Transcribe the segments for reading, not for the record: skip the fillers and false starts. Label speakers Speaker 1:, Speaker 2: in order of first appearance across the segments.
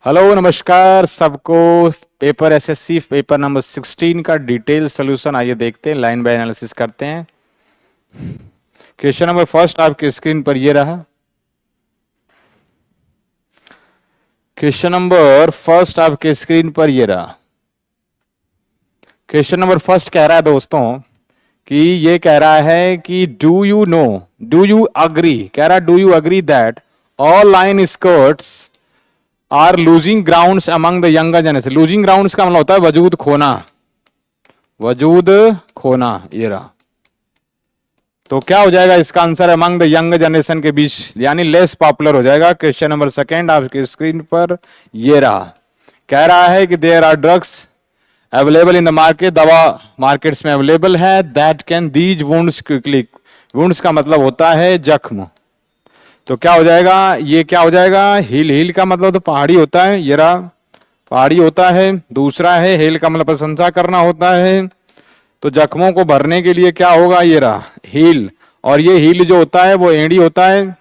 Speaker 1: Hello नमस्कार सबको। Paper SSC paper number 16 का डिटेल सॉल्यूशन आइए देखते हैं, लाइन बाय एनालिसिस करते हैं। क्वेश्चन नंबर फर्स्ट आपके स्क्रीन पर ये रहा। क्वेश्चन नंबर फर्स्ट आपके स्क्रीन पर ये रहा। क्वेश्चन नंबर फर्स्ट कह रहा है दोस्तों कि ये कह रहा है कि डू यू अग्री, कह रहा है do you agree that all line skirts are losing grounds among the younger generation. Losing grounds का मतलब होता है वजूद खोना, वजूद खोना। ये रहा। तो क्या हो जाएगा इसका answer among the young generation के बीच, यानी लेस पॉपुलर हो जाएगा। क्वेश्चन नंबर सेकंड आपकी स्क्रीन पर ये रहा। कह रहा है कि there are drugs available in the market, दवा मार्केट्स में अवेलेबल है, that can these wounds quickly. Wounds का मतलब होता है जख्म। तो क्या हो जाएगा, ये क्या हो जाएगा, हिल। हिल का मतलब तो पहाड़ी होता है, ये रहा पहाड़ी होता है। दूसरा है हेल का मतलब प्रशंसा करना होता है। तो जख्मों को भरने के लिए क्या होगा, ये रहा हील। और ये हील जो होता है वो एड़ी होता है।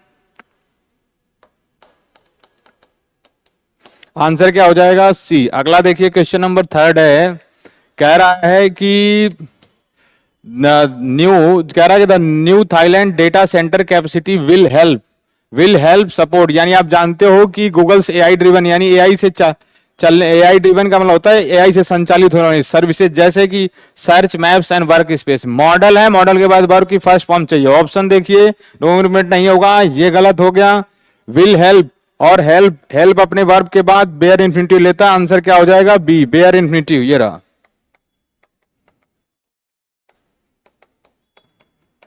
Speaker 1: आंसर क्या हो जाएगा, सी। अगला देखिए क्वेश्चन नंबर थर्ड है। कह रहा है कि कह रहा है कि the new Thailand data centre capacity will help support. यानी आप जानते हो कि गूगल से एआई ड्रिवन, यानी एआई से चलने, एआई ड्रिवन का मतलब होता है एआई से संचालित होने वाली सर्विसेज, जैसे कि search, maps and work space. Model है, मॉडल के बाद वर्क की फर्स्ट फॉर्म चाहिए। ऑप्शन देखिए, 2 मिनट नहीं होगा, ये गलत हो गया। विल हेल्प और हेल्प अपने वर्ब के बाद बेयर इन्फिनिटिव लेता है। आंसर क्या हो जाएगा, बी, बेयर इन्फिनिटिव। ये रहा।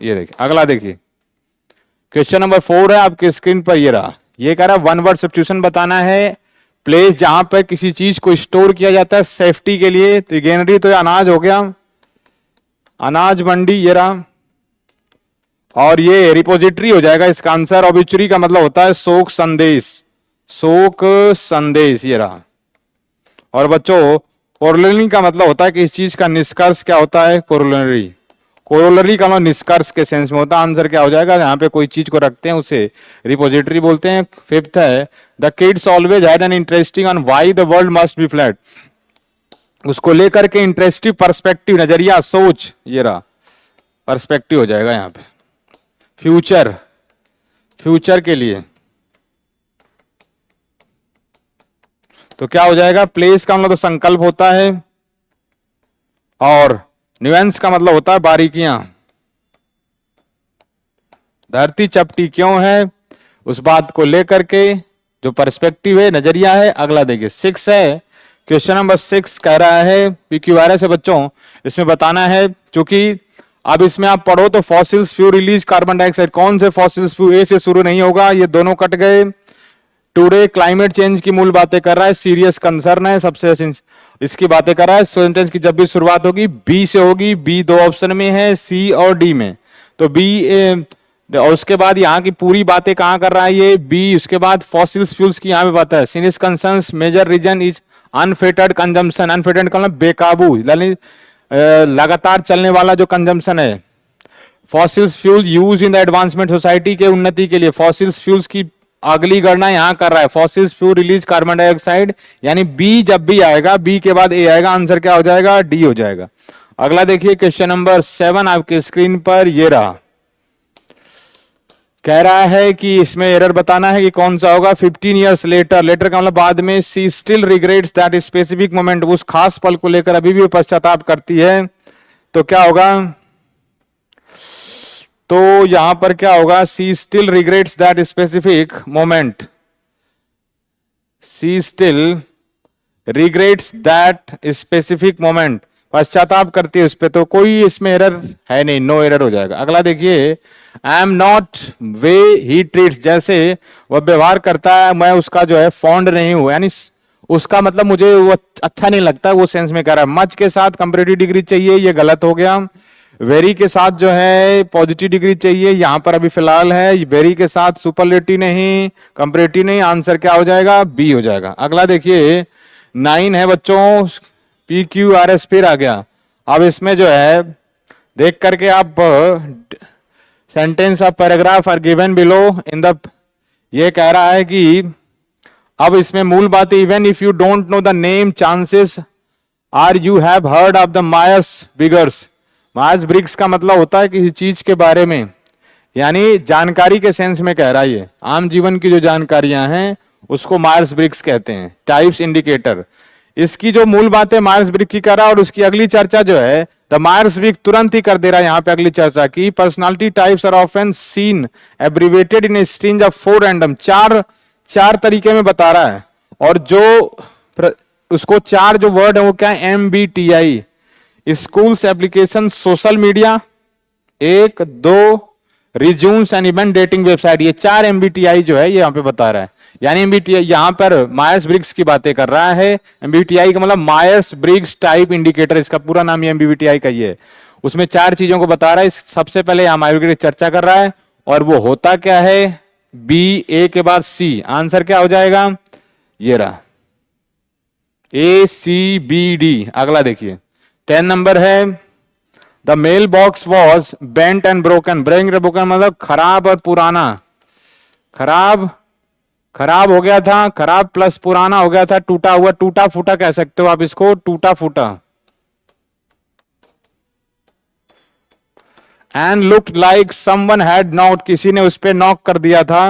Speaker 1: ये देखिए अगला देखिए क्वेश्चन नंबर 4 है आपके स्क्रीन पर, ये रहा। ये कह रहा है वन वर्ड सब्स्टिट्यूशन बताना है। प्लेस जहां पर किसी चीज को स्टोर किया जाता है सेफ्टी के लिए। तो गेनरी तो अनाज हो गया, अनाज मंडी, ये रहा। और ये रिपोजिटरी हो जाएगा इसका आंसर। ऑबिचुरी का मतलब होता है शोक संदेश, शोक संदेश, ये रहा। और बच्चों कोरोलरी का मतलब होता है कि इस चीज का निष्कर्ष क्या होता है, कोरोलरी। कोरोलरी का मतलब निष्कर्ष के सेंस में होता है। आंसर क्या हो जाएगा, यहाँ पे कोई चीज को रखते हैं उसे रिपोजिटरी बोलते हैं। फिफ्थ है the kids always had an interesting on why the world must be flat. उसको लेकर के इंटरेस्टिंग पर्सपेक्टिव, नजरिया, सोच, ये रहा पर्सपेक्टिव हो जाएगा यहाँ पे। फ्यूचर, फ्यूचर के लिए तो क्या हो जाएगा, प्लेस का मतलब तो संकल्प होता है। और न्यूएंस का मतलब होता है बारीकियां। धरती चपटी क्यों है, उस बात को लेकर के जो पर्सपेक्टिव है, नजरिया है। अगला देखिए 6 है। क्वेश्चन नंबर 6 कह रहा है पीक्यूआरएस है बच्चों, इसमें बताना है। क्योंकि अब इसमें आप पढ़ो तो fossils fuel release carbon dioxide, कौन से फॉसिल्स फ्यूल, ए से शुरू नहीं होगा, ये दोनों कट गए। टुडे क्लाइमेट चेंज की मूल बातें कर रहा है, सीरियस कंसर्न है, सबसे इसकी बातें कर रहा है। सेंटेंस की जब भी शुरुआत होगी बी से होगी, बी 2 ऑप्शन में है, सी और डी में। तो बी और उसके बाद यहाँ की पूरी बातें कहाँ कर रहा है, ये बी। उसके बाद फॉसिल्स फ्यूल्स की यहाँ पे बात है। Serious concerns major reason is unfettered consumption. Unfettered का मतलब बेकाबू, यानी लगातार चलने वाला जो कंजम्पशन है। Fossils fuel use in the advancement society के उन्नति के लिए। फॉसिल्स फ्यूल्स की अगली गणना यहां कर रहा है। Fossils fuel release carbon dioxide, यानी बी जब भी आएगा, बी के बाद ए आएगा। आंसर क्या हो जाएगा, डी हो जाएगा। अगला देखिए क्वेश्चन नंबर 7 आपके स्क्रीन पर, ये रहा। कह रहा है कि इसमें एरर बताना है कि कौन सा होगा। 15 ईयर्स लेटर, लेटर का मतलब बाद में। She still regrets that specific moment, उस खास पल को लेकर अभी भी पश्चाताप करती है। तो क्या होगा, तो यहां पर क्या होगा, she still regrets that specific moment. She still regrets that specific moment, पश्चाताप करती है उस पर। तो कोई इसमें एरर है नहीं, नो एरर हो जाएगा। अगला देखिए I am not way he treats, जैसे वह व्यवहार करता है, मैं उसका जो है फॉन्ड नहीं हूं, यानी उसका मतलब मुझे वो अच्छा नहीं लगता, वो सेंस में कह रहा है। मच के साथ कंपैरेटिव डिग्री चाहिए, ये गलत हो गया। वेरी के साथ जो है पॉजिटिव डिग्री चाहिए, यहां पर अभी फिलहाल है। वेरी के साथ सुपरलेटिव नहीं, कंपैरेटिव नहीं। आंसर क्या हो जाएगा, बी हो जाएगा। अगला देखिए 9 है बच्चों, पी क्यू आर एस फिर आ गया। अब इसमें जो है देख करके आप sentence of paragraph are given below in the, ये कह रहा है कि अब इसमें मूल बात है, even if you don't know the name, chances are you have heard of the Myers Briggs. Myers Briggs का मतलब होता है किसी चीज के बारे में, यानी जानकारी के सेंस में कह रहा है, ये आम जीवन की जो जानकारियां हैं उसको मायर्स ब्रिग्स कहते हैं। टाइप्स इंडिकेटर, इसकी जो मूल बात है मायर्स ब्रिग्स की कर रहा है, और उसकी अगली चर्चा जो है द मायर्स ब्रिग्स तुरंत ही कर दे रहा है यहां पे अगली चर्चा की। Personality types are often seen abbreviated in a string of 4 random, चार तरीके में बता रहा है, और जो उसको चार जो वर्ड है वो क्या है, MBTI। Schools, application, social media, 1 2 resumes and event dating website, ये 4 MBTI जो है ये यहाँ पे बता रहा है। यानी MBTI यहां पर मायर्स ब्रिग्स की बातें कर रहा है। MBTI का मतलब मायर्स ब्रिग्स टाइप इंडिकेटर, इसका पूरा नाम ये MBTI का ही है। उसमें 4 चीजों को बता रहा है। सबसे पहले यहां मायर्स ब्रिग्स चर्चा कर रहा है, और वो होता क्या है, A के बाद C, आंसर क्या हो जाएगा, ये रहा ACBD। अगला देखिए 10 नंबर है, the mail box was bent and broken. ब्रेंग ब्रोकन मतलब खराब और पुराना, खराब हो गया था, खराब प्लस पुराना हो गया था, टूटा हुआ, टूटा फूटा कह सकते हो आप इसको, टूटा फूटा। And looked like someone had not, किसी ने उस पर नॉक कर दिया था।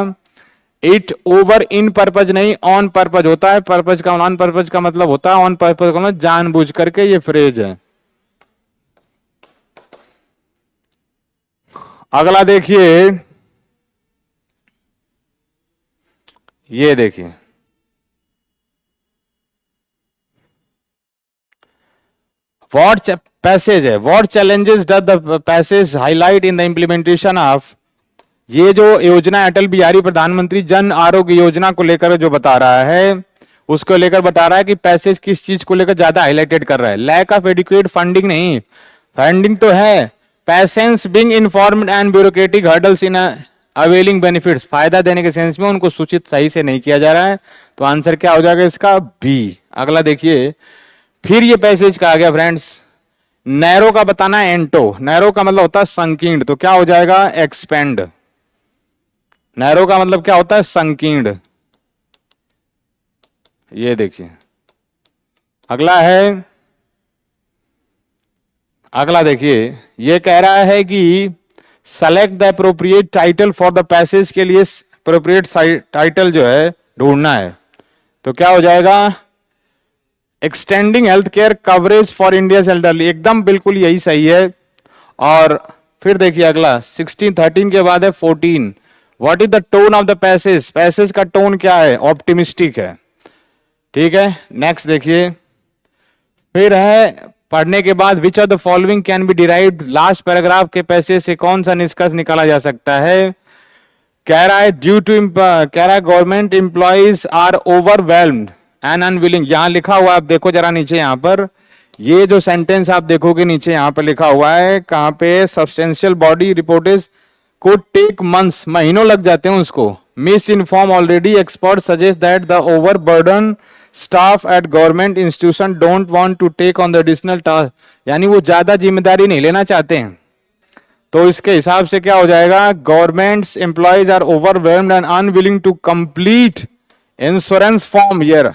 Speaker 1: इट ओवर इन पर्पज नहीं, ऑन पर्पज होता है। पर्पज का ऑन पर्पज का मतलब होता है ऑन पर्पज का मतलब जानबूझ करके, ये फ्रेज है। अगला देखिए, ये देखिए व्हाट पैसेज है, what challenges does the passage highlight in the implementation of, ये जो योजना अटल बिहारी प्रधानमंत्री जन आरोग्य योजना को लेकर जो बता रहा है, उसको लेकर बता रहा है कि पैसेज किस चीज को लेकर ज्यादा हाईलाइटेड कर रहा है। लैक ऑफ एडिक्वेट फंडिंग नहीं, फंडिंग तो है, patients being informed and bureaucratic hurdles in availing benefits, फायदा देने के सेंस में उनको सूचित सही से नहीं किया जा रहा है। तो आंसर क्या हो जाएगा इसका, बी। अगला देखिए, फिर ये पैसेज का आ गया फ्रेंड्स, नैरो का बताना है, एंटो, नैरो का मतलब होता है संकीर्ण, तो क्या हो जाएगा, एक्सपेंड। नैरो का मतलब क्या होता है, संकीर्ण। ये देखिए अगला है, अगला देखिए, ये कह रहा है कि select the appropriate title for the passage, के लिए अप्रोप्रिएट टाइटल जो है ढूंढना है। तो क्या हो जाएगा, extending health care coverage for India elderly, एकदम बिल्कुल यही सही है। और फिर देखिए अगला 16 13 के बाद है 14, what is the tone of the passage, passage का टोन क्या है, ऑप्टिमिस्टिक है। ठीक है, नेक्स्ट देखिए, फिर है पढ़ने के बाद which of the following can be derived, last paragraph के पैसेज से कौन सा निष्कर्ष निकाला जा सकता है। कह रहा है ड्यू टू, कह रहा है government employees are overwhelmed and unwilling, यहां लिखा हुआ आप देखो जरा नीचे, यहां पर ये जो सेंटेंस आप देखोगे नीचे यहां पर लिखा हुआ है, कहां पे, सब्सटेंशियल बॉडी रिपोर्टेज को टेक मंथ्स, महीनों लग जाते हैं उसको। Miss inform already expert suggest that the over burden staff at government institution don't want to take on the additional task, यानी वो ज्यादा जिम्मेदारी नहीं लेना चाहते हैं। तो इसके हिसाब से क्या हो जाएगा, governments employees are overwhelmed and unwilling to complete insurance form, year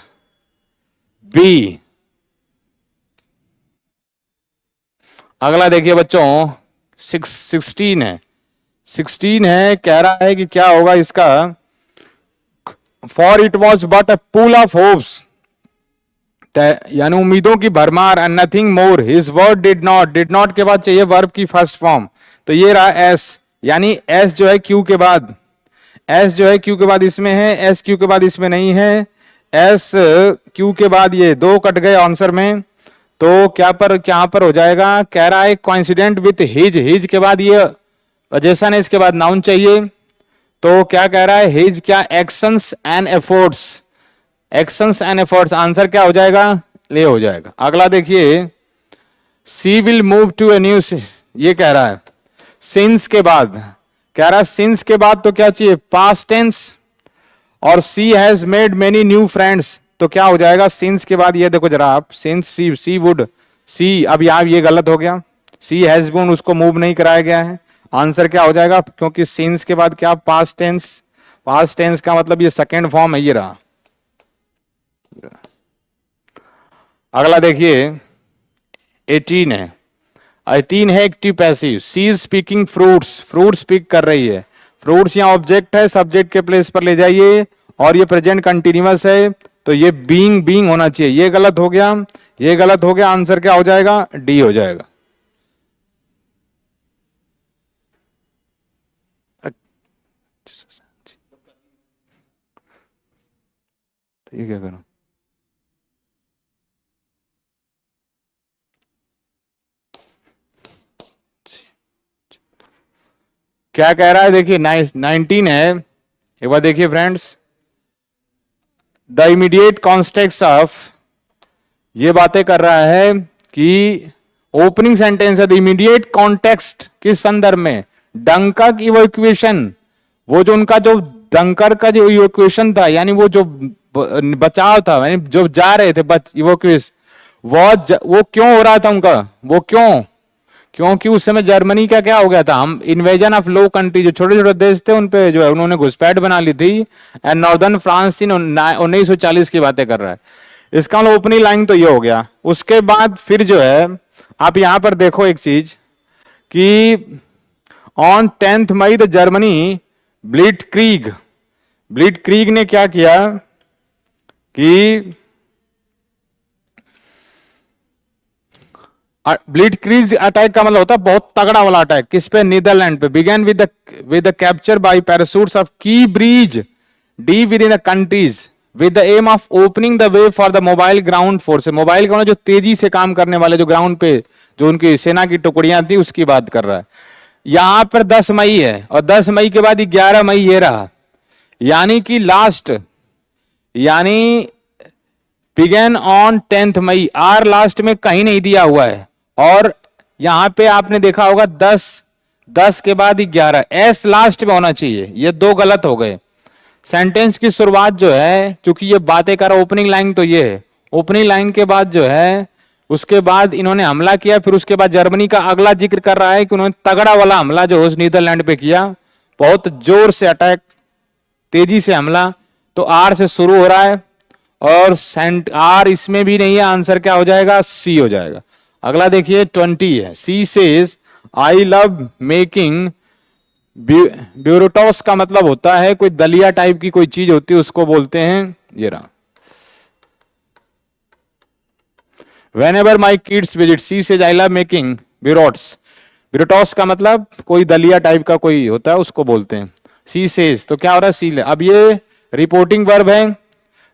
Speaker 1: B. अगला देखिए बच्चों 16 है, 16 है, कह रहा है कि क्या होगा इसका, for it was but a pool of hopes, यानी उम्मीदों की भरमार, and nothing more, his word did not के बाद चाहिए वर्ब की फर्स्ट फॉर्म, तो ये रहा एस, यानी एस जो है क्यू के बाद, एस जो है क्यू के बाद इसमें है, एस क्यू के बाद इसमें नहीं है, एस क्यू के बाद ये दो कट गए आंसर में, तो क्या पर हो जाएगा, कह रहा है कोइंसिडेंट विथ हिज, हिज के बाद ये पोजीशन है, इसके बाद नाउन चाहिए, तो क्या कह रहा है, हिज क्या, actions and efforts, actions and efforts, answer क्या हो जाएगा, ले हो जाएगा। अगला देखिए, she will move to a new, ये कह रहा है सिंस के बाद, कह रहा है सिंस के बाद तो क्या चाहिए, पास्ट टेंस, और she has made many new friends, तो क्या हो जाएगा, सिंस के बाद ये देखो जरा आप, सिंस सी वुड, सी, अब यहां ये गलत हो गया, सी हैज बीन, उसको मूव नहीं कराया गया है, आंसर क्या हो जाएगा, क्योंकि सिंस के बाद क्या, पास्ट टेंस, पास्ट टेंस का मतलब ये सेकेंड फॉर्म है, ये रहा। अगला देखिए 18 है। 18 है active passive. She is speaking fruits, fruit speak कर रही है। फ्रूट्स यहाँ ऑब्जेक्ट है, सब्जेक्ट के प्लेस पर ले जाइए और ये प्रेजेंट कंटिन्यूअस है, तो ये बीइंग बीइंग होना चाहिए। ये गलत हो गया, ये गलत हो गया, आंसर क्या हो जाएगा? डी हो जाएगा। तो ये क्या करूं? क्या कह रहा है देखिए, 19 है। एक बार देखिए friends, the immediate context of, ये बातें कर रहा है कि ओपनिंग सेंटेंस है, द इमीडिएट कॉन्टेक्स्ट किस संदर्भ में? डंकर्क इवैक्यूएशन, वो जो उनका जो डंकर्क का जो इवैक्यूएशन था, यानी वो जो बचाव था, यानी जो जा रहे थे इवैक्यूएशन, वो क्यों हो रहा था उनका? वो क्यों? क्योंकि उस समय जर्मनी का क्या हो गया था, हम इन्वेजन ऑफ लो कंट्री, जो छोटे छोटे देश थे उन पे जो है उन्होंने घुसपैठ बना ली थी। एंड नॉर्दर्न फ्रांस थी, 1940 की बातें कर रहा है। इसका मतलब ओपनिंग लाइन तो ये हो गया। उसके बाद फिर जो है आप यहां पर देखो एक चीज कि ऑन 10 मई द जर्मनी ब्लिट्क्रीग ने क्या किया कि ब्लिट्क्रीग अटैक का मतलब होता है बहुत तगड़ा वाला अटैक। किस पे? नीदरलैंड पे। Began with the capture by parachutes of key bridge deep within the countries with the aim of opening the way for the mobile ground force. Mobile ground जो तेजी से काम करने वाले, जो ग्राउंड पे जो उनकी सेना की टुकड़ियां थी, उसकी बात कर रहा है। यहां पर 10 मई है और 10 मई के बाद 11 मई ये रहा, यानी कि लास्ट, यानी बिगेन ऑन 10 मई। आर लास्ट में कहीं नहीं दिया हुआ है और यहां पे आपने देखा होगा 10 के बाद 11, एस लास्ट में होना चाहिए। ये दो गलत हो गए। सेंटेंस की शुरुआत जो है, क्योंकि ये बातें कर रहा, ओपनिंग लाइन तो ये है, ओपनिंग लाइन के बाद जो है उसके बाद इन्होंने हमला किया, फिर उसके बाद जर्मनी का अगला जिक्र कर रहा है कि उन्होंने तगड़ा वाला हमला जो उस नीदरलैंड पे किया, बहुत जोर से अटैक, तेजी से हमला। तो आर से शुरू हो रहा है और आर इसमें भी नहीं है, आंसर क्या हो जाएगा? सी हो जाएगा। अगला देखिए 20 है। She says I love making burritos का मतलब होता है कोई दलिया टाइप की कोई चीज होती है, उसको बोलते हैं, ये रहा। Whenever my kids visit, she says I love making burritos. Burritos का मतलब कोई दलिया टाइप का कोई होता है, उसको बोलते हैं। She says, तो क्या हो रहा है? सी। अब ये रिपोर्टिंग वर्ब है,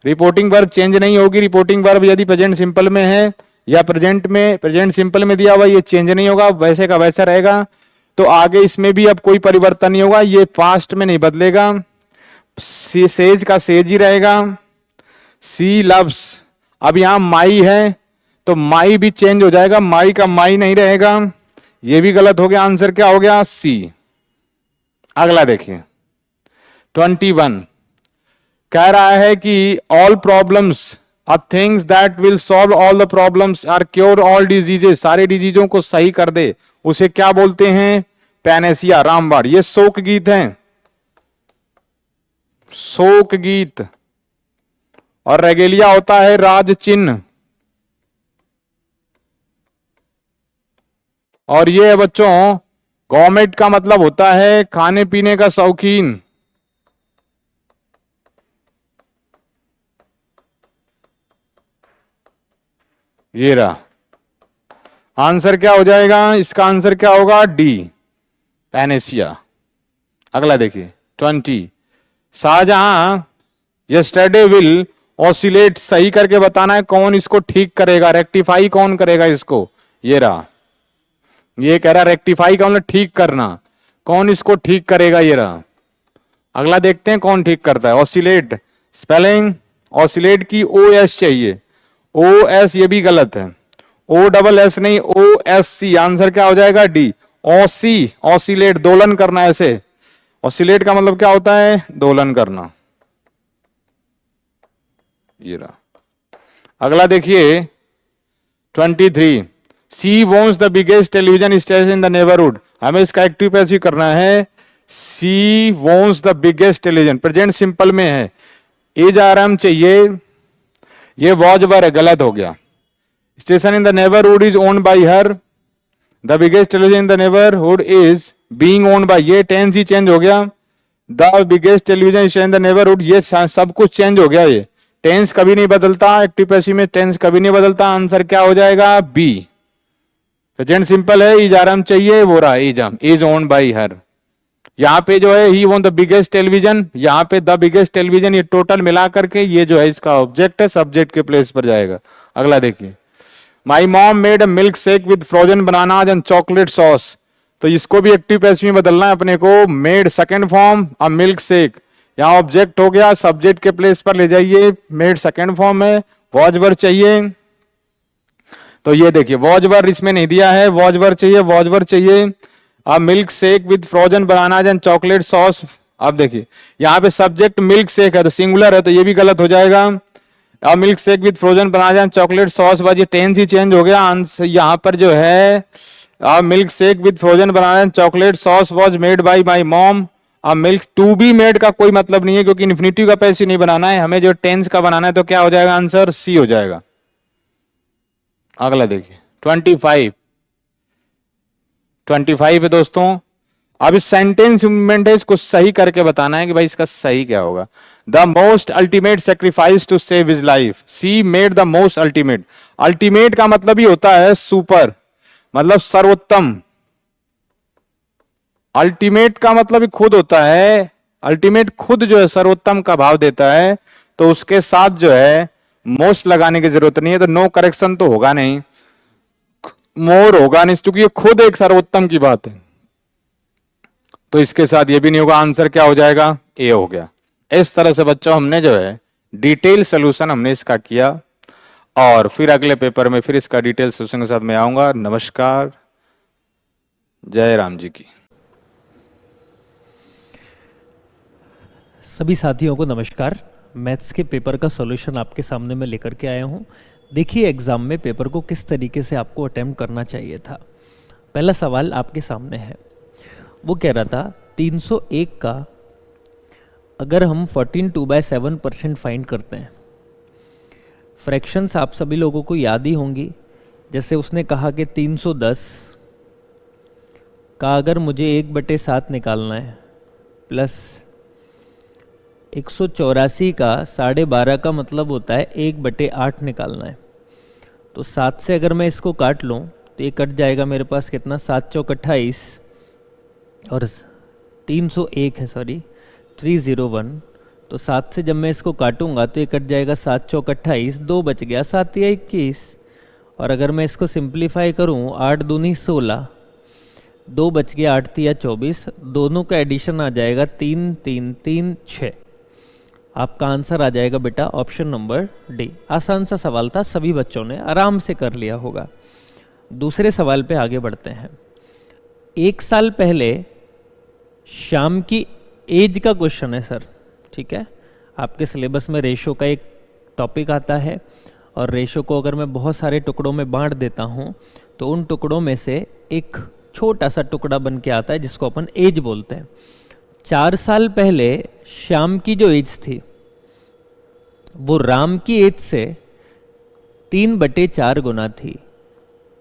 Speaker 1: रिपोर्टिंग वर्ब चेंज नहीं होगी। रिपोर्टिंग वर्ब यदि प्रेजेंट सिंपल में है या प्रेजेंट सिंपल में दिया हुआ, ये चेंज नहीं होगा, वैसे का वैसा रहेगा। तो आगे इसमें भी अब कोई परिवर्तन नहीं होगा, ये पास्ट में नहीं बदलेगा, सी सेज का सेज ही रहेगा। सी लव्स, अब यहां माई है तो माई भी चेंज हो जाएगा, माई का माई नहीं रहेगा, ये भी गलत हो गया। आंसर क्या हो गया? सी। अगला देखिए 21 कह रहा है कि all problems are things that will solve all the problems or cure all diseases, सारे डिजीजों को सही कर दे, उसे क्या बोलते हैं? पैनेसिया, रामबाण। ये शोक गीत है, शोक गीत। और रेगेलिया होता है राज चिन्ह। और ये बच्चों गवर्नमेंट का मतलब होता है खाने पीने का शौकीन। ये रहा, आंसर क्या हो जाएगा? इसका आंसर क्या होगा? D, Panacea. अगला देखिए 20 शाहजहां यस्टरडे विल ऑसिलेट, सही करके बताना है कौन इसको ठीक करेगा, रेक्टिफाई कौन करेगा इसको? ये रहा, ये कह रहा रेक्टिफाई का मतलब ठीक करना, कौन इसको ठीक करेगा? ये रहा। अगला देखते हैं कौन ठीक करता है। ऑसिलेट, स्पेलिंग ऑसिलेट की ओ एस चाहिए, ओ एस, ये भी गलत है, ओ डबल एस नहीं, ओ एस सी। आंसर क्या हो जाएगा? डी, ऑसी, ऑसिलेट, दोलन करना। ऐसे ऑसिलेट का मतलब क्या होता है? दोलन करना। ये रहा। अगला देखिए 23 she wants the biggest television station in the neighbourhood, हमें इसका एक्टिव पैसिव करना है। She wants the biggest television, present simple में है, एज आराम चाहिए, ये वॉज वर है, गलत हो गया। Station in the neighbourhood is owned by her, the biggest television in the neighbourhood is being owned by, ये टेंस ही चेंज हो गया। The biggest television station in the neighbourhood, ये सब कुछ चेंज हो गया। ये टेंस कभी नहीं बदलता, एक्टिव पैसिव में टेंस कभी नहीं बदलता। आंसर क्या हो जाएगा? बी। प्रेजेंट सिंपल है, इज आराम चाहिए, वो रहा इज ओन्ड बाई हर। यहाँ पे जो है ही ओन द बिगेस्ट टेलीविजन, यहाँ पे द बिगेस्ट टेलीविजन, ये टोटल मिला करके ये जो है इसका ऑब्जेक्ट है, सब्जेक्ट के प्लेस पर जाएगा। अगला देखिए, my mom made a milk shake with frozen bananas and chocolate sauce, तो इसको भी एक्टिव पैसिव में बदलना है अपने को। Made second form, a milk shake, यहाँ ऑब्जेक्ट हो गया, सब्जेक्ट के प्लेस पर ले जाइए। मेड सेकेंड फॉर्म है, वॉज वर चाहिए, तो ये देखिए वॉज वर इसमें नहीं दिया है, वॉज वर चाहिए, वॉज वर चाहिए। अब milk shake with frozen bananas and chocolate sauce, अब देखिए यहाँ पे सब्जेक्ट मिल्क शेक है तो सिंगुलर है, तो ये भी गलत हो जाएगा। अब milk shake with frozen bananas and chocolate sauce, was ये टेंस ही चेंज हो गया। आंसर यहाँ पर जो है milk shake with frozen banana and chocolate sauce was made by my mom. अब मिल्क टू बी मेड का कोई मतलब नहीं है, क्योंकि इन्फिनिटिव का पैसिव नहीं बनाना है, हमें जो टेंस का बनाना है, तो क्या हो जाएगा? आंसर सी हो जाएगा। अगला देखिए 25 है दोस्तों। अब इस सेंटेंस मूवमेंट है, इसको सही करके बताना है कि भाई इसका सही क्या होगा। The most ultimate sacrifice to save his life, she made the most ultimate. Ultimate का मतलब ही होता है सुपर, मतलब सर्वोत्तम। अल्टीमेट का मतलब ही खुद होता है, अल्टीमेट खुद जो है सर्वोत्तम का भाव देता है, तो उसके साथ जो है मोस्ट लगाने की जरूरत नहीं है, तो नो करेक्शन तो होगा नहीं, मोर होगा नहीं, क्योंकि ये खुद एक सर्वोत्तम की बात है, तो इसके साथ ये भी नहीं होगा। आंसर क्या हो जाएगा? ए हो गया। इस तरह से बच्चों हमने जो है डिटेल सोल्यूशन हमने इसका किया, और फिर अगले पेपर में फिर इसका डिटेल सोल्यूशन के साथ मैं आऊंगा। नमस्कार, जय राम जी की।
Speaker 2: सभी साथियों को नमस्कार। मैथ्स के पेपर का सॉल्यूशन आपके सामने मैं लेकर के आया हूँ। देखिए एग्ज़ाम में पेपर को किस तरीके से आपको अटेम्प्ट करना चाहिए था। पहला सवाल आपके सामने है, वो कह रहा था 301 का अगर हम 14/2/7% फाइंड करते हैं। फ्रैक्शंस आप सभी लोगों को याद ही होंगी, जैसे उसने कहा कि 310 का अगर मुझे 1/7 निकालना है, प्लस 184 का 12.5 का मतलब होता है 1/8 निकालना है। तो 7 से अगर मैं इसको काट लूँ तो ये कट जाएगा मेरे पास कितना, 7 चौक 28 और 301 है, सॉरी 301। तो 7 से जब मैं इसको काटूंगा तो ये कट जाएगा 7 चौक 28, 2 बच गया, 7 या 21। और अगर मैं इसको सिंप्लीफाई करूँ, 8 दूनी 16, 2 बच गया, 8 या 24, दोनों का एडिशन आ जाएगा 3 3 3 6। आपका आंसर आ जाएगा बेटा ऑप्शन नंबर डी। आसान सा सवाल था, सभी बच्चों ने आराम से कर लिया होगा। दूसरे सवाल पे आगे बढ़ते हैं। 1 साल पहले शाम की एज का क्वेश्चन है सर, ठीक है। आपके सिलेबस में रेशो का एक टॉपिक आता है, और रेशो को अगर मैं बहुत सारे टुकड़ों में बांट देता हूँ तो उन टुकड़ों में से एक छोटा सा टुकड़ा बन के आता है जिसको अपन एज बोलते हैं। 4 साल पहले श्याम की जो एज थी वो राम की एज से 3/4 गुना थी।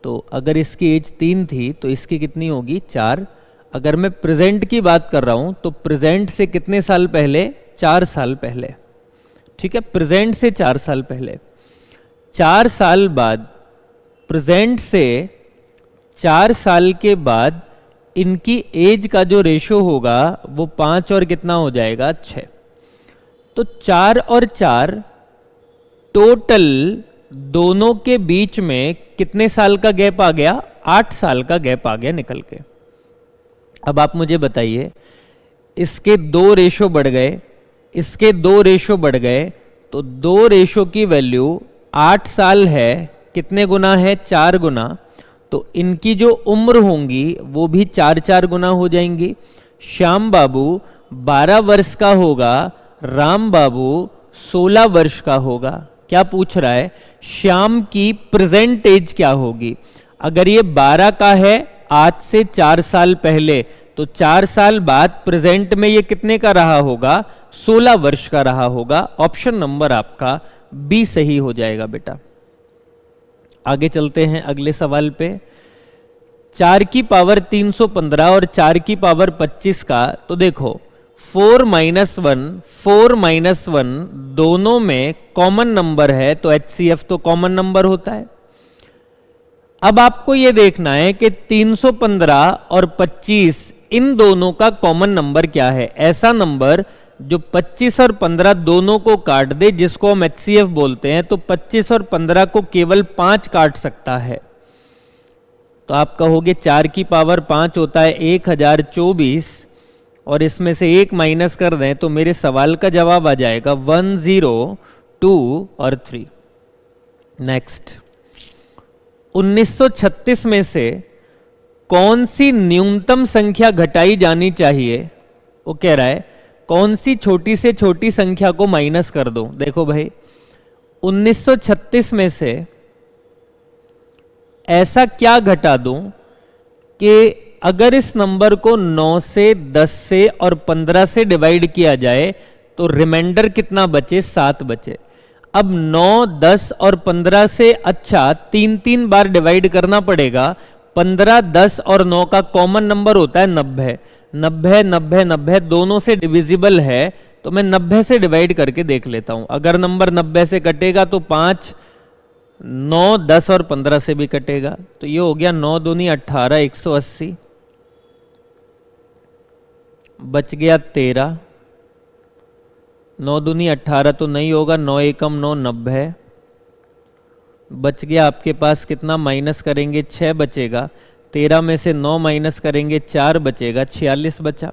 Speaker 2: तो अगर इसकी एज 3 थी तो इसकी कितनी होगी? 4। अगर मैं प्रेजेंट की बात कर रहा हूं तो प्रेजेंट से कितने साल पहले? 4 साल पहले, ठीक है। प्रेजेंट से 4 साल पहले, 4 साल बाद, प्रेजेंट से 4 साल के बाद इनकी एज का जो रेशो होगा वो 5 और कितना हो जाएगा? 6। तो 4 और 4 टोटल दोनों के बीच में कितने साल का गैप आ गया? 8 साल का गैप आ गया निकल के। अब आप मुझे बताइए, इसके 2 रेशो बढ़ गए, इसके 2 रेशो बढ़ गए, तो 2 रेशो की वैल्यू 8 साल है, कितने गुना है? 4 गुना। तो इनकी जो उम्र होंगी वो भी 4 गुना हो जाएंगी। श्याम बाबू 12 वर्ष का होगा, राम बाबू 16 वर्ष का होगा। क्या पूछ रहा है? श्याम की प्रेजेंट एज क्या होगी? अगर ये 12 का है आज से 4 साल पहले, तो 4 साल बाद प्रेजेंट में ये कितने का रहा होगा? 16 वर्ष का रहा होगा। ऑप्शन नंबर आपका बी सही हो जाएगा बेटा। आगे चलते हैं अगले सवाल पे। 4 की पावर 315 और 4 की पावर 25 का, तो देखो 4 - 1 दोनों में कॉमन नंबर है, तो HCF तो कॉमन नंबर होता है। अब आपको ये देखना है कि 315 और 25 इन दोनों का कॉमन नंबर क्या है। ऐसा नंबर जो 25 और 15 दोनों को काट दे, जिसको हम HCF बोलते हैं, तो 25 और 15 को केवल 5 काट सकता है। तो आप कहोगे 4 की पावर 5 होता है 1024, और इसमें से 1 माइनस कर दें तो मेरे सवाल का जवाब आ जाएगा 1, 0, 2 और 3। नेक्स्ट, 1936 में से कौन सी न्यूनतम संख्या घटाई जानी चाहिए। वो कह रहा है कौन सी छोटी से छोटी संख्या को माइनस कर दो। देखो भाई, 1936 में से ऐसा क्या घटा दूं कि अगर इस नंबर को 9 से, 10 से और 15 से डिवाइड किया जाए तो रिमाइंडर कितना बचे, 7 बचे। अब 9, 10 और 15 से अच्छा 3 बार डिवाइड करना पड़ेगा। 15, 10 और 9 का कॉमन नंबर होता है 90। 90, 90, 90 दोनों से डिविजिबल है, तो मैं 90 से डिवाइड करके देख लेता हूं। अगर नंबर 90 से कटेगा तो 5, 9, 10 और 15 से भी कटेगा, तो ये हो गया 9 दूनी 18, 180 बच गया 13। 9 दूनी 18 तो नहीं होगा, 9 एकम 9, 90 बच गया आपके पास कितना, माइनस करेंगे 6 बचेगा। 13 में से 9 माइनस करेंगे 4 बचेगा, 46 बचा।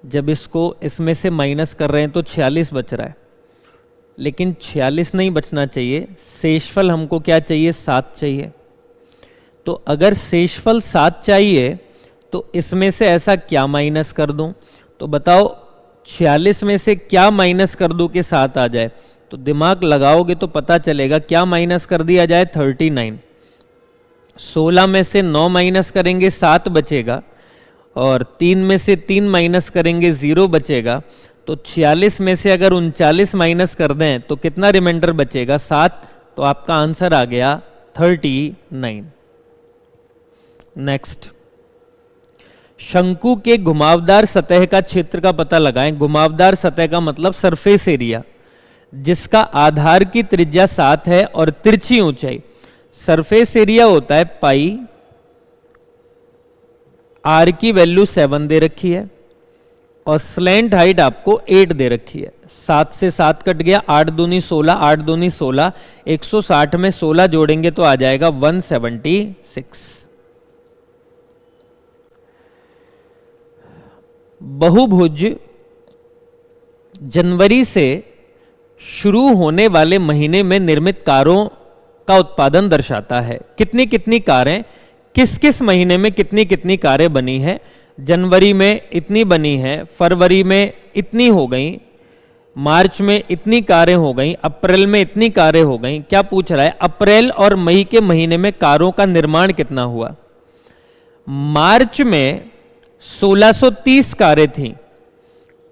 Speaker 2: जब इसको इसमें से माइनस कर रहे हैं तो 46 बच रहा है, लेकिन 46 नहीं बचना चाहिए। शेषफल हमको क्या चाहिए, 7 चाहिए। तो अगर शेषफल 7 चाहिए तो इसमें से ऐसा क्या माइनस कर दूं, तो बताओ 46 में से क्या माइनस कर दूं कि 7 आ जाए। तो दिमाग लगाओगे तो पता चलेगा क्या माइनस कर दिया जाए, 39। 16 में से 9 माइनस करेंगे 7 बचेगा, और 3 में से 3 माइनस करेंगे 0 बचेगा। तो 46 में से अगर 39 माइनस कर दें तो कितना रिमाइंडर बचेगा, 7। तो आपका आंसर आ गया 39। नेक्स्ट, शंकु के घुमावदार सतह का क्षेत्र का पता लगाएं। घुमावदार सतह का मतलब सरफेस एरिया, जिसका आधार की त्रिज्या 7 है और तिरछी ऊंचाई। सरफेस एरिया होता है पाई, आर की वैल्यू 7 दे रखी है, और स्लैंट हाइट आपको 8 दे रखी है। 7 से 7 कट गया, 8 दूनी 16, 8 दूनी 16, 160 में 16 जोड़ेंगे तो आ जाएगा 176। बहुभुज जनवरी से शुरू होने वाले महीने में निर्मित कारों का उत्पादन दर्शाता है। कितनी कितनी कारें किस किस महीने में कितनी कितनी कारें बनी है। जनवरी में इतनी बनी है, फरवरी में इतनी हो गई, मार्च में इतनी कारें हो गई, अप्रैल में इतनी कारें हो गई। क्या पूछ रहा है, अप्रैल और मई के महीने में कारों का निर्माण कितना हुआ। मार्च में 1630 कारें थीं,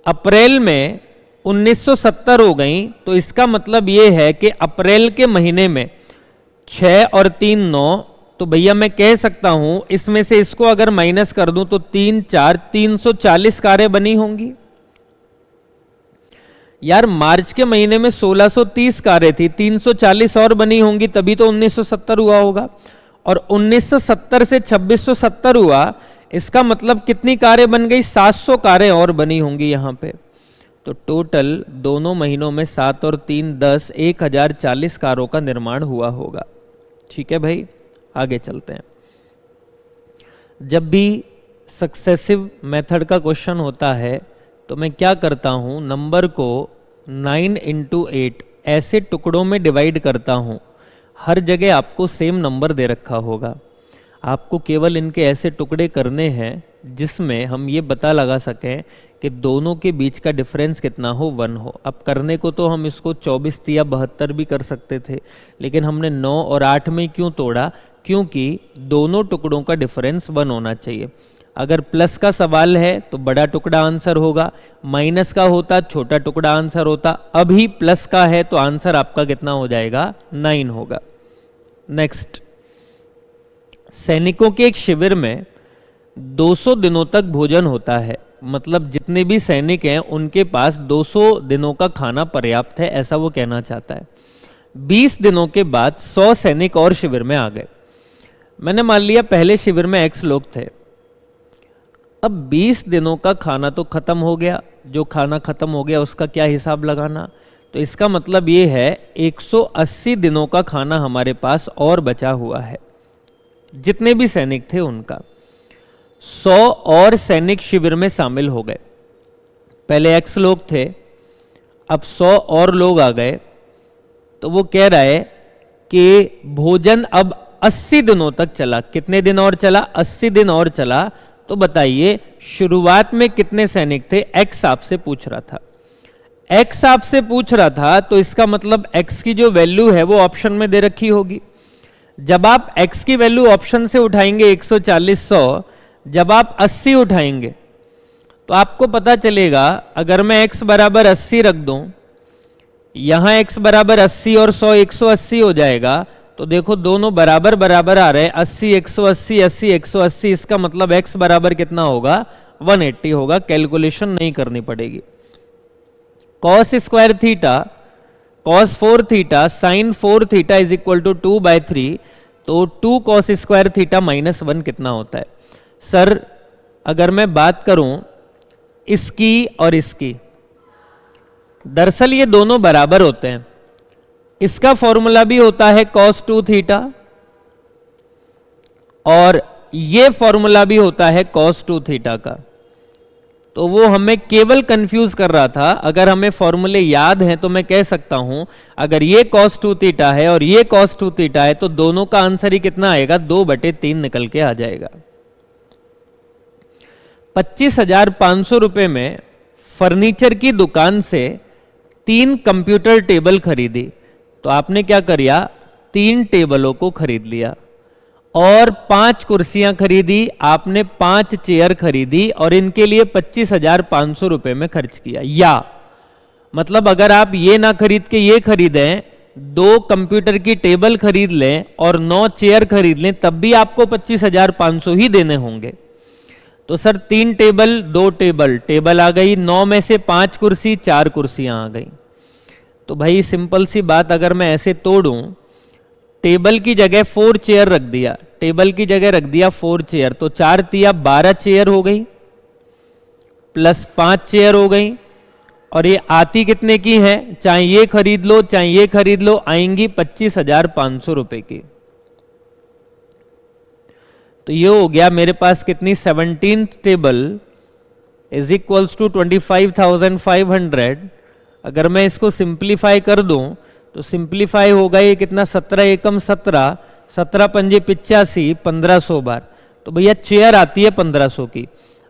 Speaker 2: अप्रैल में 1970 हो गई। तो इसका मतलब ये है कि अप्रैल के महीने में 6 और 3 9, तो भैया मैं कह सकता हूं इसमें से इसको अगर माइनस कर दूं तो 3 4 340 कारें बनी होंगी। यार मार्च के महीने में 1630 कारें थी, 340 और बनी होंगी, तभी तो 1970 हुआ होगा। और 1970 से 2670 हुआ, इसका मतलब कितनी कारें बन गई, 700 कारें और बनी होंगी यहां पे। तो टोटल दोनों महीनों में 7 और 3 10, 1040 कारों का निर्माण हुआ होगा। ठीक है भाई, आगे चलते हैं। जब भी सक्सेसिव मेथड का क्वेश्चन होता है तो मैं क्या करता हूं, नंबर को 9 × 8 ऐसे टुकड़ों में डिवाइड करता हूं। हर जगह आपको सेम नंबर दे रखा होगा, आपको केवल इनके ऐसे टुकड़े करने हैं जिसमें हम ये पता लगा सकें कि दोनों के बीच का डिफरेंस कितना हो, 1 हो। अब करने को तो हम इसको 24 या 72 भी कर सकते थे, लेकिन हमने 9 और 8 में क्यों तोड़ा, क्योंकि दोनों टुकड़ों का डिफरेंस 1 होना चाहिए। अगर प्लस का सवाल है तो बड़ा टुकड़ा आंसर होगा, माइनस का होता छोटा टुकड़ा आंसर होता। अभी प्लस का है तो आंसर आपका कितना हो जाएगा, 9 होगा। नेक्स्ट, सैनिकों के एक शिविर में 200 दिनों तक भोजन होता है, मतलब जितने भी सैनिक हैं उनके पास 200 दिनों का खाना पर्याप्त है, ऐसा वो कहना चाहता है। 20 दिनों के बाद 100 सैनिक और शिविर में आ गए। मैंने मान लिया पहले शिविर में X लोग थे, अब 20 दिनों का खाना तो खत्म हो गया, जो खाना खत्म हो गया उसका क्या हिसाब लगाना, तो इसका मतलब ये है 180 दिनों का खाना हमारे पास और बचा हुआ है, जितने भी सैनिक थे उनका। 100 और सैनिक शिविर में शामिल हो गए, पहले X लोग थे, अब 100 और लोग आ गए, तो वो कह रहा है कि भोजन अब 80 दिनों तक चला। कितने दिन और चला, 80 दिन और चला। तो बताइए शुरुआत में कितने सैनिक थे, X आपसे पूछ रहा था, X आपसे पूछ रहा था, तो इसका मतलब X की जो वैल्यू है वो ऑप्शन में दे रखी होगी। जब आप X की वैल्यू ऑप्शन से उठाएंगे 140 100, जब आप 80 उठाएंगे तो आपको पता चलेगा, अगर मैं X बराबर 80 रख दूं, यहां X बराबर 80 और 100 180 हो जाएगा। तो देखो दोनों बराबर बराबर आ रहे हैं, 80 180 80 180, इसका मतलब X बराबर कितना होगा, 180 होगा। कैलकुलेशन नहीं करनी पड़ेगी। cos square theta cos 4 theta sin 4 theta is equal to 2/3, तो 2 cos स्क्वायर थीटा -1 कितना होता है। सर अगर मैं बात करूं इसकी और इसकी, दरअसल ये दोनों बराबर होते हैं। इसका फॉर्मूला भी होता है cos 2 थीटा और ये फॉर्मूला भी होता है cos 2 थीटा का। तो वो हमें केवल कंफ्यूज कर रहा था। अगर हमें फॉर्मूले याद हैं तो मैं कह सकता हूं, अगर ये cos 2 थीटा है और ये cos 2 थीटा है, तो दोनों का आंसर ही कितना आएगा, 2/3 निकल के आ जाएगा। 25,500 रुपए में फर्नीचर की दुकान से 3 कंप्यूटर टेबल खरीदी। तो आपने क्या किया, 3 टेबलों को खरीद लिया और 5 कुर्सियां खरीदी, आपने 5 चेयर खरीदी और इनके लिए 25,500 रुपए में खर्च किया। या मतलब अगर आप ये ना खरीद के ये खरीदें, 2 कंप्यूटर की टेबल खरीद लें और 9 चेयर खरीद लें, तब भी आपको 25,500 ही देने होंगे। तो सर 3 टेबल 2 टेबल आ गई, 9 में से 5 कुर्सी 4 कुर्सियां आ गई। तो भाई सिंपल सी बात, अगर मैं ऐसे तोड़ूं, टेबल की जगह 4 चेयर रख दिया, टेबल की जगह रख दिया 4 चेयर, तो 4 तिया 12 चेयर हो गई प्लस 5 चेयर हो गई। और ये आती कितने की है, चाहे ये खरीद लो चाहे ये खरीद लो, आएंगी 25,500 रुपए की। तो ये हो गया मेरे पास कितनी, 17 टेबल इज इक्वल्स टू 25,500। अगर मैं इसको सिंप्लीफाई कर दूं तो सिंप्लीफाई होगा ये कितना, 17 एकम 17, 17 पंजे 85, 1500 बार। तो भैया चेयर आती है 1500 की।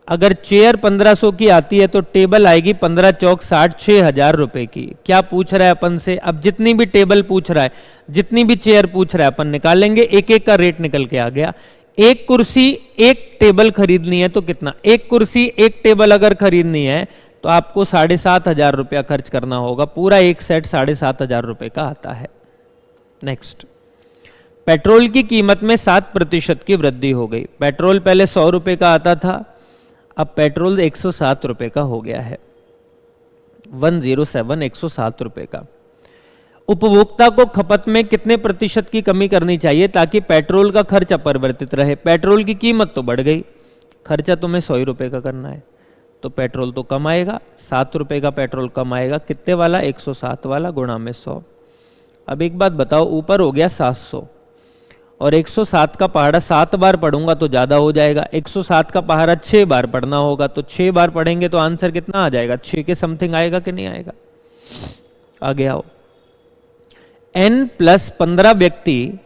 Speaker 2: अगर चेयर 1500 की आती है तो टेबल आएगी 15 चौक 60, 6,000 रुपए की। क्या पूछ रहा है अपन से, अब जितनी भी टेबल पूछ रहा है, जितनी भी चेयर पूछ रहा है, अपन निकालेंगे, एक एक का रेट निकल के आ गया। एक कुर्सी एक टेबल खरीदनी है तो कितना, एक कुर्सी एक टेबल अगर खरीदनी है तो आपको 7,500 रुपया खर्च करना होगा। पूरा एक सेट 7,500 रुपए का आता है। नेक्स्ट, पेट्रोल की कीमत में 7% की वृद्धि हो गई। पेट्रोल पहले 100 रुपए का आता था, अब पेट्रोल 107 रुपए का हो गया है। 107 107 रुपए का। उपभोक्ता को खपत में कितने प्रतिशत की कमी करनी चाहिए ताकि पेट्रोल का खर्च अपरिवर्तित रहे। पेट्रोल की कीमत तो बढ़ गई, खर्चा तुम्हें 100 रुपए का करना है, तो पेट्रोल तो कम आएगा, 7 रुपए का पेट्रोल कम आएगा। कितने वाला, 107 वाला गुणा में 100। अब एक बात बताओ, ऊपर हो गया 700 और 107 का पहाड़ा 7 बार पढ़ूंगा तो ज्यादा हो जाएगा। 107 का पहाड़ा 6 बार पढ़ना होगा, तो 6 बार पढ़ेंगे तो आंसर कितना आ जाएगा, 6 के समथिंग आएगा कि नहीं आएगा। आगे आओ, n+15 व्यक्ति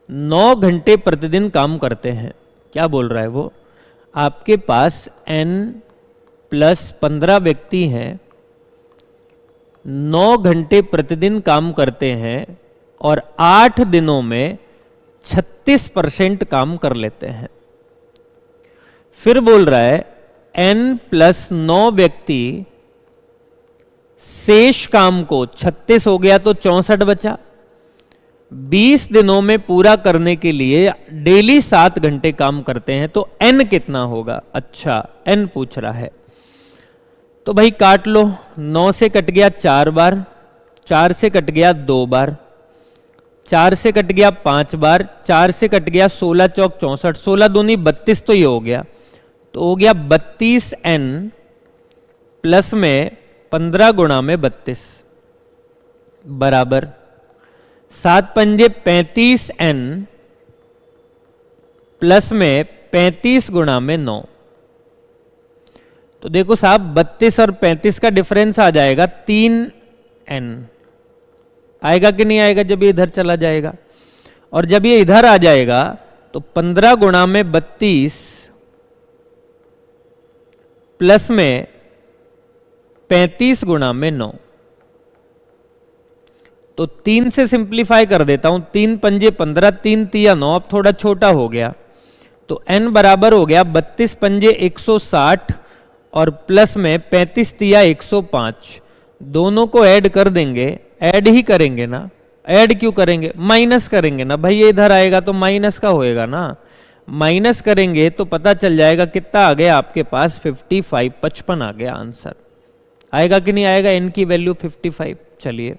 Speaker 2: 9 घंटे प्रतिदिन काम करते हैं। क्या बोल रहा है वो, आपके पास n+15 व्यक्ति हैं, 9 घंटे प्रतिदिन काम करते हैं और 8 दिनों में 36% काम कर लेते हैं। फिर बोल रहा है n+9 व्यक्ति शेष काम को 36 हो गया तो 64 बचा, 20 दिनों में पूरा करने के लिए डेली 7 घंटे काम करते हैं तो n कितना होगा। अच्छा n पूछ रहा है तो भाई काट लो। 9 से कट गया 4 बार, 4 से कट गया 2 बार, 4 से कट गया 5 बार, 4 से कट गया 16 चौक 64, 16 दूनी 32 तो ये हो गया, तो हो गया 32n प्लस में 15 गुणा में 32 बराबर 7 पंजे 35n प्लस में 35 गुणा में 9। तो देखो साहब 32 और 35 का डिफरेंस आ जाएगा 3n, आएगा कि नहीं आएगा जब ये इधर चला जाएगा। और जब ये इधर आ जाएगा तो 15 गुणा में 32 प्लस में 35 गुणा में 9। तो 3 से सिंप्लीफाई कर देता हूं, 3 पंजे 15, 3 तिया 9, अब थोड़ा छोटा हो गया तो n बराबर हो गया 32 पंजे 160 और प्लस में 35 तिया 105। दोनों को ऐड कर देंगे, ऐड ही करेंगे ना, ऐड क्यों करेंगे, माइनस करेंगे ना भाई, ये इधर आएगा तो माइनस का होएगा ना, माइनस करेंगे तो पता चल जाएगा कितना आ गया आपके पास 55, 55 आ गया आंसर। आएगा कि नहीं आएगा, n की वैल्यू 55। चलिए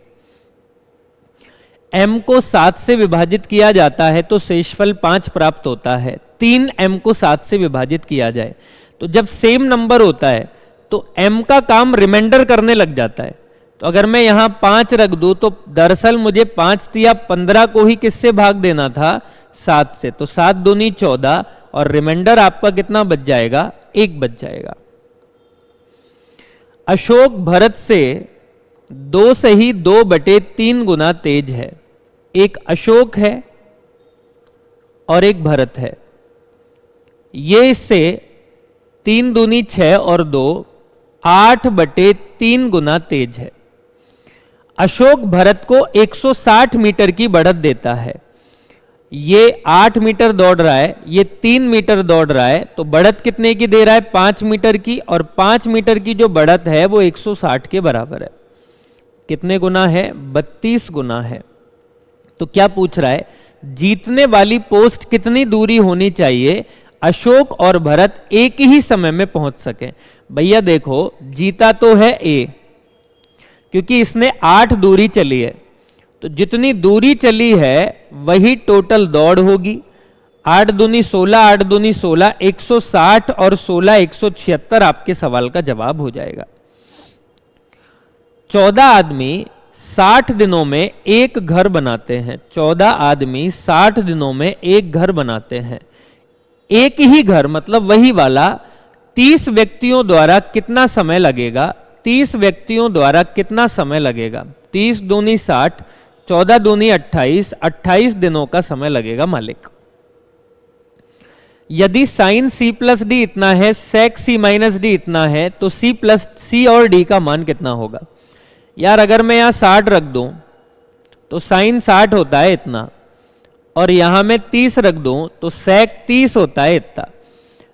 Speaker 2: m को 7 से विभाजित किया जाता है तो शेषफल 5 प्राप्त होता है। 3 m को 7 से विभाजित किया जाए तो जब सेम नंबर होता है तो m का काम रिमाइंडर करने लग जाता है। तो अगर मैं यहां 5 रख दूं तो दरअसल मुझे 5 तिया 15 को ही किससे भाग देना था, 7 से, तो 7 दूनी 14 और रिमाइंडर आपका कितना बच जाएगा, 1 बच जाएगा। अशोक भरत से 2 से ही 2/3 गुना तेज है। एक अशोक है और एक भरत है, ये इससे 3 दूनी 6 और 2 8/3 गुना तेज है। अशोक भरत को 160 मीटर की बढ़त देता है। ये 8 मीटर दौड़ रहा है, ये 3 मीटर दौड़ रहा है, तो बढ़त कितने की दे रहा है, 5 मीटर की, और 5 मीटर की जो बढ़त है वो 160 के बराबर है। कितने गुना है, 32 गुना है। तो क्या पूछ रहा है, जीतने वाली पोस्ट कितनी दूरी होनी चाहिए अशोक और भरत एक ही समय में पहुंच सके। भैया देखो जीता तो है ए, क्योंकि इसने 8 दूरी चली है, तो जितनी दूरी चली है वही टोटल दौड़ होगी। 8 दूनी 16, 8 दूनी 16, 160 और 16 176 आपके सवाल का जवाब हो जाएगा। 14 आदमी 60 दिनों में एक घर बनाते हैं। 14 आदमी 60 दिनों में एक घर बनाते हैं। एक ही घर मतलब वही वाला 30 व्यक्तियों द्वारा कितना समय लगेगा, 30 व्यक्तियों द्वारा कितना समय लगेगा। 30 दूनी 60, 14 दूनी 28, 28 दिनों का समय लगेगा मालिक। यदि साइन c प्लस डी इतना है, सेक c माइनस डी इतना है, तो c प्लस c और d का मान कितना होगा। यार अगर मैं यहां 60 रख दूं तो साइन 60 होता है इतना, और यहां मैं 30 रख दूं तो सेक 30 होता है इतना।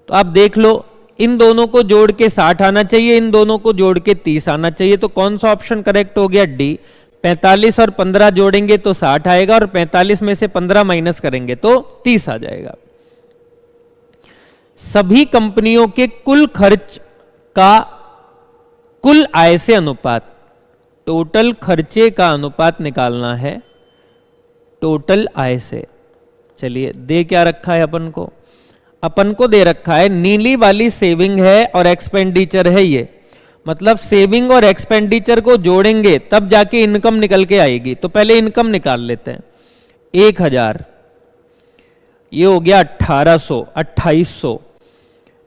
Speaker 2: तो आप देख लो, इन दोनों को जोड़ के 60 आना चाहिए, इन दोनों को जोड़ के 30 आना चाहिए, तो कौन सा ऑप्शन करेक्ट हो गया, डी। 45 और 15 जोड़ेंगे तो 60 आएगा, और 45 में से 15 माइनस करेंगे तो 30 आ जाएगा। सभी कंपनियों के कुल खर्च का कुल आय से अनुपात, टोटल खर्चे का अनुपात निकालना है टोटल आय से। चलिए दे क्या रखा है अपन को दे रखा है नीली वाली सेविंग है और एक्सपेंडिचर है। ये मतलब सेविंग और एक्सपेंडिचर को जोड़ेंगे तब जाके इनकम निकल के आएगी। तो पहले इनकम निकाल लेते हैं। 1000, ये हो गया 1800, 2800,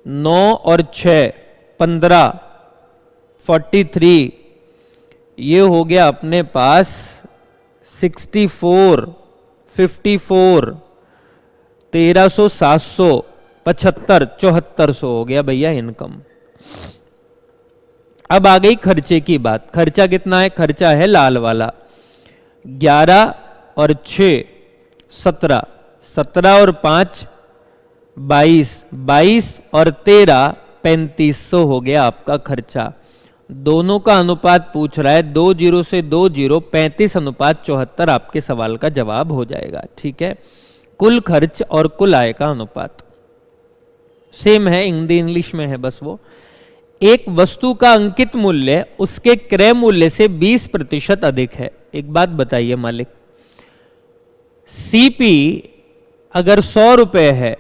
Speaker 2: 9 और 6 15, 43, ये हो गया अपने पास 64, 54, 1300, 700, 75, 7400 हो गया भैया इनकम। अब आ गई खर्चे की बात। खर्चा कितना है, खर्चा है लाल वाला 11 और 6 17, 17 और 5 22 और 13 3500 हो गया आपका खर्चा। दोनों का अनुपात पूछ रहा है, 20 से 20 35:74 आपके सवाल का जवाब हो जाएगा। ठीक है, कुल खर्च और कुल आय का अनुपात सेम है, हिंदी इंग्लिश में है बस वो। एक वस्तु का अंकित मूल्य उसके क्रय मूल्य से 20% अधिक है। एक बात बताइए मालिक, सीपी अगर 100 रुपए है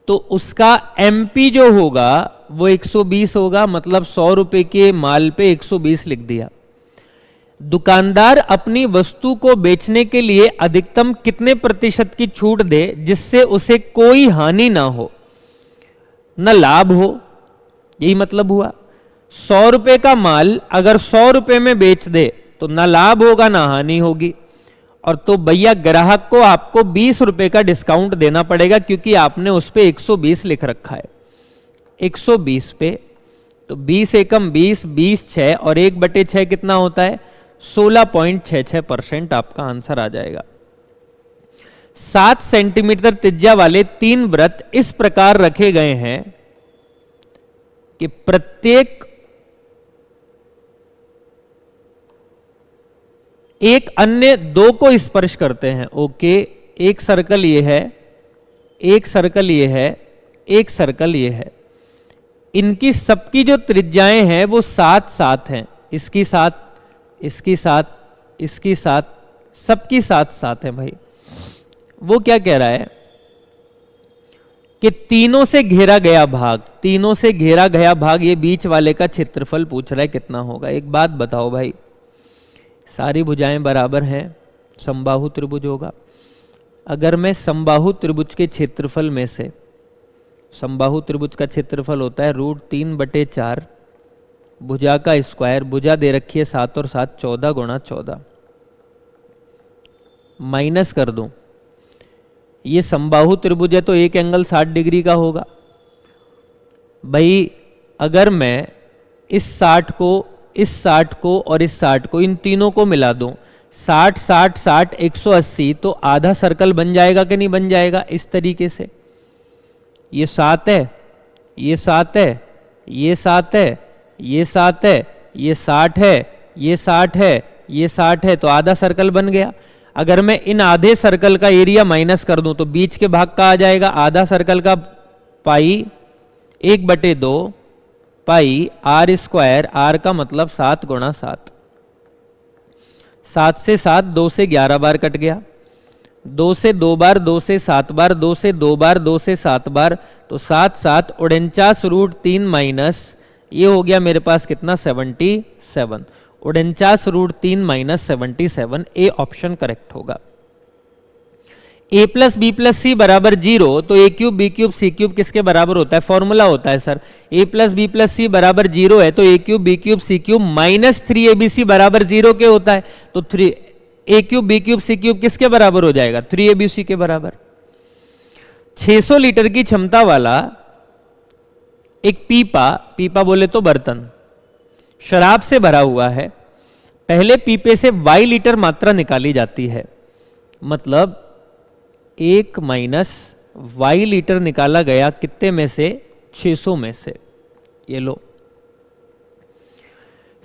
Speaker 2: तो उसका एमपी जो होगा वो 120 होगा, मतलब 100 रुपए के माल पे 120 लिख दिया। दुकानदार अपनी वस्तु को बेचने के लिए अधिकतम कितने प्रतिशत की छूट दे जिससे उसे कोई हानि ना हो न लाभ हो, यही मतलब हुआ। 100 रुपए का माल अगर 100 रुपए में बेच दे तो ना लाभ होगा ना हानि होगी, और तो भैया ग्राहक को आपको 20 रुपए का डिस्काउंट देना पड़ेगा क्योंकि आपने उस पे 120 लिख रखा है। 120 पे तो 20 एकम 20, 20 6 और 1/6 कितना होता है? 16.66% आपका आंसर आ जाएगा। 7 सेंटीमीटर त्रिज्या वाले 3 वृत्त इस प्रकार रखे गए हैं कि प्रत्येक एक अन्य 2 को स्पर्श करते हैं। ओके, एक सर्कल ये है, एक सर्कल ये है, एक सर्कल ये है। इनकी सबकी जो त्रिज्याएं हैं वो 7 हैं। इसकी 7, इसकी 7, इसकी 7, सबकी 7 है भाई। वो क्या कह रहा है कि तीनों से घेरा गया भाग, तीनों से घेरा गया भाग, ये बीच वाले का क्षेत्रफल पूछ रहा है कितना होगा। एक बात बताओ भाई, सारी भुजाएं बराबर हैं, समबाहु त्रिभुज होगा। अगर मैं समबाहु त्रिभुज के क्षेत्रफल में से, समबाहु त्रिभुज का क्षेत्रफल होता है √3/4 भुजा का स्क्वायर, भुजा दे रखी है 7 और 7 14 गुणा 14, माइनस कर दूं, ये समबाहु त्रिभुज है तो एक एंगल 60 डिग्री का होगा। भाई अगर मैं इस 60 को, इस 60 को और इस 60 को, इन तीनों को मिला दूं, 60 60 60 180, तो आधा सर्कल बन जाएगा कि नहीं बन जाएगा? इस तरीके से ये 7 है, ये 7 है, ये 7 है, ये 7 है, ये 60 है, ये 60 है, ये 60 है, तो आधा सर्कल बन गया। अगर मैं इन आधे सर्कल का एरिया माइनस कर दूं तो बीच के भाग का आ जाएगा, आधा सर्कल का पाई 1/2 पाई r स्क्वायर, r का मतलब 7 गुणा 7, 7 से 7, 2 से 11 बार कट गया, 2 से 2 बार, 2 से 7 बार, 2 से 2 बार, 2 से 7 बार, तो 7 7 49 √3 माइनस ये हो गया मेरे पास कितना? 77, 49 √3 माइनस 77, ए ऑप्शन करेक्ट होगा। a plus B plus C बराबर 0, तो a cube B cube C cube किसके बराबर होता है? फॉर्मूला होता है sir, a plus B plus C बराबर 0 है तो a cube B cube C cube minus 3abc बराबर 0 के होता है, तो a cube B cube C cube किसके बराबर हो जाएगा? 3abc के बराबर। 600 लीटर की क्षमता वाला एक पीपा, पीपा बोले तो बर्तन, शराब से भरा हुआ है। पहले पीपे से y लीटर मात्रा निकाली जाती है, मतलब 1 माइनस y लीटर निकाला गया कितने में से? 600 में से। ये लो,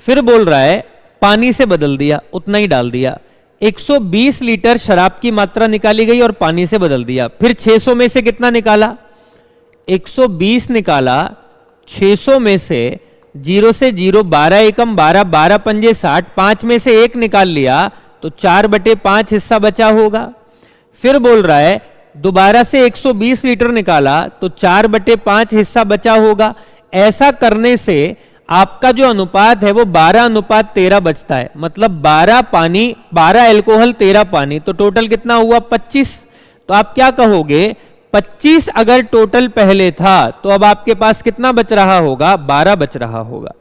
Speaker 2: फिर बोल रहा है पानी से बदल दिया, उतना ही डाल दिया। 120 लीटर शराब की मात्रा निकाली गई और पानी से बदल दिया। फिर 600 में से कितना निकाला? 120 निकाला, 600 में से 0 से 0, 12 एकम 12, 12 पंजे 60, 5 में से 1 निकाल लिया तो 4/5 हिस्सा बचा होगा। फिर बोल रहा है दोबारा से 120 लीटर निकाला तो 4/5 हिस्सा बचा होगा। ऐसा करने से आपका जो अनुपात है वो 12:13 बचता है, मतलब 12 पानी, 12 अल्कोहल 13 पानी, तो टोटल कितना हुआ? 25। तो आप क्या कहोगे? 25 अगर टोटल पहले था तो अब आपके पास कितना बच रहा होगा? 12 बच रहा होगा।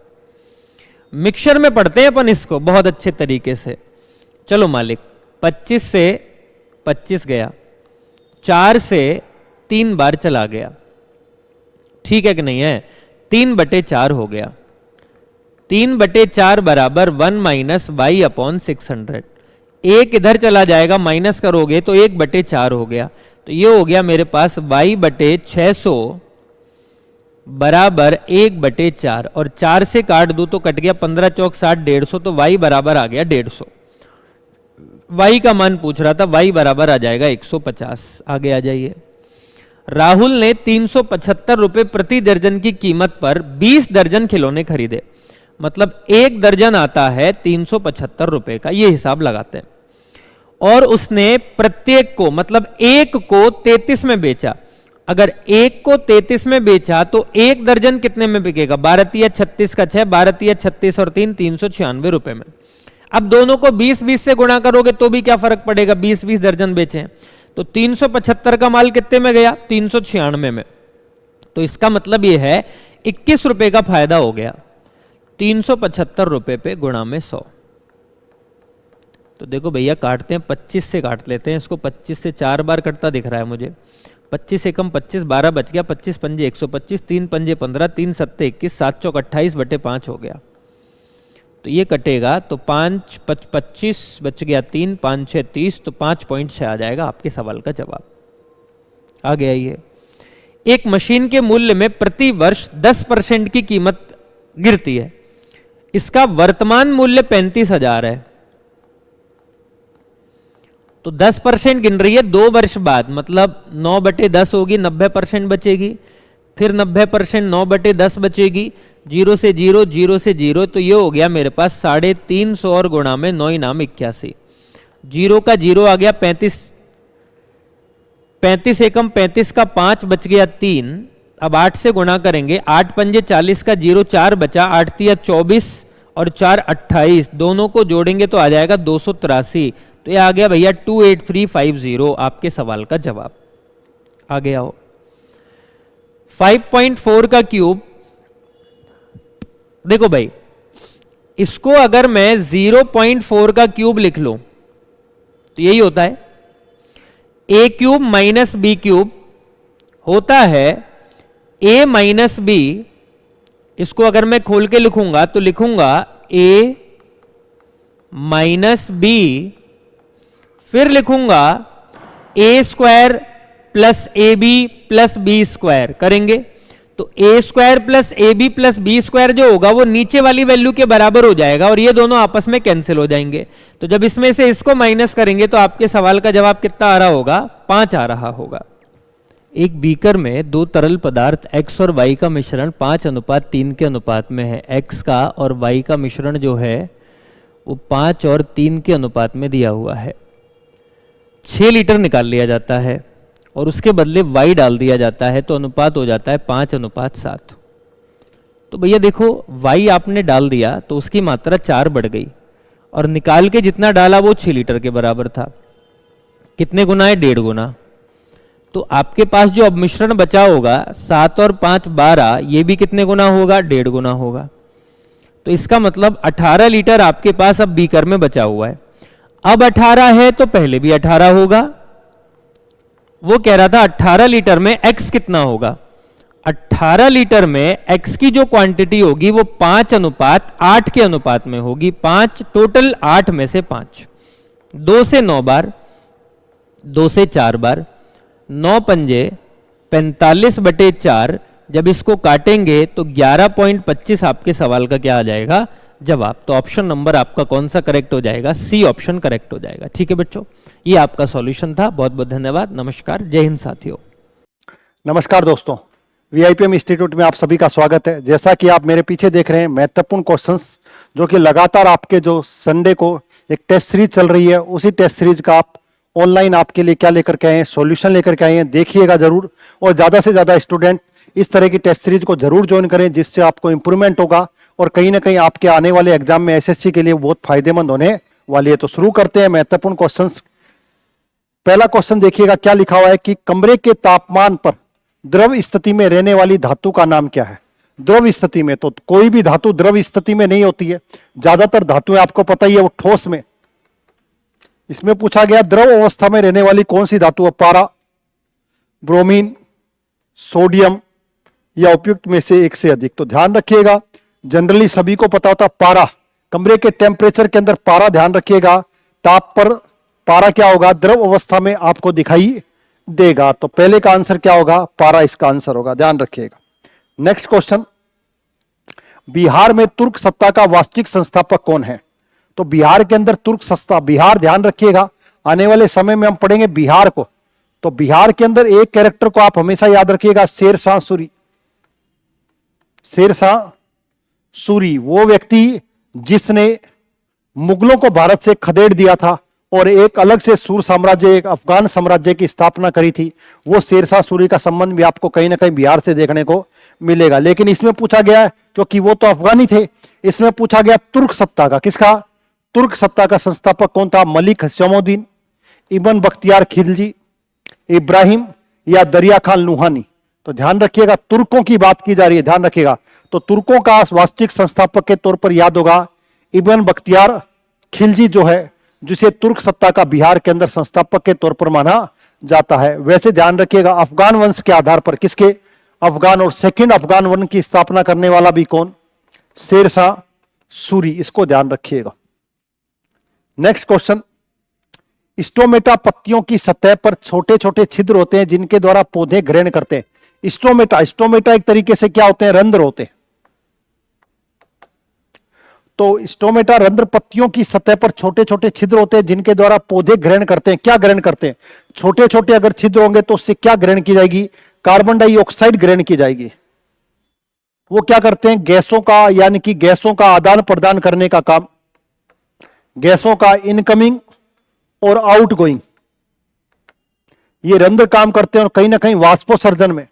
Speaker 2: मिक्सचर में पढ़ते हैं अपन इसको बहुत अच्छे तरीके से। चलो मालिक, 25 से 25 गया, 4 से 3 बार चला गया, ठीक है कि नहीं है? 3/4 हो गया। 3/4 बराबर 1 माइनस y/600। एक इधर चला जाएगा, माइनस करोगे तो 1/4 हो गया। तो ये हो गया मेरे पास y बटे 600 बराबर 1/4, और 4 से काट दूं तो कट गया 15 चौक 60, 150, तो y बराबर आ गया 150। y का मान पूछ रहा था, y बराबर आ जाएगा 150। आगे आ जाइए। राहुल ने 375 रुपए प्रति दर्जन की कीमत पर 20 दर्जन खिलौने खरीदे, मतलब एक दर्जन आता है 375 रुपए का, ये हिसाब लगाते हैं। और उसने प्रत्येक को, मतलब एक को 33 में बेचा। अगर एक को 33 में बेचा तो एक दर्जन कितने में बिकेगा? 12 36 का 6, 12 36 और 3, 396 रुपए में। अब दोनों को 20-20 से गुणा करोगे तो भी क्या फर्क पड़ेगा? 20-20 दर्जन बेचे हैं तो 375 का माल कितने में गया? 396 में। तो इसका मतलब यह है 21 रुपए का फायदा हो गया। 375 रुपए पे गुणा में 100। तो देखो भैया काटते हैं, 25 से काट लेते हैं इसको। 25 से 4 बार कटता दिख रहा है मुझे। 25 से कम 25, 12 बच गया। 25 पंजे 125, 3 पंजे 15, 3 सत्ते 21, 7 चौक 28 बटे 5 हो गया। तो ये कटेगा तो 5 25 बच गया 3, 5 6 30, तो 5.6 आ जाएगा आपके सवाल का जवाब। आगे आइए। एक मशीन के मूल्य में प्रति वर्ष 10% की कीमत गिरती है, इसका वर्तमान मूल्य 35,000 है। तो 10% गिन रही है 2 वर्ष बाद, मतलब 9/10 होगी, 90% बचेगी। फिर 90% 9/10 बचेगी। 0 से 0, 0 से 0, तो ये हो गया मेरे पास 350 और गुणा में 9 नाम 81। 0 का 0 आ गया 35, 35 एकम 35 का 5 बच गया 3। अब 8 से गुणा करेंगे। 8 पंजे 40 का 0, 4 बचा। 8 तिया 24 और 4 28, दोनों को जोड़ेंगे तो आ जाएगा 283। तो ये आ गया भैया 28350 आपके सवाल का जवाब। आगे आओ। 5.4 का क्यूब, देखो भाई इसको अगर मैं 0.4 का क्यूब लिख लूं तो यही होता है। a cube minus b cube होता है a माइनस बी। इसको अगर मैं खोल के लिखूंगा तो लिखूंगा a माइनस बी, फिर लिखूंगा a square plus A B plus B square. करेंगे तो A square plus A B plus B square जो होगा वो नीचे वाली वैल्यू के बराबर हो जाएगा और ये दोनों आपस में कैंसिल हो जाएंगे। तो जब इसमें से इसको माइनस करेंगे तो आपके सवाल का जवाब कितना आ रहा होगा? 5 आ रहा होगा। एक बीकर में 2 तरल पदार्थ x और y का मिश्रण 5:3 के अनुपात में है। x का और y का मिश्रण जो है वो 5 और 3 के अनुपात में दिया हुआ है। 6 लीटर निकाल लिया जाता है और उसके बदले y डाल दिया जाता है, तो अनुपात हो जाता है 5:7। तो भैया देखो y आपने डाल दिया तो उसकी मात्रा 4 बढ़ गई और निकाल के जितना डाला वो 6 लीटर के बराबर था। कितने गुना है? 1.5 गुना। तो आपके पास जो अब मिश्रण बचा होगा 7 और 5 12, ये भी कितने गुना होगा? 1.5 गुना होगा। तो इसका मतलब 18 लीटर आपके पास अब बीकर में बचा हुआ है। अब 18 है तो पहले भी 18 होगा। वो कह रहा था 18 लीटर में x कितना होगा? 18 लीटर में x की जो क्वांटिटी होगी वो 5:8 के अनुपात में होगी। 5 टोटल 8 में से 5, 2 से 9 बार, 2 से 4 बार, 9 पंजे 45/4। जब इसको काटेंगे तो 11.25 आपके सवाल का क्या आ जाएगा? जवाब। तो ऑप्शन नंबर आपका कौन सा करेक्ट हो जाएगा? सी ऑप्शन करेक्ट हो जाएगा। ठीक है बच्चों, ये आपका सॉल्यूशन था। बहुत बहुत धन्यवाद। नमस्कार, जय हिंद साथियों।
Speaker 3: नमस्कार दोस्तों, वीआईपीएम इंस्टीट्यूट में आप सभी का स्वागत है। जैसा कि आप मेरे पीछे देख रहे हैं, महत्वपूर्ण क्वेश्चंस जो कि लगातार आपके जो संडे को एक टेस्ट सीरीज चल रही है, उसी टेस्ट सीरीज का आप ऑनलाइन आपके लिए क्या लेकर के आए हैं? सॉल्यूशन लेकर के आए हैं। देखिएगा जरूर और ज्यादा से ज्यादा स्टूडेंट इस तरह की टेस्ट सीरीज को जरूर ज्वाइन करें, जिससे आपको इंप्रूवमेंट होगा और कहीं ना कहीं आपके आने वाले एग्जाम में एसएससी के लिए बहुत फायदेमंद होने वाली है। तो शुरू करते हैं महत्वपूर्ण क्वेश्चंस। पहला क्वेश्चन देखिएगा क्या लिखा हुआ है कि कमरे के तापमान पर द्रव स्थिति में रहने वाली धातु का नाम क्या है? द्रव स्थिति में तो कोई भी धातु द्रव स्थिति में नहीं होती है। ज्यादातर धातुएं आपको पता ही है वो ठोस में। इसमें पूछा गया द्रव अवस्था में रहने वाली कौन सी धातु है? पारा, ब्रोमीन, सोडियम या उपयुक्त में से एक से अधिक। तो ध्यान रखिएगा, जनरली सभी को पता होता पारा। कमरे के टेम्परेचर के अंदर पारा, ध्यान रखिएगा ताप पर पारा क्या होगा? द्रव अवस्था में आपको दिखाई देगा। तो पहले का आंसर क्या होगा? पारा इसका आंसर होगा, ध्यान रखिएगा। नेक्स्ट क्वेश्चन, बिहार में तुर्क सत्ता का वास्तविक संस्थापक कौन है? तो बिहार के अंदर तुर्क सत्ता, बिहार ध्यान रखिएगा, आने वाले समय में हम पढ़ेंगे बिहार को। तो बिहार के अंदर एक कैरेक्टर को आप हमेशा याद रखिएगा, शेरशाह सूरी। शेरशाह सूरी वो व्यक्ति जिसने मुगलों को भारत से खदेड़ दिया था और एक अलग से सूर साम्राज्य, एक अफगान साम्राज्य की स्थापना करी थी। वो शेरशाह सूरी का संबंध भी आपको कहीं ना कहीं बिहार से देखने को मिलेगा। लेकिन इसमें पूछा गया है, क्योंकि वो तो अफगानी थे, इसमें पूछा गया तुर्क सत्ता का। किसका? तुर्क सत्ता का संस्थापक कौन था? मलिक हश्यमुद्दीन, इब्न बख्तियार खिलजी, इब्राहिम या दरिया खान लुहानी। तो ध्यान रखिएगा, तुर्कों की बात की जा रही है, ध्यान रखिएगा। तो तुर्कों का वास्तविक संस्थापक के तौर पर याद होगा इब्न बख्तियार खिलजी जो है, जिसे तुर्क सत्ता का बिहार के अंदर संस्थापक के तौर पर माना जाता है। वैसे ध्यान रखिएगा, अफगान वंश के आधार पर, किसके? अफगान। और सेकंड अफगान वंश की स्थापना करने वाला भी कौन? शेरशाह सूरी। इसको ध्यान रखिएगा। नेक्स्ट क्वेश्चन, स्टोमेटा पत्तियों की सतह पर छोटे छोटे छिद्र होते हैं जिनके द्वारा पौधे ग्रहण करते हैं। स्टोमेटा एक तरीके से क्या होते हैं? रंध्र होते हैं। तो स्टोमेटा रंध्र पत्तियों की सतह पर छोटे छोटे छिद्र होते हैं जिनके द्वारा पौधे ग्रहण करते हैं। क्या ग्रहण करते हैं? छोटे छोटे अगर छिद्र होंगे तो उससे क्या ग्रहण की जाएगी? कार्बन डाइऑक्साइड ग्रहण की जाएगी। वो क्या करते हैं? गैसों का, यानी कि गैसों का आदान प्रदान करने का काम, गैसों का इनकमिंग और आउटगोइंग, ये रंध्र काम करते हैं। और कहीं ना कहीं वाष्पोत्सर्जन में,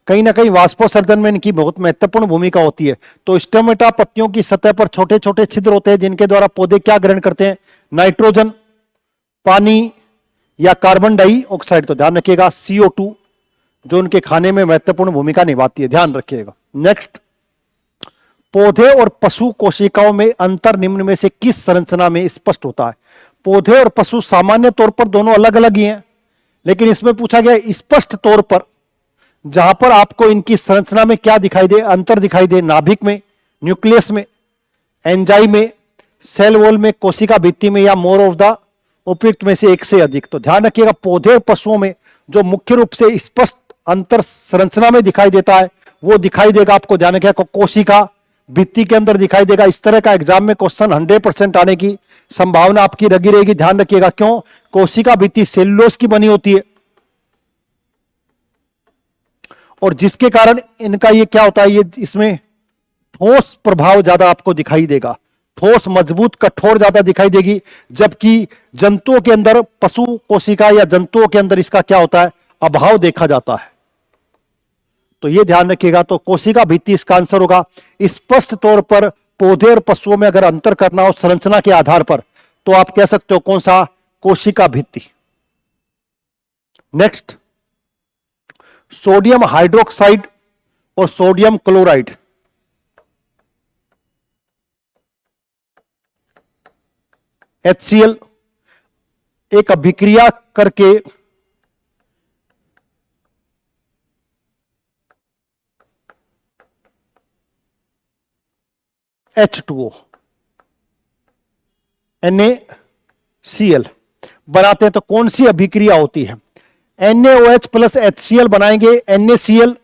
Speaker 3: कहीं ना कहीं वाष्पोत्सर्जन में इनकी बहुत महत्वपूर्ण भूमिका होती है। तो स्टोमेटा पत्तियों की सतह पर छोटे छोटे छिद्र होते हैं जिनके द्वारा पौधे क्या ग्रहण करते हैं? नाइट्रोजन, पानी या कार्बन डाइऑक्साइड। तो ध्यान रखिएगा, CO2 जो उनके खाने में महत्वपूर्ण भूमिका निभाती है, ध्यान रखिएगा। नेक्स्ट, पौधे और पशु कोशिकाओं में अंतर निम्न में से किस संरचना में स्पष्ट होता है? पौधे और पशु सामान्य तौर पर दोनों अलग अलग ही हैं, लेकिन इसमें पूछा गया स्पष्ट तौर पर, जहां पर आपको इनकी संरचना में क्या दिखाई दे? अंतर दिखाई दे। नाभिक में, न्यूक्लियस में, एंजाइम में, सेल वॉल में, कोशिका भित्ति में, या मोर ऑफ द उपयुक्त में से एक से अधिक। तो ध्यान रखिएगा, पौधे और पशुओं में जो मुख्य रूप से स्पष्ट अंतर संरचना में दिखाई देता है वो दिखाई देगा आपको, ध्यान रखिएगा, कोशिका भित्ति के अंदर दिखाई देगा। इस तरह का एग्जाम में क्वेश्चन 100% आने की संभावना आपकी लगी रहेगी, ध्यान रखिएगा। क्यों? कोशिका भित्ति सेल्यूलोज की बनी होती है और जिसके कारण इनका ये क्या होता है, ये इसमें ठोस प्रभाव ज्यादा आपको दिखाई देगा, ठोस, मजबूत, कठोर ज्यादा दिखाई देगी। जबकि जंतुओं के अंदर, पशु कोशिका या जंतुओं के अंदर इसका क्या होता है? अभाव देखा जाता है। तो ये ध्यान रखिएगा। तो कोशिका भित्ति इसका आंसर होगा। स्पष्ट तौर पर पौधे और पशुओं में अगर अंतर करना हो संरचना के आधार पर तो आप कह सकते हो कौन सा? कोशिका भित्ति। नेक्स्ट, सोडियम हाइड्रोक्साइड और सोडियम क्लोराइड HCl एक अभिक्रिया करके H2O NaCl बनाते हैं। तो कौन सी अभिक्रिया होती है? NaOH प्लस HCl बनाएंगे, NaCl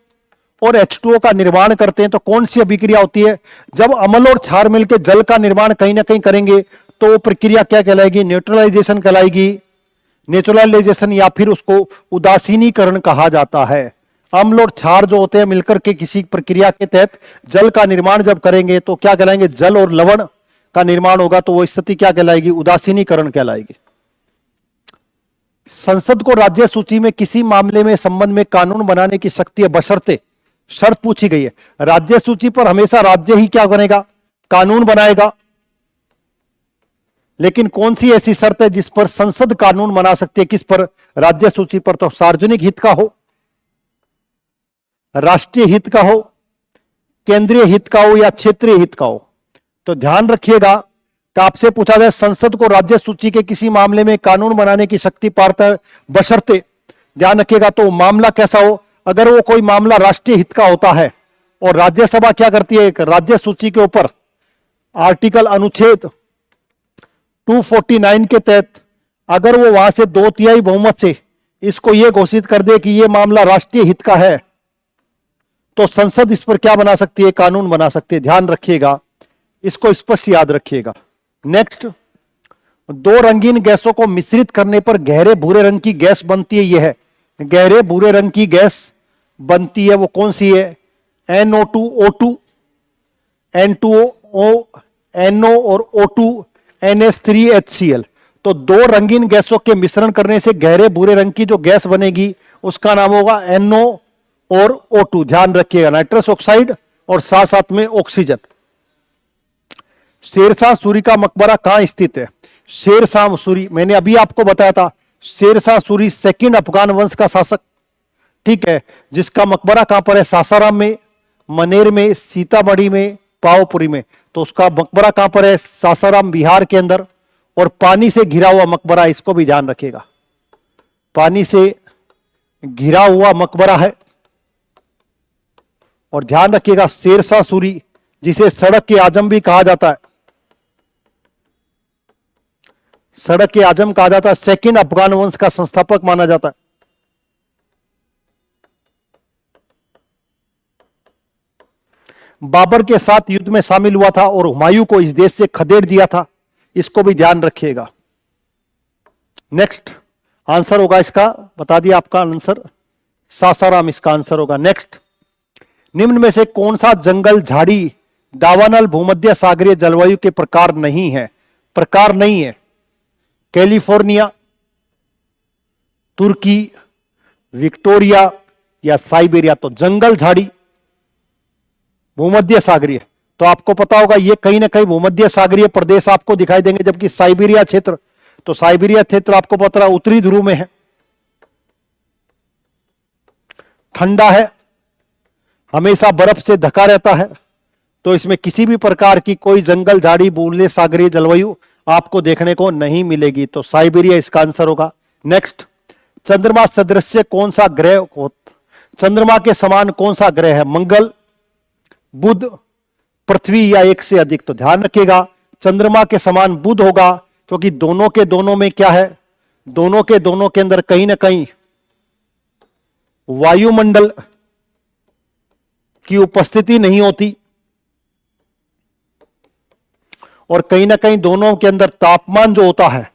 Speaker 3: और H2O का निर्माण करते हैं। तो कौन सी अभिक्रिया होती है? जब अम्ल और क्षार मिलकर जल का निर्माण कहीं ना कहीं करेंगे तो वो प्रक्रिया क्या कहलाएगी? न्यूट्रलाइजेशन कहलाएगी। नेचुरलाइजेशन या फिर उसको उदासीनीकरण कहा जाता है। अम्ल और क्षार जो होते हैं मिलकर के किसी प्रक्रिया के तहत जल का निर्माण जब करेंगे तो क्या कहलाएंगे? जल और लवण का निर्माण होगा। तो वो स्थिति क्या कहलाएगी? उदासीनीकरण कहलाएगी। संसद को राज्य सूची में किसी मामले में संबंध में कानून बनाने की शक्ति है, बशर्ते, शर्त पूछी गई है। राज्य सूची पर हमेशा राज्य ही क्या बनेगा? कानून बनाएगा। लेकिन कौन सी ऐसी शर्त है जिस पर संसद कानून बना सकती है? किस पर? राज्य सूची पर। तो सार्वजनिक हित का हो, राष्ट्रीय हित का हो, केंद्रीय हित का हो या क्षेत्रीय हित का हो। तो ध्यान रखिएगा कि आपसे पूछा जाए संसद को राज्य सूची के किसी मामले में कानून बनाने की शक्ति पाता है, बशर्ते, ध्यान रखिएगा, तो मामला कैसा हो? अगर वो कोई मामला राष्ट्रीय हित का होता है और राज्यसभा क्या करती है? एक राज्य सूची के ऊपर आर्टिकल अनुच्छेद 249 के तहत अगर वो वहां से 2/3 बहुमत से इसको ये घोषित कर दे कि ये मामला राष्ट्रीय हित का है, तो संसद इस पर क्या बना सकती है, कानून बना सकती है। ध्यान रखिएगा, इसको स्पष्ट याद रखिएगा। नेक्स्ट, 2 रंगीन गैसों को मिश्रित करने पर गहरे भूरे रंग की गैस बनती है। यह है गहरे भूरे रंग की गैस बनती है, वो कौन सी है? NO2O2, N2O, NO और O2, NH3HCl। तो 2 रंगीन गैसों के मिश्रण करने से गहरे भूरे रंग की जो गैस बनेगी उसका नाम होगा NO और O2। ध्यान रखिएगा, नाइट्रस ऑक्साइड और साथ साथ में ऑक्सीजन। शेरशाह सूरी का मकबरा कहां स्थित है? शेरशाह सूरी, मैंने अभी आपको बताया था, शेरशाह सूरी सेकंड अफगान वंश का शासक, ठीक है, जिसका मकबरा कहां पर है? सासाराम में, मनेर में, सीतामढ़ी में, पावपुरी में। तो उसका मकबरा कहां पर है? सासाराम, बिहार के अंदर। और पानी से घिरा हुआ मकबरा, इसको भी ध्यान रखिएगा, पानी से घिरा हुआ मकबरा है। और ध्यान रखिएगा, शेरशाह सूरी जिसे सड़क के आजम भी कहा जाता है, सड़क के आजम कहा जाता है, सेकंड अफगान वंश का संस्थापक माना जाता है। बाबर के साथ युद्ध में शामिल हुआ था और हुमायूं को इस देश से खदेड़ दिया था, इसको भी ध्यान रखिएगा। नेक्स्ट आंसर होगा इसका, बता दिया आपका आंसर, सासाराम इसका आंसर होगा। नेक्स्ट, निम्न में से कौन सा जंगल झाड़ी दावानल भूमध्य सागरीय जलवायु के प्रकार नहीं है? प्रकार नहीं है, कैलिफोर्निया, तुर्की, विक्टोरिया या साइबेरिया। तो जंगल झाड़ी भूमध्य सागरीय, तो आपको पता होगा ये कहीं ना कहीं भूमध्य सागरीय प्रदेश आपको दिखाई देंगे, जबकि साइबेरिया क्षेत्र, तो साइबेरिया क्षेत्र आपको पता है उत्तरी ध्रुव में है, ठंडा है, हमेशा बर्फ से ढका रहता है। तो इसमें किसी भी प्रकार की कोई जंगल झाड़ी भूमध्य सागरीय जलवायु आपको देखने को नहीं मिलेगी, तो साइबेरिया इसका आंसर होगा। नेक्स्ट, चंद्रमा सदृश कौन सा ग्रह, चंद्रमा के समान कौन सा ग्रह है? मंगल, बुध, पृथ्वी या एक से अधिक? तो ध्यान रखिएगा, चंद्रमा के समान बुध होगा, क्योंकि दोनों के दोनों में क्या है? दोनों के दोनों के अंदर कहीं ना कहीं वायुमंडल की उपस्थिति नहीं होती, और कहीं ना कहीं दोनों के अंदर तापमान जो होता है,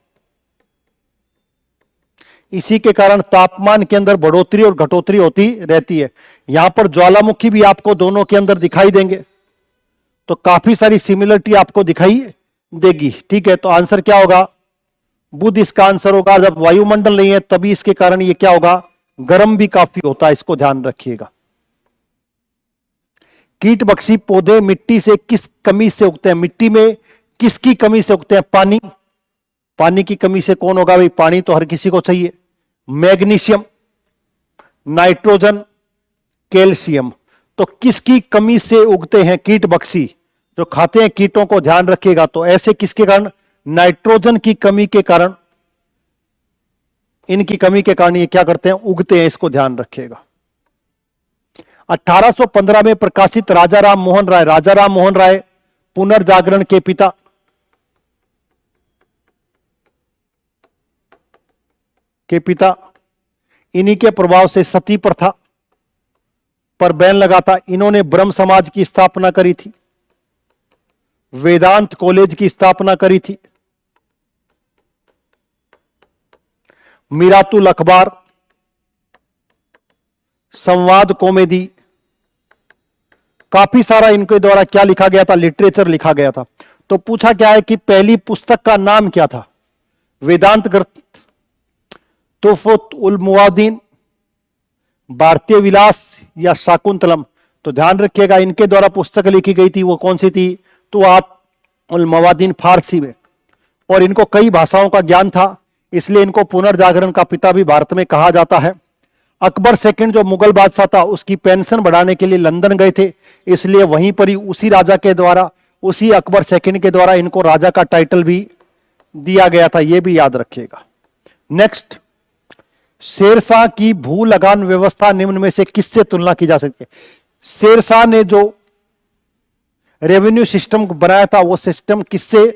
Speaker 3: इसी के कारण तापमान के अंदर बढ़ोतरी और घटोतरी होती रहती है। यहां पर ज्वालामुखी भी आपको दोनों के अंदर दिखाई देंगे, तो काफी सारी सिमिलरिटी आपको दिखाई देगी, ठीक है। तो आंसर क्या होगा? बुध इसका आंसर होगा। जब वायुमंडल नहीं है तभी इसके कारण ये क्या होगा? गर्म भी काफी होता है, इसको ध्यान रखिएगा। कीट बख्शी पौधे मिट्टी से किस कमी से उगते हैं? मिट्टी में किसकी कमी से उगते हैं? पानी, पानी की कमी से कौन होगा भाई? पानी तो हर किसी को चाहिए। Magnesium, nitrogen, calcium. तो किसकी कमी से उगते हैं कीट बख्शी? जो खाते हैं कीटों को, ध्यान रखिएगा। तो ऐसे किसके कारण? नाइट्रोजन की कमी के कारण, इनकी कमी के कारण ये क्या करते हैं? उगते हैं, इसको ध्यान रखिएगा। 1815 में प्रकाशित राजा राम मोहन राय, राजा राम मोहन राय पुनर्जागरण के पिता, इन्हीं के प्रभाव से सती प्रथा पर बैन लगा था। इन्होंने ब्रह्म समाज की स्थापना करी थी, वेदांत कॉलेज की स्थापना करी थी, मिरातुल अखबार, संवाद कॉमेडी, काफी सारा इनके द्वारा क्या लिखा गया था? लिटरेचर लिखा गया था। तो पूछा क्या है कि पहली पुस्तक का नाम क्या था? वेदांत ग्रंथ, तुफत उल मुवादीन, भारतीय विलास या शाकुंतलम? तो ध्यान रखिएगा, इनके द्वारा पुस्तक लिखी गई थी, वो कौन सी थी? तुफत उल मुवादीन, फारसी में। और इनको कई भाषाओं का ज्ञान था, इसलिए इनको पुनर्जागरण का पिता भी भारत में कहा जाता है। अकबर सेकंड जो मुगल बादशाह था, उसकी पेंशन बढ़ाने के लिए लंदन गए थे, इसलिए वहीं पर ही उसी राजा के द्वारा, उसी अकबर सेकंड के द्वारा इनको राजा का टाइटल भी दिया गया था, यह भी याद रखिएगा। नेक्स्ट, शेरशाह की भू लगान व्यवस्था निम्न में से किससे तुलना की जा सकती है? शेरशाह ने जो रेवेन्यू सिस्टम बनाया था, वो सिस्टम किससे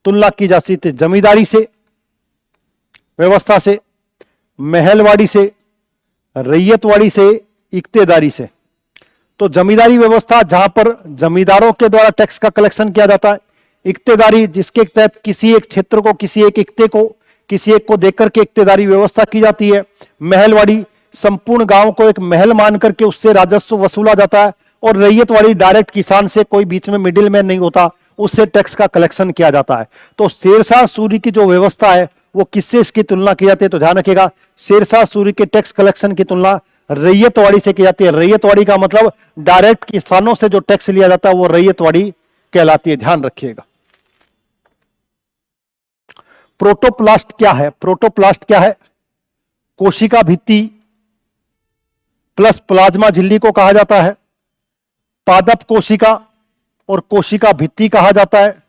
Speaker 3: तुलना की जा सकती है? जमींदारी से, व्यवस्था से, महलवाड़ी से, रैयतवाड़ी से, इक्तेदारी से। तो जमींदारी व्यवस्था जहां पर जमींदारों के द्वारा टैक्स का कलेक्शन किया जाता है, इक्तेदारी जिसके तहत किसी एक क्षेत्र को, किसी एक इक्ते को, किसी एक को देकर के इक्तेदारी व्यवस्था की जाती है। महलवाड़ी संपूर्ण गांव को एक महल मान करके उससे राजस्व वसूला जाता है। और रैयतवाड़ी डायरेक्ट किसान से, कोई बीच में मिडिल मैन नहीं होता, उससे टैक्स का कलेक्शन किया जाता है। तो शेरशाह सूरी की जो व्यवस्था है वो किससे इसकी तुलना की जाती है? तो ध्यान रखिएगा, शेरशाह सूरी के टैक्स कलेक्शन की तुलना रैयतवाड़ी से की जाती है। रैयतवाड़ी का मतलब डायरेक्ट किसानों से जो टैक्स लिया जाता है वो रैयतवाड़ी कहलाती है, ध्यान रखिएगा। प्रोटोप्लास्ट क्या है? प्रोटोप्लास्ट क्या है? कोशिका भित्ति प्लस प्लाज्मा झिल्ली को कहा जाता है। पादप कोशिका और कोशिका भित्ति कहा जाता है।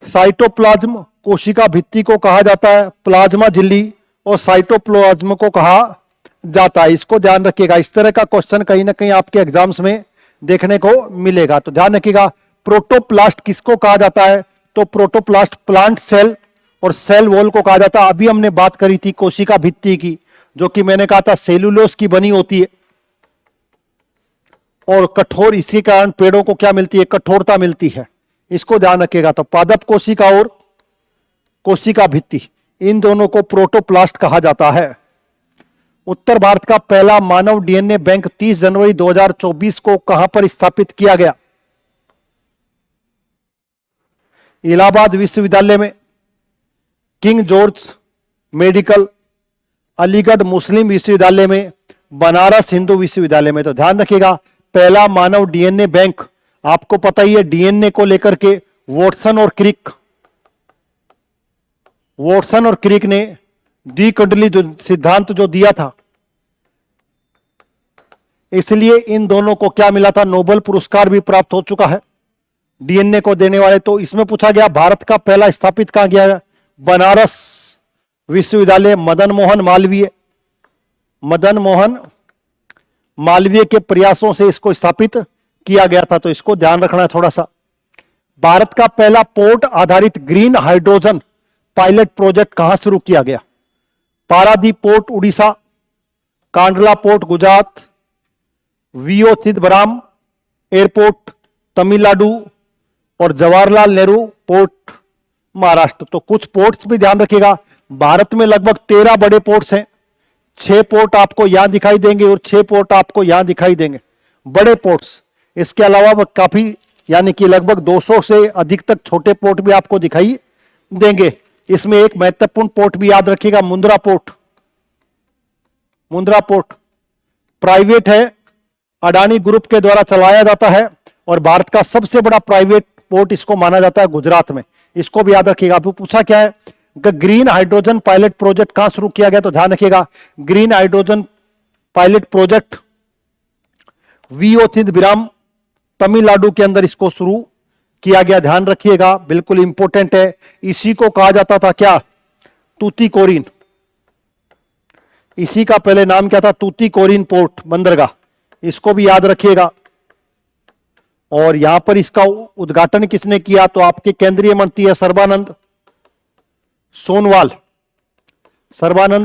Speaker 3: साइटोप्लाज्म कोशिका भित्ति को कहा जाता है, प्लाज्मा झिल्ली और साइटोप्लाज्म को कहा जाता है। इसको ध्यान रखिएगा, इस तरह का क्वेश्चन कहीं ना कहीं आपके एग्जाम्स में देखने को मिलेगा। तो ध्यान रखिएगा, प्रोटोप्लास्ट किसको कहा जाता है? तो प्रोटोप्लास्ट प्लांट सेल और सेल वॉल को कहा जाता है। अभी हमने बात करी थी कोशिका भित्ति की, जो कि मैंने कहा था सेलुलोज की बनी होती है और कठोर, इसी कारण पेड़ों को क्या मिलती है? कठोरता मिलती है। इसको ध्यान रखिएगा। तो पादप कोशिका और कोशिका भित्ति, इन दोनों को प्रोटोप्लास्ट कहा जाता है। उत्तर भारत का पहला मानव डीएनए बैंक 30 जनवरी 2024 को कहां पर स्थापित किया गया? इलाहाबाद विश्वविद्यालय में, किंग जॉर्ज मेडिकल, अलीगढ़ मुस्लिम विश्वविद्यालय में, बनारस हिंदू विश्वविद्यालय में। तो ध्यान रखिएगा, पहला मानव डीएनए बैंक, आपको पता ही है डीएनए को लेकर के वॉटसन और क्रिक ने डी-कंडली सिद्धांत जो दिया था, इसलिए इन दोनों को क्या मिला था? नोबेल पुरस्कार भी प्राप्त हो चुका है डीएनए को देने वाले। तो इसमें पूछा गया भारत का पहला स्थापित कहां गया? बनारस विश्वविद्यालय, मदन मोहन मालवीय के प्रयासों से इसको स्थापित किया गया था। तो इसको ध्यान रखना है थोड़ा सा। भारत का पहला पोर्ट आधारित ग्रीन हाइड्रोजन पायलट प्रोजेक्ट कहां शुरू किया गया? Paradip port Odisha, Kandla port Gujarat, VO Chidambaram airport Tamil Nadu और जवाहरलाल नेहरू पोर्ट महाराष्ट्र। तो कुछ पोर्ट्स भी ध्यान रखिएगा, भारत में लगभग 13 बड़े पोर्ट्स हैं। 6 पोर्ट आपको यहां दिखाई देंगे और 6 पोर्ट आपको यहां दिखाई देंगे, बड़े पोर्ट्स। इसके अलावा काफी, यानी कि लगभग 200 से अधिक तक छोटे पोर्ट भी आपको दिखाई देंगे। इसमें एक महत्वपूर्ण पोर्ट भी याद रखिएगा, मुंद्रा पोर्ट प्राइवेट है, अडानी ग्रुप के द्वारा चलाया जाता है और भारत का सबसे बड़ा प्राइवेट पोर्ट इसको माना जाता है गुजरात में। इसको भी याद रखिएगा। आपको पूछा क्या है? ग्रीन हाइड्रोजन पायलट प्रोजेक्ट कहां शुरू किया गया? तो ध्यान रखिएगा, green hydrogen pilot project VO Chidambaram Tamil Nadu के अंदर इसको शुरू किया गया। ध्यान रखिएगा, बिल्कुल इंपॉर्टेंट है। इसी को कहा जाता था क्या? तूतीकोरिन। इसी का पहले नाम क्या था? तूतीकोरिन पोर्ट बंदरगाह। इसको भी याद रखिएगा। और यहां पर इसका उद्घाटन किसने किया? तो आपके केंद्रीय मंत्री है सर्बानंद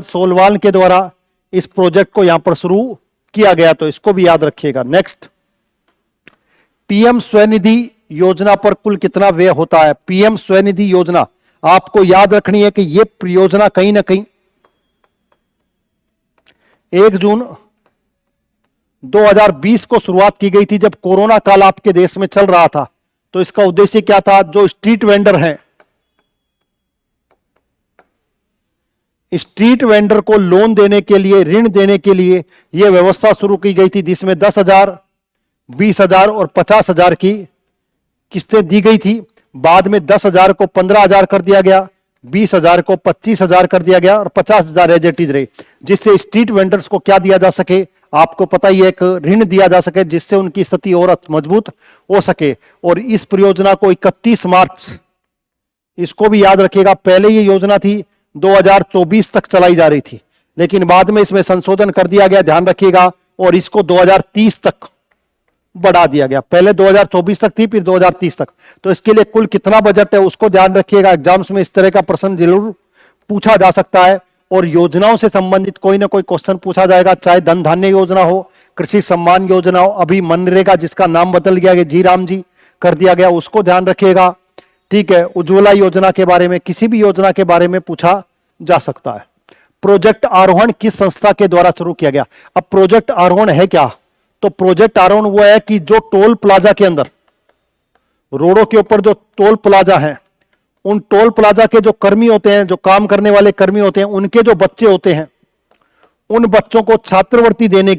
Speaker 3: सोनोवाल के द्वारा इस प्रोजेक्ट को यहां पर शुरू किया गया। तो इसको भी याद रखिएगा। नेक्स्ट, पीएम स्वनिधि योजना पर कुल कितना व्यय होता है? पीएम स्वनिधि योजना आपको याद रखनी है कि यह परियोजना कहीं ना कहीं 1 जून 2020 को शुरुआत की गई थी, जब कोरोना काल आपके देश में चल रहा था। तो इसका उद्देश्य क्या था? जो स्ट्रीट वेंडर हैं, स्ट्रीट वेंडर को लोन देने के लिए, ऋण देने के लिए यह व्यवस्था शुरू की गई थी, जिसमें 10,000, 20,000 और 50,000 की किस्तें दी गई थी। बाद में 10,000 को 15,000 कर दिया गया, 20,000 को 25,000 कर दिया गया और 50,000 एज इट इज रहे, जिससे स्ट्रीट वेंडर्स को क्या दिया जा सके? आपको पता ही है, एक ऋण दिया जा सके, जिससे उनकी स्थिति और मजबूत हो सके। और इस परियोजना को 31 मार्च, इसको भी याद रखिएगा, पहले ये योजना थी 2024 तक चलाई जा रही थी, लेकिन बाद में इसमें संशोधन कर दिया गया, ध्यान रखिएगा, और इसको 2030 तक बढ़ा दिया गया। पहले 2024 तक थी, फिर 2030 तक। तो इसके लिए कुल कितना बजट है उसको ध्यान रखिएगा। एग्जाम्स में इस तरह का प्रश्न जरूर पूछा जा सकता है। और योजनाओं से संबंधित कोई ना कोई क्वेश्चन पूछा जाएगा, चाहे धन धान्य योजना हो, कृषि सम्मान योजना हो, अभी मनरेगा जिसका नाम बदल गया, जी राम जी कर दिया गया, उसको ध्यान रखिएगा। ठीक है, उज्ज्वला योजना के बारे में, किसी भी योजना के बारे में पूछा जा सकता है। प्रोजेक्ट आरोहण किस संस्था के द्वारा शुरू किया गया? अब प्रोजेक्ट आरोहण है क्या? तो प्रोजेक्ट आरोहण वो है कि जो टोल प्लाजा के अंदर, रोडों के ऊपर जो टोल प्लाजा हैं, उन टोल प्लाजा के जो कर्मी होते हैं, जो काम करने वाले कर्मी होते हैं, उनके जो बच्चे होते हैं, उन बच्चों को छात्रवृत्ति देने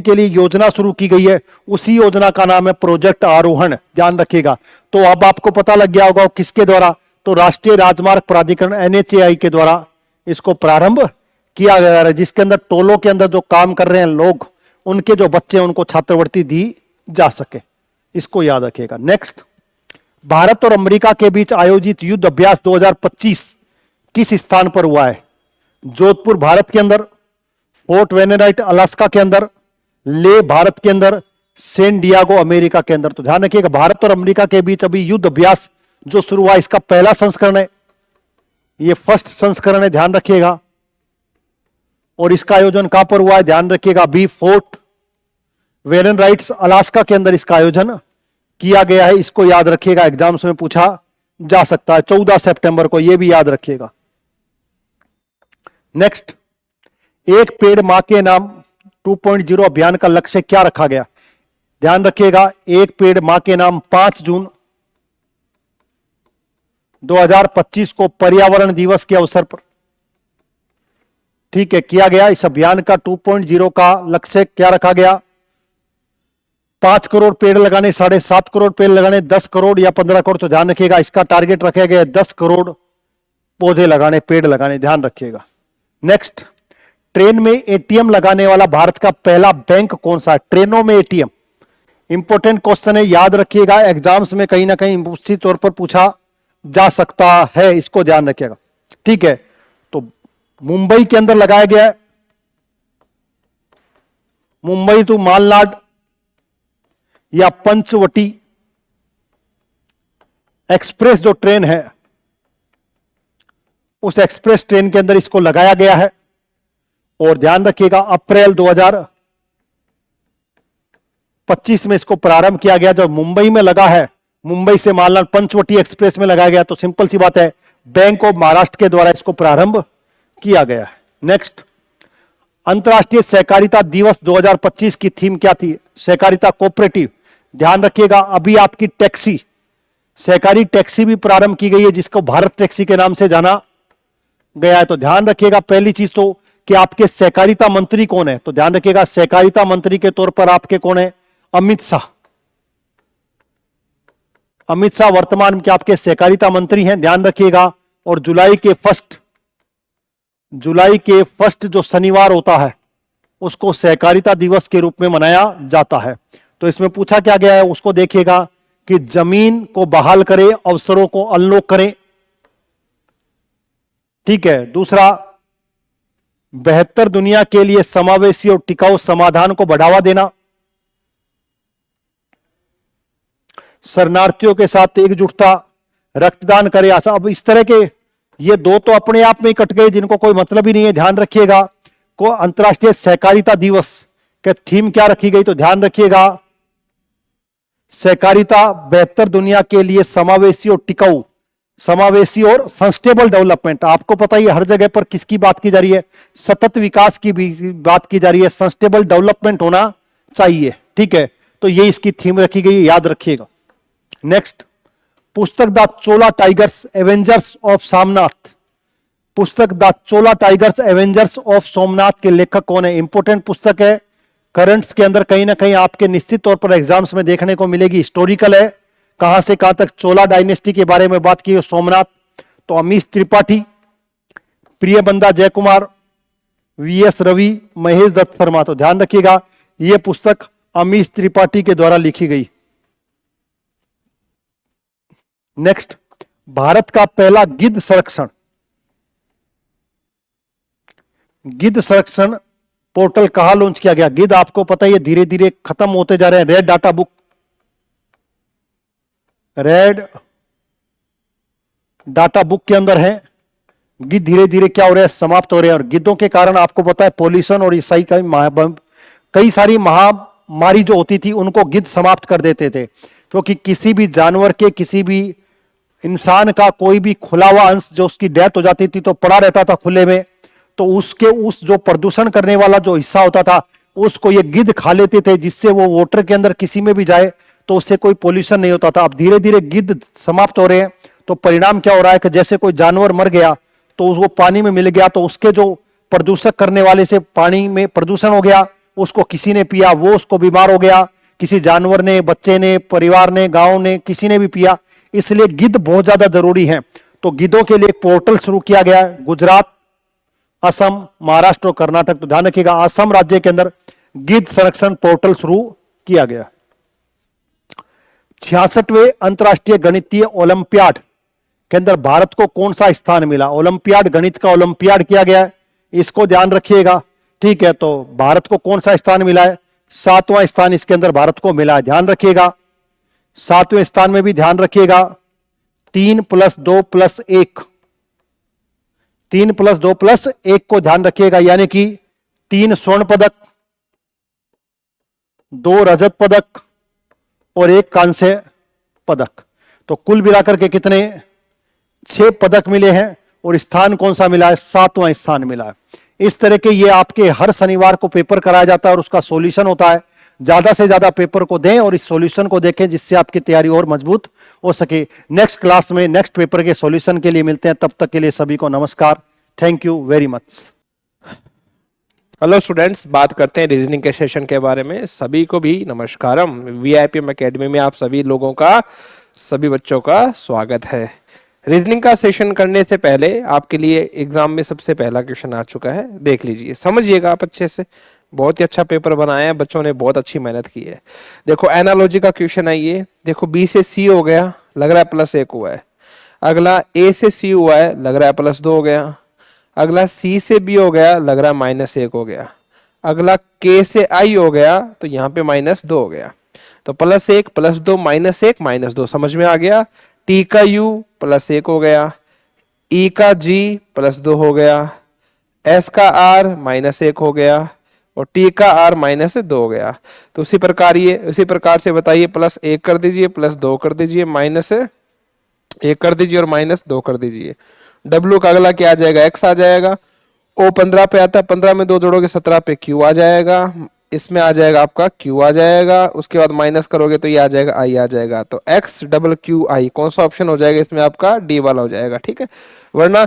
Speaker 3: के लिए योजना शुरू की गई है। उसी योजना का नाम है प्रोजेक्ट आरोहण, ध्यान रखिएगा। तो अब आपको पता लग गया होगा किसके द्वारा, तो राष्ट्रीय राजमार्ग प्राधिकरण NHAI के द्वारा इसको प्रारंभ किया गया है, जिसके अंदर टोलों के अंदर जो काम कर रहे हैं लोग, उनके जो बच्चे हैं, उनको छात्रवृत्ति दी जा सके, इसको याद रखिएगा। नेक्स्ट, भारत और अमेरिका के बीच आयोजित युद्ध अभ्यास 2025 किस स्थान पर हुआ है? जोधपुर भारत के अंदर, फोर्ट वेनेराइट अलास्का के अंदर, ले भारत के अंदर, सैन डियागो अमेरिका के अंदर। तो ध्यान रखिएगा, भारत और अमेरिका के बीच अभी युद्ध अभ्यास जो शुरू हुआ, इसका पहला संस्करण है, ये फर्स्ट संस्करण है, ध्यान रखिएगा। और इसका आयोजन कहां पर हुआ है? ध्यान रखिएगा, अभी फोर्ट वेनेराइट्स अलास्का के अंदर इसका आयोजन किया गया है। इसको याद रखिएगा, एग्जाम्स में पूछा जा सकता है 14 सितंबर को, यह भी याद रखिएगा। नेक्स्ट, एक पेड़ मां के नाम 2.0 अभियान का लक्ष्य क्या रखा गया? ध्यान रखिएगा, एक पेड़ मां के नाम 5 जून 2025 को पर्यावरण दिवस के अवसर पर, ठीक है, किया गया। इस अभियान का 2.0 का लक्ष्य क्या रखा गया? 5 करोड़ पेड़ लगाने, 7.5 करोड़ पेड़ लगाने, 10 करोड़ या 15 करोड़? तो ध्यान रखिएगा, इसका टारगेट रखा गया 10 करोड़ पौधे लगाने, पेड़ लगाने, ध्यान रखिएगा। नेक्स्ट, ट्रेन में एटीएम लगाने वाला भारत का पहला बैंक कौन सा है? ट्रेनों में एटीएम, इंपॉर्टेंट क्वेश्चन है, याद रखिएगा, एग्जाम्स में कहीं ना कहीं उसी तौर पर पूछा जा सकता है, इसको ध्यान रखिएगा। ठीक है, तो मुंबई के अंदर लगाया गया है, मुंबई टू मालनाड या पंचवटी एक्सप्रेस जो ट्रेन है, उस एक्सप्रेस ट्रेन के अंदर इसको लगाया गया है। और ध्यान रखिएगा, अप्रैल 2025 में इसको प्रारंभ किया गया। जब मुंबई में लगा है, मुंबई से मालनाड पंचवटी एक्सप्रेस में लगाया गया, तो सिंपल सी बात है, बैंक ऑफ महाराष्ट्र के द्वारा इसको प्रारंभ किया गया है। नेक्स्ट, अंतर्राष्ट्रीय सहकारिता दिवस 2025 की थीम क्या थी? सहकारिता, कोऑपरेटिव। ध्यान रखिएगा, अभी आपकी टैक्सी, सहकारी टैक्सी भी प्रारंभ की गई है, जिसको भारत टैक्सी के नाम से जाना गया है। तो ध्यान रखिएगा, पहली चीज तो कि आपके सहकारिता मंत्री कौन है? तो ध्यान रखिएगा, सहकारिता मंत्री के तौर पर आपके कौन है? अमित शाह। अमित शाह वर्तमान के आपके सहकारिता मंत्री हैं, ध्यान रखिएगा। और जुलाई के फर्स्ट जो शनिवार होता है, उसको सहकारिता दिवस के रूप में मनाया जाता है। तो इसमें पूछा क्या गया है, उसको देखिएगा कि जमीन को बहाल करें, अवसरों को अनलॉक करें। ठीक है, दूसरा, बेहतर दुनिया के लिए समावेशी और टिकाऊ समाधान को बढ़ावा देना, शरणार्थियों के साथ एकजुटता, रक्तदान करें। अच्छा, अब इस तरह के ये दो तो अपने आप में ही कट गए, जिनको कोई मतलब ही नहीं है। ध्यान रखिएगा, को अंतर्राष्ट्रीय सहकारिता दिवस के थीम क्या रखी गई? तो ध्यान रखिएगा, सहकारिता बेहतर दुनिया के लिए समावेशी और टिकाऊ, समावेशी और सस्टेनेबल डेवलपमेंट। आपको पता ही है हर जगह पर किसकी बात की जा रही है? सतत विकास की भी बात की जा रही है, सस्टेनेबल डेवलपमेंट होना चाहिए। ठीक है, तो ये इसकी थीम रखी गई है, याद रखिएगा। नेक्स्ट, पुस्तक the Chola tigers avengers of Somnath, पुस्तक the Chola tigers avengers of Somnath के लेखक कौन है? इंपोर्टेंट पुस्तक है, करंट्स के अंदर कहीं ना कहीं आपके निश्चित तौर पर एग्जाम्स में देखने को मिलेगी। हिस्टोरिकल है, कहां से कहां तक चोला डायनेस्टी के बारे में बात की है, सोमनाथ। तो अमीश त्रिपाठी, प्रियबंदा जयकुमार, VS रवि, महेश दत्त शर्मा। तो ध्यान रखिएगा, यह पुस्तक अमीश त्रिपाठी के द्वारा लिखी गई। नेक्स्ट, भारत का पहला गिद्ध संरक्षण पोर्टल कहां लॉन्च किया गया? गिद्ध आपको पता है धीरे धीरे खत्म होते जा रहे हैं। रेड डाटा बुक के अंदर है। गिद्ध धीरे धीरे क्या हो रहा है, समाप्त हो रहे हैं। और गिद्धों के कारण आपको पता है पॉल्यूशन और ईसाई का कई सारी महामारी जो होती थी उनको गिद्ध समाप्त कर देते थे, क्योंकि किसी भी जानवर के, किसी भी इंसान का कोई भी खुला हुआ अंश जो उसकी डेथ हो जाती थी तो पड़ा रहता था खुले में, तो उसके उस जो प्रदूषण करने वाला जो हिस्सा होता था उसको ये गिद्ध खा लेते थे, जिससे वो वाटर के अंदर किसी में भी जाए तो उससे कोई पोल्यूशन नहीं होता था। अब धीरे धीरे गिद्ध समाप्त हो रहे हैं, तो परिणाम क्या हो रहा है कि जैसे कोई जानवर मर गया तो वो पानी में मिल गया, तो उसके जो प्रदूषक करने वाले से पानी में प्रदूषण हो गया, उसको किसी ने पिया, वो उसको बीमार हो गया, किसी जानवर ने, बच्चे ने, परिवार ने, गांव ने, किसी ने भी पिया। इसलिए गिद्ध बहुत ज्यादा जरूरी है। तो गिद्धों के लिए एक पोर्टल शुरू किया गया है, गुजरात, असम, महाराष्ट्र और कर्नाटक। तो ध्यान रखिएगा, असम राज्य के अंदर गिद्ध संरक्षण पोर्टल शुरू किया गया। 66वें अंतरराष्ट्रीय गणितीय ओलंपियाड के अंदर भारत को कौन सा स्थान मिला? ओलंपियाड, गणित का ओलंपियाड किया गया है, इसको ध्यान रखिएगा, ठीक है। तो भारत को कौन सा स्थान मिला है? 7वां स्थान इसके अंदर भारत को मिला है, ध्यान रखिएगा। 7वें स्थान में भी ध्यान रखिएगा 3 + 2 + 1, 3 + 2 + 1 को ध्यान रखिएगा, यानी कि 3 स्वर्ण पदक, 2 रजत पदक और 1 कांस्य पदक। तो कुल मिलाकर के कितने? 6 पदक मिले हैं। और स्थान कौन सा मिला है? 7वां स्थान मिला है। इस तरह के ये आपके हर शनिवार को पेपर कराया जाता है और उसका सॉल्यूशन होता है। ज्यादा से ज्यादा पेपर को दें और इस सॉल्यूशन को देखें, जिससे आपकी तैयारी और मजबूत हो सके। नेक्स्ट क्लास में नेक्स्ट पेपर के सॉल्यूशन के लिए मिलते हैं, तब तक के लिए सभी को नमस्कार। Thank you very much.
Speaker 4: Hello students, बात करते हैं रीजनिंग के सेशन के बारे में। सभी को भी नमस्कारम। वीआईपीएम एकेडमी में आप सभी लोगों का, सभी बच्चों का स्वागत है। रीजनिंग का सेशन करने से पहले आपके लिए एग्जाम में सबसे पहला क्वेश्चन आ चुका है, देख लीजिए, समझिएगा आप अच्छे से। बहुत ही अच्छा पेपर बनाया है, बच्चों ने बहुत अच्छी मेहनत की है। देखो एनालॉजी का क्वेश्चन है ये। देखो बी से सी हो गया, लग रहा है +1 हुआ है। अगला ए से सी हुआ है, लग रहा है +2 हो गया। अगला सी से बी हो गया, लग रहा है -1 हो गया। अगला के से आई हो गया, तो यहाँ पे -2 हो गया। तो +1 +2 -1 -2 समझ में आ गया। टी का यू +1 हो गया, ई का जी +2 हो गया, एस का आर -1 हो गया और टी का आर -2 हो गया। तो उसी प्रकार से बताइए, +1 कर दीजिए, +2 कर दीजिए, -1 कर दीजिए और -2 कर दीजिए। डब्ल्यू का अगला क्या आ जाएगा? एक्स आ जाएगा। ओ 15 पे आता है, 15 में 2 जोड़ोगे 17 पे क्यू आ जाएगा। इसमें आ जाएगा आपका क्यू आ जाएगा। उसके बाद माइनस करोगे तो ये आ जाएगा आई आ जाएगा। तो एक्स डबल क्यू आई कौन सा ऑप्शन हो जाएगा? इसमें आपका डी वाला हो जाएगा, ठीक है। वरना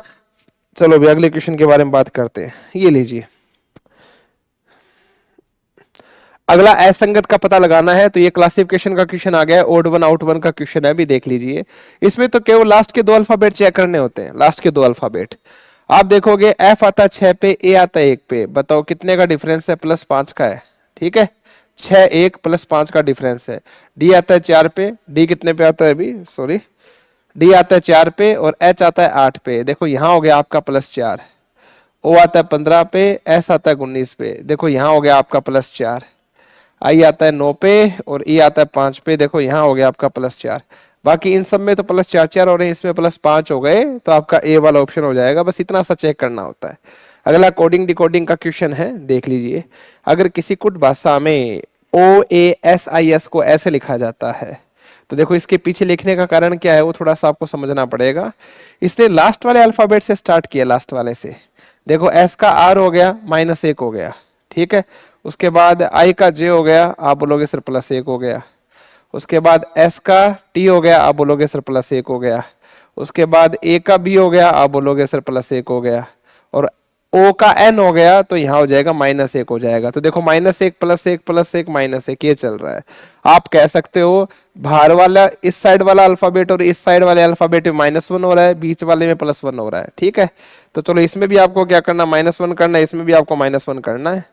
Speaker 4: चलो अभी अगले क्वेश्चन के बारे में बात करते हैं। ये लीजिए, अगला असंगत का पता लगाना है। तो ये क्लासिफिकेशन का क्वेश्चन आ गया है, ओड वन आउट वन का क्वेश्चन है, अभी देख लीजिए। इसमें तो केवल लास्ट के 2 अल्फाबेट चेक करने होते हैं, लास्ट के 2 अल्फाबेट। आप देखोगे एफ आता है 6 पे, ए आता है 1 पे। बताओ कितने का डिफरेंस है? +5 का है, ठीक है। 6 1 +5 का डिफरेंस है। डी आता है 4 पे, डी कितने पे आता है अभी? सॉरी, डी आता है 4 पे और एच आता है 8 पे। देखो यहाँ हो गया आपका +4। ओ आता है 15 पे, एस आता है 19 पे। देखो यहाँ हो गया आपका +4। आई आता है 9 पे और ई आता है 5 पे। देखो यहाँ हो गया आपका +4। बाकी इन सब में तो +4 हो रहे हैं, इसमें +5 हो गए, तो आपका ए वाला ऑप्शन हो जाएगा। बस इतना सा चेक करना होता है। अगला कोडिंग डिकोडिंग का क्वेश्चन है, देख लीजिए। अगर किसी कुट भाषा में OASIS को ऐसे लिखा जाता है, तो देखो इसके पीछे लिखने का कारण क्या है वो थोड़ा सा आपको समझना पड़ेगा। इसने लास्ट वाले अल्फाबेट से स्टार्ट किया, लास्ट वाले से। देखो एस का आर हो गया, -1 हो गया, ठीक है। उसके बाद आई का जे हो गया, आप बोलोगे सर +1 हो गया। उसके बाद एस का टी हो गया, आप बोलोगे सर +1 हो गया। उसके बाद ए का बी हो गया, आप बोलोगे सर +1 हो गया। और ओ का एन हो गया, तो यहाँ हो जाएगा -1 हो जाएगा। तो देखो -1 +1 +1 -1 ये चल रहा है। आप कह सकते हो बाहर वाला, इस साइड वाला अल्फाबेट और इस साइड वाले अल्फाबेट में -1 हो रहा है, बीच वाले में +1 हो रहा है, ठीक है। तो चलो इसमें भी आपको क्या करना, -1 करना है, इसमें भी आपको -1 करना है।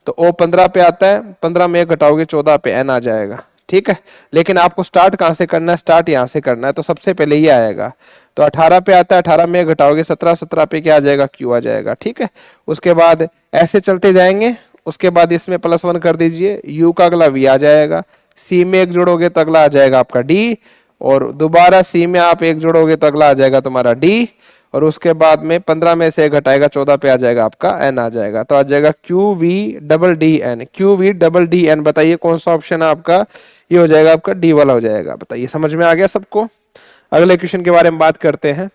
Speaker 4: तो ओ 15 पे आता है, 15 में 1 घटाओगे 14 पे एन आ जाएगा, ठीक है। लेकिन आपको स्टार्ट कहाँ से करना है? स्टार्ट यहाँ से करना है, तो सबसे पहले ये आएगा। तो 18 पे आता है, 18 में 1 घटाओगे 17, 17 पे क्या आ जाएगा? क्यू आ जाएगा, ठीक है। उसके बाद ऐसे चलते जाएंगे। उसके बाद इसमें +1 कर दीजिए, यू का अगला वी आ जाएगा। सी में 1 जोड़ोगे तो अगला आ जाएगा आपका डी। और दोबारा सी में आप एक जोड़ोगे तो अगला आ जाएगा तुम्हारा डी, और उसके बाद में 15 में से एक घटाएगा 14 पे आ जाएगा आपका एन आ जाएगा, तो आ जाएगा Q V double D N. Q V double D N, बताइए कौन सा ऑप्शन है आपका? ये हो जाएगा आपका डी वाला हो जाएगा। बताइए समझ में आ गया सबको? अगले क्वेश्चन के बारे में बात करते हैं।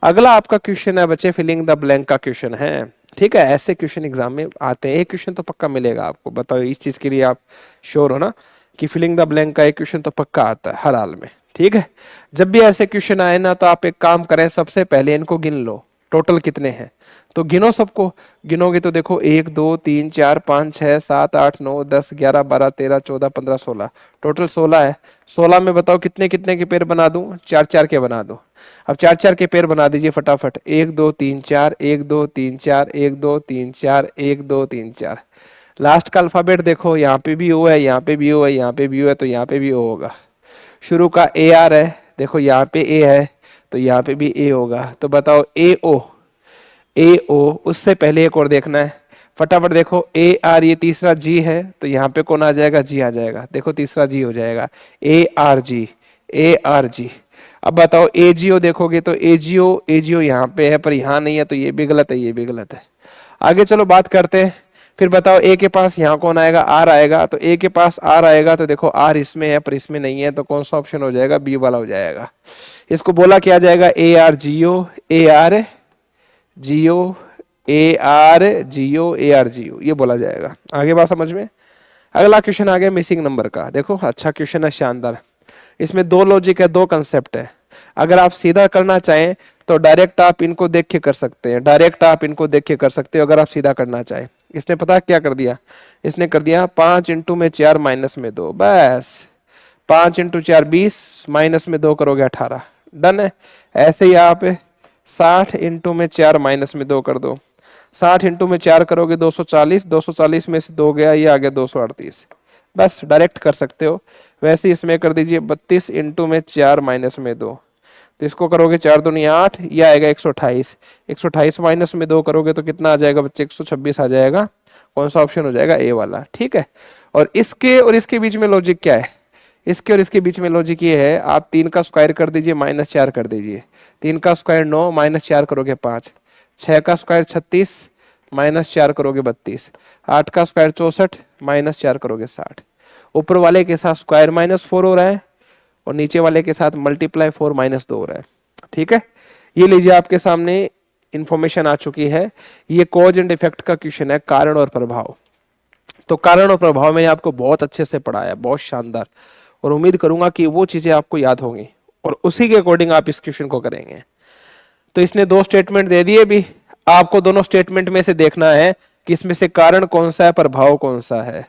Speaker 4: अगला आपका क्वेश्चन है बच्चे फिलिंग द ब्लैंक का क्वेश्चन है, ठीक है। ऐसे क्वेश्चन एग्जाम में आते हैं, एक क्वेश्चन तो पक्का मिलेगा आपको। बताओ इस चीज के लिए आप श्योर हो ना कि फिलिंग द ब्लैंक का एक क्वेश्चन तो पक्का आता है हर हाल में, ठीक है। जब भी ऐसे क्वेश्चन आए ना तो आप एक काम करें, सबसे पहले इनको गिन लो टोटल कितने हैं, तो गिनो सबको। गिनोगे तो देखो 1 2 3 4 5 6 7 8 9 10 11 12 13 14 15 16, टोटल 16 है। 16 में बताओ कितने कितने के पेयर बना दूं? 4 4 के बना दूं। अब 4 4 के पेयर बना दीजिए फटाफट। 1 2 3 4 1 2 3 4 1 2 3 4 1 2 3 4। लास्ट का अल्फाबेट देखो, यहाँ पे भी ओ है, यहाँ पे भी ओ है, यहाँ पे भी ओ है, तो यहाँ पे भी ओ होगा। शुरू का ए आर है, देखो यहाँ पे ए है तो यहाँ पे भी ए होगा। तो बताओ ए ओ, ए ओ, उससे पहले एक और देखना है फटाफट। देखो ए आर, ये तीसरा जी है तो यहाँ पे कौन आ जाएगा? जी आ जाएगा। देखो तीसरा जी हो जाएगा A R G, A R G. अब बताओ ए जी ओ, देखोगे तो ए जी ओ यहाँ पे है पर यहाँ नहीं है, तो ये भी गलत है, ये भी गलत है। आगे चलो बात करते हैं। फिर बताओ ए के पास यहाँ कौन आएगा? आर आएगा। तो ए के पास आर आएगा तो देखो आर इसमें है पर इसमें नहीं है, तो कौन सा ऑप्शन हो जाएगा? बी वाला हो जाएगा। इसको बोला क्या जाएगा? ए आर जियो, ए आर जियो, ए आर जियो, ए आर जियो, ये बोला जाएगा। आगे बात समझ में? अगला क्वेश्चन आ गया मिसिंग नंबर का। देखो अच्छा क्वेश्चन है, शानदार। इसमें दो लॉजिक है, दो कंसेप्ट है। अगर आप सीधा करना चाहें तो डायरेक्ट आप इनको देख के कर सकते हैं, डायरेक्ट आप इनको देख के कर सकते हो अगर आप सीधा करना चाहें। इसने पता क्या कर दिया? इसने कर दिया 5 इंटू में 4 माइनस में 2, बस 5 इंटू 4 20, माइनस में 2 करोगे 18, डन है। ऐसे ही आप 60 इंटू में 4 माइनस में 2 कर दो, 60 इंटू में 4 करोगे 240, 240 में से 2 गया, ये आ गया 238, बस डायरेक्ट कर सकते हो। वैसे इसमें कर दीजिए 32 इंटू में 4 माइनस में 2, तो इसको करोगे 4 दूनी 8, ये आएगा 128, 128 माइनस में 2 करोगे तो कितना आ जाएगा बच्चे? 126 आ जाएगा। कौन सा ऑप्शन हो जाएगा? ए वाला, ठीक है। और इसके बीच में लॉजिक क्या है? इसके और इसके बीच में लॉजिक ये है, आप 3 का स्क्वायर कर दीजिए माइनस 4 कर दीजिए। 3 का स्क्वायर 9 माइनस 4 करोगे 5, 6 का स्क्वायर 36 माइनस 4 करोगे 32, 8 का स्क्वायर 64 माइनस 4 करोगे 60। ऊपर वाले के साथ स्क्वायर -4 हो रहा है और नीचे वाले के साथ मल्टीप्लाई 4 - 2 हो रहा है, ठीक है। ये लीजिए आपके सामने इंफॉर्मेशन आ चुकी है। ये कॉज एंड इफेक्ट का क्वेश्चन है, कारण और प्रभाव। तो कारण और प्रभाव मैंने आपको बहुत अच्छे से पढ़ाया, बहुत शानदार, और उम्मीद करूंगा कि वो चीजें आपको याद होंगी और उसी के अकॉर्डिंग आप इस क्वेश्चन को करेंगे। तो इसने 2 स्टेटमेंट दे दिए भी, आपको दोनों स्टेटमेंट में से देखना है कि इसमें से कारण कौन सा है, प्रभाव कौन सा है।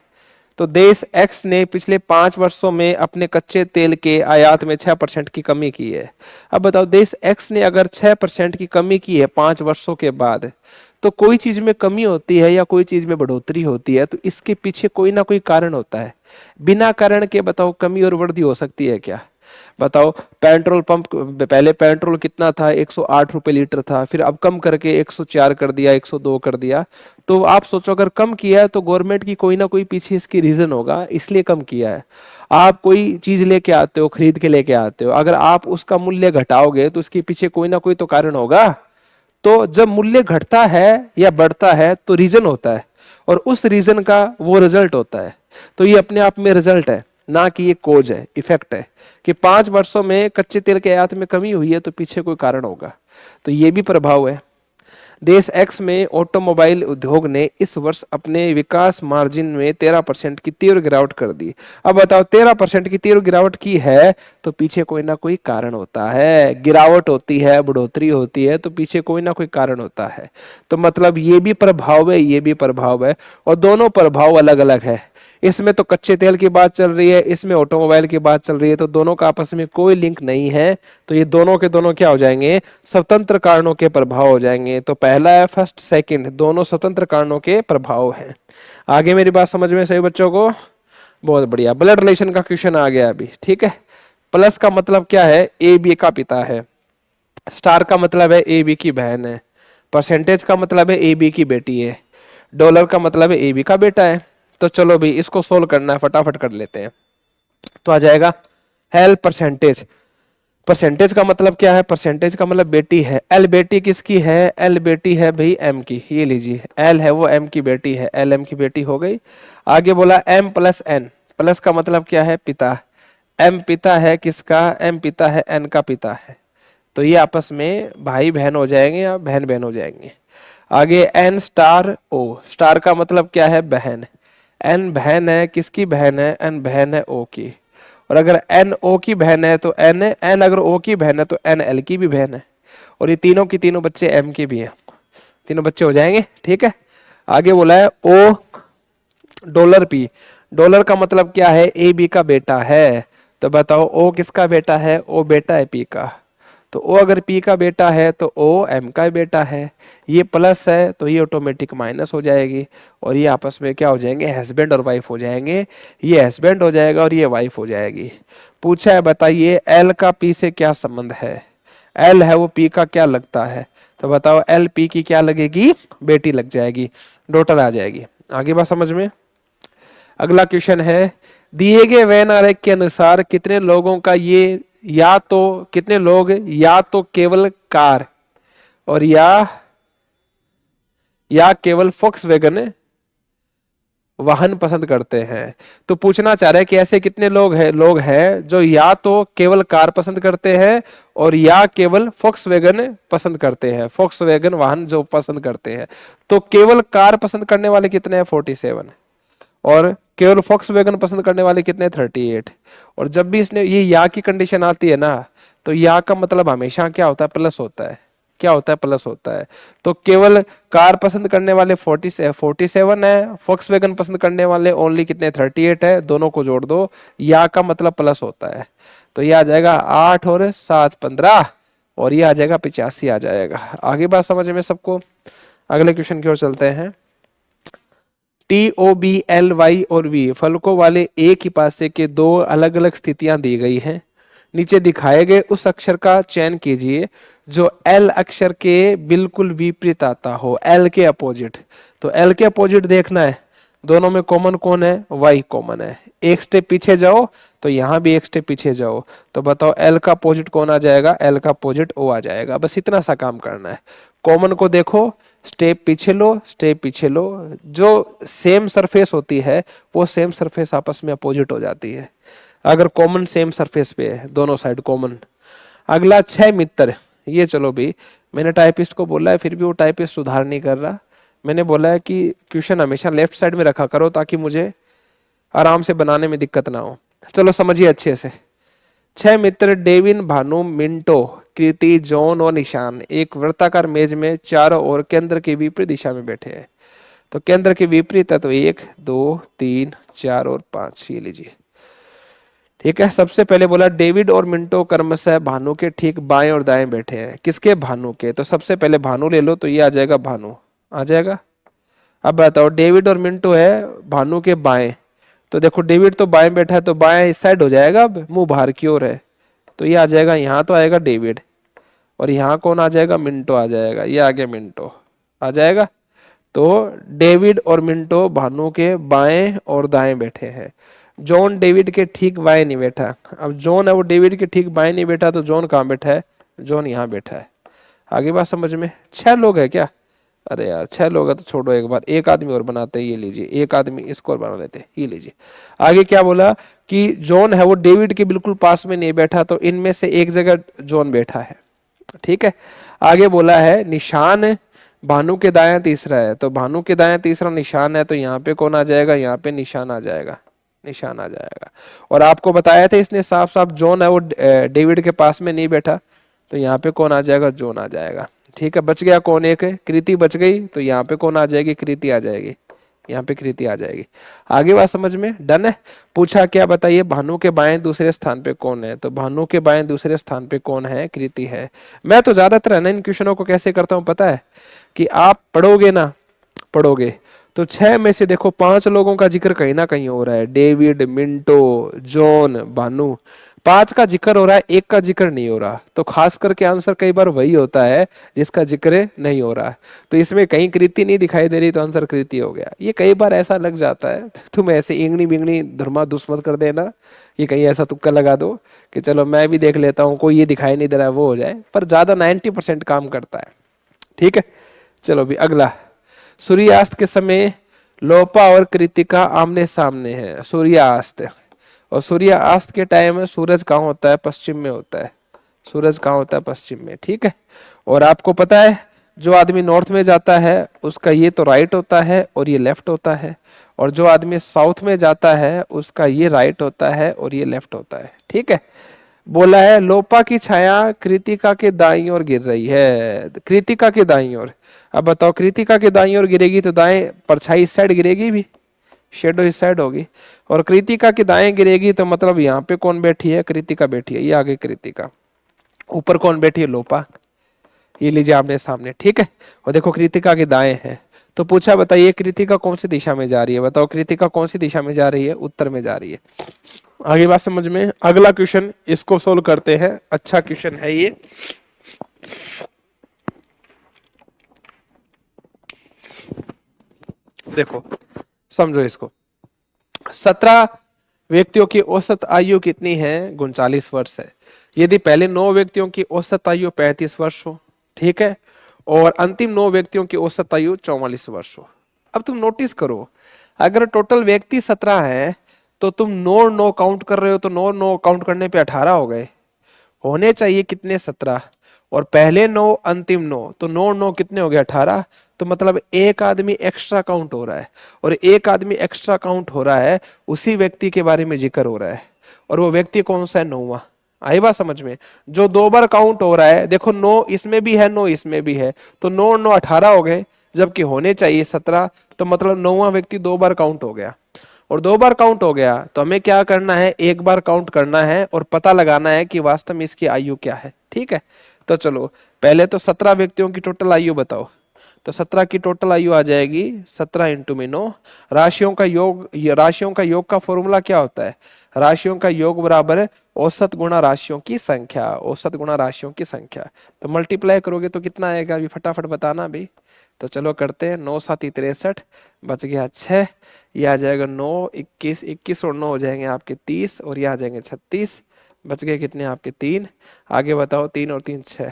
Speaker 4: तो देश एक्स ने पिछले 5 वर्षों में अपने कच्चे तेल के आयात में 6% की कमी की है। अब बताओ देश एक्स ने अगर 6% की कमी की है 5 वर्षों के बाद, तो कोई चीज में कमी होती है या कोई चीज में बढ़ोतरी होती है, तो इसके पीछे कोई ना कोई कारण होता है। बिना कारण के बताओ कमी और वृद्धि हो सकती है क्या? बताओ पेट्रोल पंप, पहले पेट्रोल कितना था? 108 रुपए लीटर था, फिर अब कम करके 104 कर दिया, 102 कर दिया। तो आप सोचो अगर कम किया है तो गवर्नमेंट की कोई ना कोई पीछे इसकी रीजन होगा, इसलिए कम किया है। आप कोई चीज लेके आते हो, खरीद के लेके आते हो, अगर आप उसका मूल्य घटाओगे तो उसके पीछे कोई ना कोई तो कारण होगा। तो जब मूल्य घटता है या बढ़ता है तो रीजन होता है और उस रीजन का वो रिजल्ट होता है। तो ये अपने आप में रिजल्ट है, ना कि ये कोज है, इफेक्ट है कि 5 वर्षों में कच्चे तेल के आयात में कमी हुई है तो पीछे कोई कारण होगा। तो ये भी प्रभाव है। देश एक्स में ऑटोमोबाइल उद्योग ने इस वर्ष अपने विकास मार्जिन में 13% की तीव्र गिरावट कर दी। अब बताओ 13% की तीव्र गिरावट की है तो पीछे कोई ना कोई कारण होता है। गिरावट होती है, बढ़ोतरी होती है तो पीछे कोई ना कोई कारण होता है। तो मतलब ये भी प्रभाव है, ये भी प्रभाव है, और दोनों प्रभाव अलग अलग है। इसमें तो कच्चे तेल की बात चल रही है, इसमें ऑटोमोबाइल की बात चल रही है, तो दोनों का आपस में कोई लिंक नहीं है। तो ये दोनों के दोनों क्या हो जाएंगे? स्वतंत्र कारणों के प्रभाव हो जाएंगे। तो पहला है फर्स्ट, सेकंड, दोनों स्वतंत्र कारणों के प्रभाव हैं। आगे मेरी बात समझ में सही बच्चों को? बहुत बढ़िया। ब्लड रिलेशन का क्वेश्चन आ गया अभी, ठीक है। प्लस का मतलब क्या है? ए बी का पिता है। स्टार का मतलब है ए बी की बहन है। परसेंटेज का मतलब है ए बी की बेटी है। डॉलर का मतलब है ए बी का बेटा है। तो चलो भी इसको सोल्व करना है, फटाफट कर लेते हैं। तो आ जाएगा हेल्प परसेंटेज। परसेंटेज का मतलब क्या है? परसेंटेज का मतलब बेटी है। एल बेटी किसकी है? एल बेटी है भाई एम की। ये लीजिए, एल है वो एम की बेटी है, एल एम की बेटी हो गई। आगे बोला एम प्लस एन। प्लस का मतलब क्या है? पिता। एम पिता है किसका? एम पिता है एन का पिता है। तो ये आपस में भाई बहन हो जाएंगे या बहन बहन हो जाएंगे। आगे एन स्टार ओ। स्टार का मतलब क्या है? बहन। एन बहन है, किसकी बहन है? एन बहन है ओ की। और अगर एन ओ की बहन है तो एन एन अगर ओ की बहन है तो एन एल की भी बहन है। और ये तीनों की तीनों बच्चे एम के भी हैं, तीनों बच्चे हो जाएंगे। ठीक है, आगे बोला है ओ डॉलर पी। डॉलर का मतलब क्या है? ए बी का बेटा है। तो बताओ ओ किसका बेटा है? ओ बेटा है पी का। तो ओ अगर पी का बेटा है तो ओ एम का बेटा है। ये प्लस है तो ये ऑटोमेटिक माइनस हो जाएगी, और ये आपस में क्या हो जाएंगे? हस्बैंड और वाइफ हो जाएंगे। ये हस्बैंड हो जाएगा और ये वाइफ हो जाएगी। पूछा है बताइए एल का पी से क्या संबंध है? एल है वो पी का क्या लगता है? तो बताओ एल पी की क्या लगेगी? बेटी लग जाएगी, डॉटर आ जाएगी। आगे बात समझ में? अगला क्वेश्चन है, दिए गए वेन आरेख के अनुसार कितने लोगों का ये या तो कितने लोग या तो केवल कार और या केवल फोक्सवैगन वाहन पसंद करते हैं। तो पूछना चाह रहे हैं कि ऐसे कितने लोग हैं जो या तो केवल कार पसंद करते हैं और या केवल फोक्सवैगन पसंद करते हैं, फोक्सवैगन वाहन जो पसंद करते हैं। तो केवल कार पसंद करने वाले कितने हैं? 47। और केवल फोक्सवैगन पसंद करने वाले कितने? 38। और जब भी इसने ये या की कंडीशन आती है ना, तो या का मतलब हमेशा क्या होता है? प्लस होता है। क्या होता है? प्लस होता है। तो केवल कार पसंद करने वाले 47 है, फोक्सवैगन पसंद करने वाले ओनली कितने? 38 है। दोनों को जोड़ दो, या का मतलब प्लस होता है। तो ये आ जाएगा 8 और 7 15, और ये आ जाएगा 85 आ जाएगा। आगे बात समझ में सबको? अगले क्वेश्चन की ओर चलते हैं। T O B L Y और वी फलकों वाले एक ही पासे के दो अलग अलग स्थितियां दी गई हैं। नीचे दिखाए गए उस अक्षर का चयन कीजिए जो एल अक्षर के बिल्कुल विपरीत आता हो, एल के अपोजिट। तो एल के अपोजिट देखना है, दोनों में कॉमन कौन है? वाई कॉमन है। एक स्टेप पीछे जाओ तो यहां भी एक स्टेप पीछे जाओ, तो बताओ एल का अपोजिट कौन आ जाएगा? एल का अपोजिट ओ आ जाएगा। बस इतना सा काम करना है। कॉमन को देखो, स्टेप पीछे लो, स्टेप पीछे लो। जो सेम सरफेस होती है वो सेम सरफेस आपस में अपोजिट हो जाती है अगर कॉमन सेम सरफेस पे है, दोनों साइड कॉमन। अगला 6 मित्र। ये चलो भी, मैंने टाइपिस्ट को बोला है फिर भी वो टाइपिस्ट सुधार नहीं कर रहा। मैंने बोला है कि क्वेश्चन हमेशा लेफ्ट साइड में रखा करो ताकि मुझे आराम से बनाने में दिक्कत ना हो। चलो समझिए अच्छे से। 6 मित्र डेविन, भानु, मिंटो, कृति, जॉन और निशान एक वृत्ताकार मेज में चारों ओर केंद्र के विपरीत दिशा में बैठे हैं। तो केंद्र के विपरीत है तो 1 2 3 4 और 5, ये लीजिए। ठीक है, सबसे पहले बोला डेविड और मिंटो क्रमशः भानु के ठीक बाएं और दाएं बैठे हैं। किसके? भानु के। तो सबसे पहले भानु ले लो, तो ये आ जाएगा भानु, आ जाएगा। अब बताओ डेविड और मिंटो है भानु के बाएं, तो देखो डेविड तो बाएं बैठा है तो बाएं इस साइड हो जाएगा, अब मुंह बाहर की ओर है, तो ये आ जाएगा यहाँ तो आएगा डेविड, और यहाँ कौन आ जाएगा? मिंटो आ जाएगा। ये आ गया मिंटो, आ जाएगा। तो डेविड और मिंटो भानु के बाएं और दाएं बैठे हैं। जॉन डेविड के ठीक बाएं नहीं बैठा। अब जॉन है वो डेविड के ठीक बाएं नहीं बैठा, तो जॉन कहाँ बैठा है? जॉन यहाँ बैठा है। आगे बात समझ में? 6 लोग है क्या? अरे यार 6 लोग है तो छोड़ो, एक बार एक आदमी और बनाते हैं। ये लीजिए, एक आदमी इसको और बना लेते हैं। ये लीजिए, आगे क्या बोला कि जॉन है वो डेविड के बिल्कुल पास में नहीं बैठा, तो इनमें से एक जगह जॉन बैठा है। ठीक है, आगे बोला है निशान भानु के दाएं तीसरा है, तो भानु के दाएं तीसरा निशान है, तो यहाँ पे कौन आ जाएगा? यहाँ पे निशान आ जाएगा, निशान आ जाएगा। और आपको बताया था इसने साफ साफ जॉन है वो डेविड के पास में नहीं बैठा, तो यहाँ पे कौन आ जाएगा? जॉन आ जाएगा। ठीक है, बच गया कौन? एक कृति बच गई, तो यहाँ पे कौन आ जाएगी? कृति आ जाएगी, यहाँ पे कृति आ जाएगी। आगे बात समझ में? डन है। पूछा क्या? बताइए भानु के बाएं दूसरे स्थान पे कौन है? तो भानु के बाएं दूसरे स्थान पे कौन है? कृति है। मैं तो ज्यादातर है ना इन क्वेश्चनों को कैसे करता हूँ पता है, कि आप पढ़ोगे ना, पढ़ोगे तो 6 में से देखो 5 लोगों का जिक्र कहीं ना कहीं हो रहा है, डेविड, मिंटो, जॉन, भानु। 5 का जिक्र हो रहा है, 1 का जिक्र नहीं हो रहा, तो खास करके आंसर कई बार वही होता है जिसका जिक्र नहीं हो रहा है। तो इसमें कहीं कृति नहीं दिखाई दे रही तो आंसर कृति हो गया। ये कई बार ऐसा लग जाता है, तुम ऐसे इंगनी बिंगनी धुरमा दुस्मत कर देना, ये कहीं ऐसा तुक्का लगा दो कि चलो मैं भी देख लेता हूँ, कोई ये दिखाई नहीं दे रहा है वो हो जाए, पर ज्यादा 90% काम करता है। ठीक है, चलो भी अगला। सूर्यास्त के समय लोपा और कृतिका आमने सामने है। सूर्यास्त, और सूर्यास्त के टाइम में सूरज कहाँ होता है? पश्चिम में होता है। सूरज कहाँ होता है? पश्चिम में। ठीक है, और आपको पता है जो आदमी नॉर्थ में जाता है उसका ये तो राइट होता है और ये लेफ्ट होता है, और जो आदमी साउथ में जाता है उसका ये राइट होता है और ये लेफ्ट होता है। ठीक है, बोला है लोपा की छाया कृतिका के दाईं ओर गिर रही है। कृतिका के दाईं ओर, अब बताओ कृतिका के दाईं ओर गिरेगी तो दाएं परछाई इस साइड गिरेगी भी, शेडो इस साइड होगी, और कृतिका की दाएं गिरेगी तो मतलब यहाँ पे कौन बैठी है? कृतिका बैठी है, ये आगे कृतिका, ऊपर कौन बैठी है? लोपा। ये लीजिए आपने सामने। ठीक है, और देखो कृतिका के दाएं है, तो पूछा बताइए कृतिका कौन सी दिशा में जा रही है? बताओ कृतिका कौन सी दिशा में जा रही है? उत्तर में जा रही है। आगे बात समझ में। अगला क्वेश्चन, इसको सोल्व करते हैं, अच्छा क्वेश्चन है ये। देखो समझो इसको। 17 व्यक्तियों की औसत आयु कितनी है? 39 वर्ष है। यदि पहले 9 व्यक्तियों की औसत आयु 35 वर्ष हो, ठीक है, और अंतिम 9 व्यक्तियों की औसत आयु 44 वर्ष हो। अब तुम नोटिस करो, अगर टोटल व्यक्ति 17 है तो तुम 9 काउंट कर रहे हो, तो 9 काउंट करने पे 18 हो गए। होने चाहिए कितने? 17, और पहले 9 अंतिम 9, तो 9 कितने हो गए? 18। तो मतलब एक आदमी एक्स्ट्रा काउंट हो रहा है, और एक आदमी एक्स्ट्रा काउंट हो रहा है उसी व्यक्ति के बारे में जिक्र हो रहा है, और वो व्यक्ति कौन सा है? 9वां। आई बात समझ में? जो 2 बार काउंट हो रहा है, देखो 9 इसमें भी है, 9 इसमें भी है, तो 9 18 हो गए, जबकि होने चाहिए 17, तो मतलब 9वां व्यक्ति 2 बार काउंट हो गया, और 2 बार काउंट हो गया तो हमें क्या करना है? 1 बार काउंट करना है और पता लगाना है कि वास्तव में इसकी आयु क्या है। ठीक है, तो चलो पहले तो 17 व्यक्तियों की टोटल आयु बताओ। तो 17 की टोटल आयु आ जाएगी 17 इंटू में 9। राशियों का योग का फॉर्मूला क्या होता है? राशियों का योग बराबर है औसत गुणा राशियों की संख्या। औसत गुणा राशियों की संख्या, तो मल्टीप्लाई करोगे तो कितना आएगा? अभी फटाफट बताना भाई। तो चलो करते हैं। 9 7 63, बच गया 6, ये आ जाएगा 9 21, 21 और 9 हो जाएंगे आपके 30, और ये आ जाएंगे 36, बच गए कितने आपके? 3। आगे बताओ, 3 और 3 6,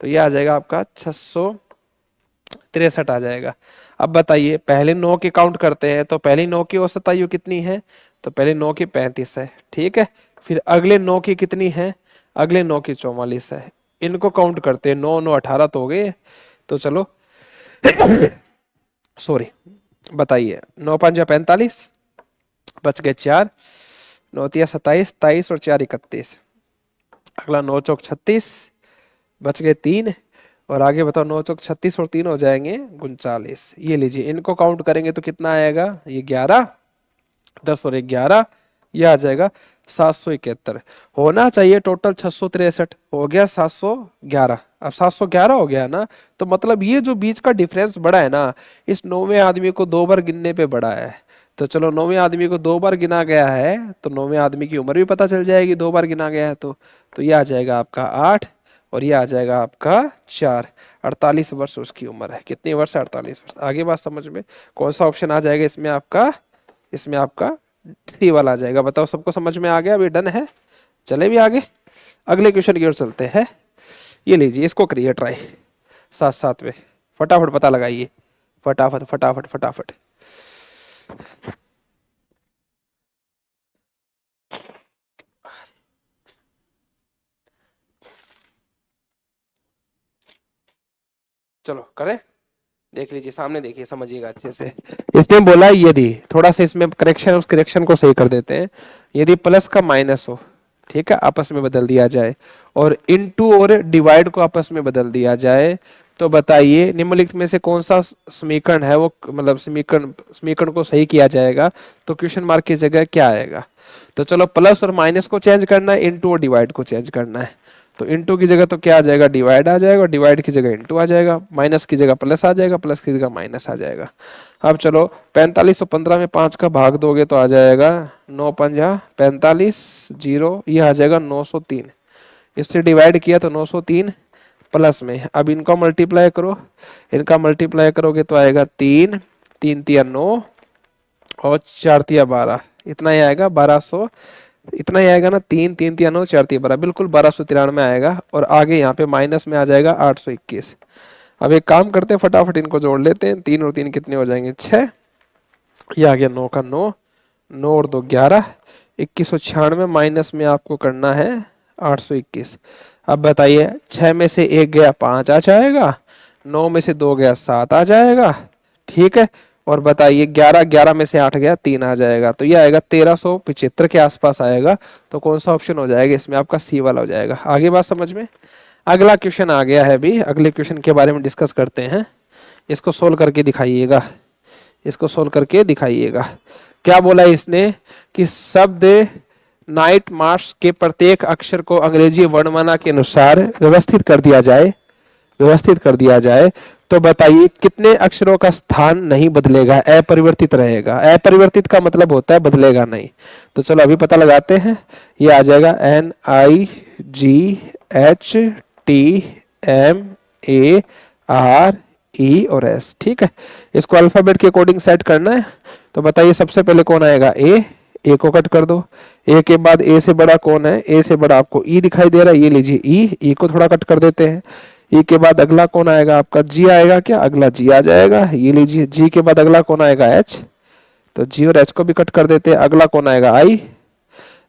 Speaker 4: तो ये आ जाएगा आपका 663 आ जाएगा। अब बताइए पहले 9 के काउंट करते हैं, तो पहले 9 की औसत आयु कितनी है? तो पहले 9 की 35 है। ठीक है, फिर अगले 9 की कितनी है? अगले 9 की 44 है। इनको काउंट करते हैं, 9 9 18 तो हो गए। तो चलो सॉरी, बताइए 9 5 45, बच गए 4, 9 3 27, 23 और 4 31। अगला 9 चौक 36, बच गए 3, और आगे बताओ 9 चौक 36 और 3 हो जाएंगे 39। ये लीजिए, इनको काउंट करेंगे तो कितना आएगा? ये 11, 10 और 11, ये आ जाएगा 771। होना चाहिए टोटल 663, हो गया 711। अब 711 हो गया ना, तो मतलब ये जो बीच का डिफरेंस बड़ा है ना, इस 9वें आदमी को 2 बार गिनने पे बड़ा है। तो चलो 9वें आदमी को 2 बार गिना गया है, तो 9वें आदमी की उम्र भी पता चल जाएगी, 2 बार गिना गया है तो ये आ जाएगा आपका 8, और ये आ जाएगा आपका 4। 48 वर्ष उसकी उम्र है। कितनी वर्ष? 48 वर्ष। आगे बात समझ में। कौन सा ऑप्शन आ जाएगा इसमें आपका? इसमें आपका सी वाला आ जाएगा। बताओ सबको समझ में आ गया? अभी डन है, चले भी आगे अगले क्वेश्चन की ओर चलते हैं। ये लीजिए, इसको करिए ट्राई साथ साथ में, फटाफट पता लगाइए, फटाफट फटाफट फटाफट। चलो करें, देख लीजिए सामने, देखिए समझिएगा अच्छे से। इसने बोला यदि, थोड़ा सा इसमें करेक्शन, उस करेक्शन को सही कर देते हैं। यदि प्लस का माइनस हो, ठीक है, आपस में बदल दिया जाए, और इनटू और डिवाइड को आपस में बदल दिया जाए, तो बताइए निम्नलिखित में से कौन सा समीकरण है वो, मतलब समीकरण को सही किया जाएगा, तो क्वेश्चन मार्क की जगह क्या आएगा? तो चलो प्लस और माइनस को चेंज करना है, इनटू और डिवाइड को चेंज करना है। तो इंटू की जगह तो क्या आ जाएगा, डिवाइड आ जाएगा, और डिवाइड की जगह इंटू आ जाएगा, माइनस की जगह प्लस आ जाएगा, प्लस की जगह माइनस आ जाएगा। अब चलो 4515 में 5 का भाग दोगे तो आ जाएगा 9 पंजा 45, जीरो, ये आ जाएगा 903। इससे डिवाइड किया तो 903 प्लस में, अब इनका मल्टीप्लाई करो, इनका मल्टीप्लाई करोगे तो आएगा 3, 3 तिया 9 और 4 तिया 12, इतना ही आएगा 1200, इतना ही आएगा ना, 3, 3 तिया 9, 4 तिया 12, बिल्कुल 1293 आएगा। और आगे यहाँ पे माइनस में आ जाएगा 821। अब एक काम करते हैं, फटाफट इनको जोड़ लेते हैं, 3 और 3 कितने हो जाएंगे, 6, ये आ गया 9 का 9, 9 और 2 11, 2196 माइनस में आपको करना है 821। अब बताइए 6 में से 1 गया 5 आ जाएगा, 9 में से 2 गया 7 आ जाएगा, ठीक है, और बताइए 11, 11 में से 8 गया 3 आ जाएगा, तो ये आएगा 1375 के आसपास आएगा। तो कौन सा ऑप्शन हो जाएगा इसमें, आपका सी वाला हो जाएगा। आगे बात समझ में। अगला क्वेश्चन आ गया है, अभी अगले क्वेश्चन के बारे में डिस्कस करते हैं। इसको सोल्व करके दिखाइएगा, इसको सोल्व करके दिखाइएगा। क्या बोला इसने कि शब्द नाइट मार्च के प्रत्येक अक्षर को अंग्रेजी वर्णमाला के अनुसार व्यवस्थित कर दिया जाए, व्यवस्थित कर दिया जाए, तो बताइए कितने अक्षरों का स्थान नहीं बदलेगा, अपरिवर्तित रहेगा। अपरिवर्तित का मतलब होता है बदलेगा नहीं। तो चलो अभी पता लगाते हैं। ये आ जाएगा NIGHTMARE और S, ठीक है। इसको अल्फाबेट के अकॉर्डिंग सेट करना है। तो बताइए सबसे पहले कौन आएगा, ए को कट कर दो। ए के बाद ए से बड़ा कौन है, ए से बड़ा आपको ई दिखाई दे रहा है, ये लीजिए ई को थोड़ा कट कर देते हैं। ई के बाद अगला कौन आएगा आपका, जी आएगा क्या, अगला जी आ जाएगा, ये लीजिए। जी के बाद अगला कौन आएगा, एच, तो जी और एच को भी कट कर देते हैं। अगला कौन आएगा, आई,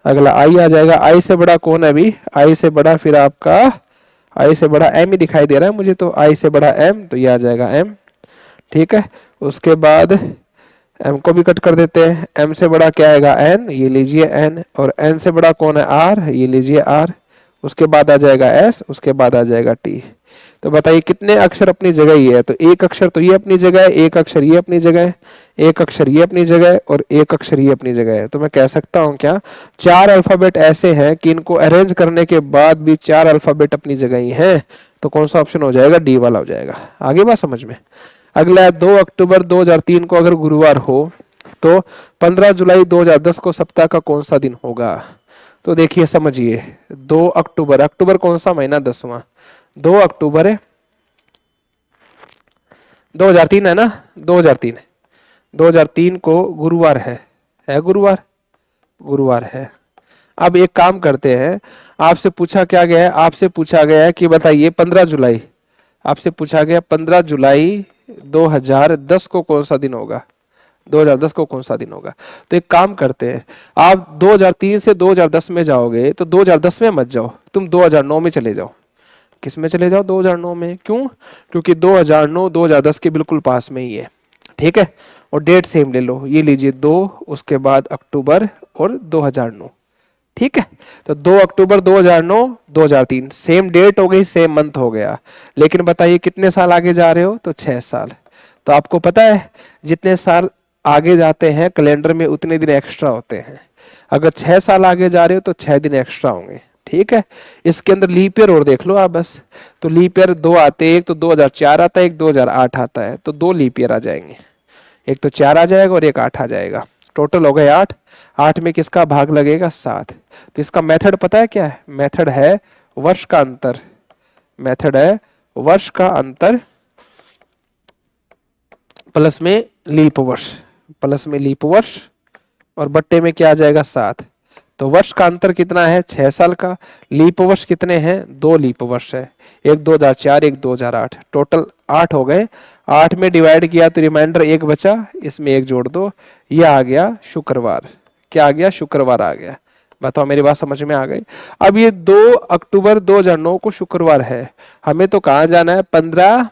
Speaker 4: अगला आई आ जाएगा। आई से बड़ा कौन है अभी, आई से बड़ा फिर आपका, आई से बड़ा एम ही दिखाई दे रहा है मुझे, तो आई से बड़ा एम, तो ये आ जाएगा एम, ठीक है। उसके बाद एम को भी कट कर देते हैं। एम से बड़ा क्या आएगा, एन, ये लीजिए एन, और एन से बड़ा कौन है, आर, ये लीजिए आर। उसके बाद आ जाएगा एस, उसके बाद आ जाएगा टी। तो बताइए कितने अक्षर अपनी जगह ही है, तो एक अक्षर तो ये अपनी जगह है, एक अक्षर ये अपनी जगह है, एक अक्षर ये अपनी जगह है, और एक अक्षर ये अपनी जगह है। तो मैं कह सकता हूँ क्या, 4 अल्फाबेट ऐसे हैं कि इनको अरेंज करने के बाद भी 4 अल्फाबेट अपनी जगह ही हैं। तो कौन सा ऑप्शन हो जाएगा, डी वाला हो जाएगा। आगे बात समझ में। अगला 2 अक्टूबर 2003 को अगर गुरुवार हो तो 15 जुलाई 2010 को सप्ताह का कौन सा दिन होगा। तो देखिए समझिए, 2 अक्टूबर, अक्टूबर कौन सा महीना, 10वां, 2 अक्टूबर है, 2003 है ना, 2003, 2003 को गुरुवार है गुरुवार, गुरुवार है। अब एक काम करते हैं, आपसे पूछा क्या गया है, आपसे पूछा गया है कि बताइए 15 जुलाई, आपसे पूछा गया 15 जुलाई 2010 को कौन सा दिन होगा, 2010 को कौन सा दिन होगा। तो एक काम करते हैं, आप 2003 से 2010 में जाओगे तो 2010 में मत जाओ, तुम 2009 में चले जाओ। किस में चले जाओ, 2009 में। क्यों, क्योंकि 2009 2010 के बिल्कुल पास में ही है, ठीक है। और डेट सेम ले लो, ये लीजिए 2, उसके बाद अक्टूबर और 2009, ठीक है। तो 2 अक्टूबर 2009 2003 सेम डेट हो गई, सेम मंथ हो गया। लेकिन बताइए कितने साल आगे जा रहे हो, तो 6 साल। तो आपको पता है जितने साल आगे जाते हैं कैलेंडर में उतने दिन एक्स्ट्रा होते हैं। अगर 6 साल आगे जा रहे हो तो 6 दिन एक्स्ट्रा होंगे, ठीक है। इसके अंदर लीप ईयर और देख लो आप बस, तो लीप ईयर 2 आते हैं, एक तो 2004 आता है, एक 2008 आता है, तो 2 लीप ईयर आ जाएंगे, एक तो 4 आ जाएगा और एक 8 आ जाएगा, टोटल हो गए 8। 8 में किसका भाग लगेगा, 7। तो इसका मेथड पता है क्या है, मेथड है वर्ष का अंतर, मेथड है वर्ष का अंतर प्लस में लीप वर्ष, प्लस में लीप वर्ष, और बट्टे में क्या आ जाएगा, 7। तो वर्ष का अंतर कितना है, 6 साल का। लीप वर्ष कितने हैं, 2 लीप वर्ष है, एक 2004 एक 2008, टोटल 8 हो गए। 8 में डिवाइड किया तो रिमाइंडर 1 बचा, इसमें 1 जोड़ दो, ये आ गया शुक्रवार। क्या आ गया, शुक्रवार आ गया। बताओ मेरी बात समझ में आ गई। अब ये 2 अक्टूबर 2009 को शुक्रवार है, हमें तो कहाँ जाना है, 15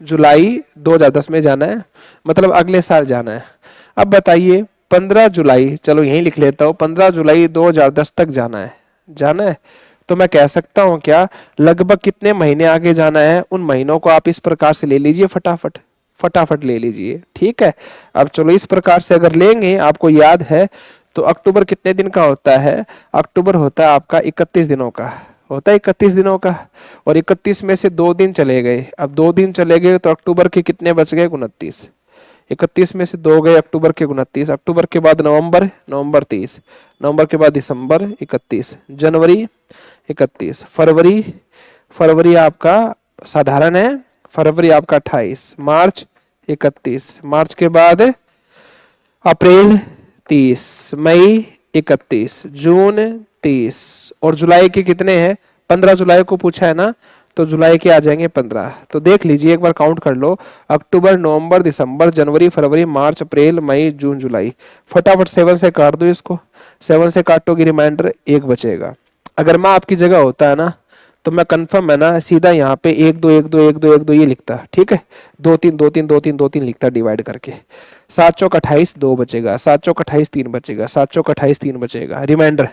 Speaker 4: जुलाई 2010 में जाना है, मतलब अगले साल जाना है। अब बताइए 15 जुलाई, चलो यहीं लिख लेता हूँ, 15 जुलाई 2010 तक जाना है, जाना है। तो मैं कह सकता हूँ क्या, लगभग कितने महीने आगे जाना है, उन महीनों को आप इस प्रकार से ले लीजिए, फटाफट फटाफट ले लीजिए, ठीक है। अब चलो इस प्रकार से अगर लेंगे, आपको याद है तो अक्टूबर कितने दिन का होता है, अक्टूबर होता है आपका 31 दिनों का, होता है 31 दिनों का, और 31 में से 2 दिन चले गए। अब 2 दिन चले गए तो अक्टूबर के कितने बच गए? 29। 31 में से 2 गए अक्टूबर के 29, अक्टूबर के बाद नवंबर, नवंबर 30, नवंबर के बाद दिसंबर 31, जनवरी 31, फरवरी, फरवरी आपका साधारण है, फरवरी आपका 28, मार्च 31, मार्च के बाद अप्रैल 30, मई 31, जून 30, और जुलाई के कितने हैं? 15 जुलाई को पूछा है ना, तो जुलाई के आ जाएंगे 15। तो देख लीजिए एक बार काउंट कर लो, अक्टूबर, नवंबर, दिसंबर, जनवरी, फरवरी, मार्च, अप्रैल, मई, जून, जुलाई। फटाफट 7 से काट दो इसको, 7 से काटोगे रिमाइंडर 1 बचेगा। अगर मैं आपकी जगह होता है ना, तो मैं कंफर्म है ना सीधा यहाँ पे 1 2 1 2 1 2 1 2 ये लिखता, ठीक है, 2 3 2 3 2 3 2 3 लिखता डिवाइड करके। 7 चौक 28 2 बचेगा, 7 चौक 28 3 बचेगा, 7 चौक 28 3 बचेगा, रिमाइंडर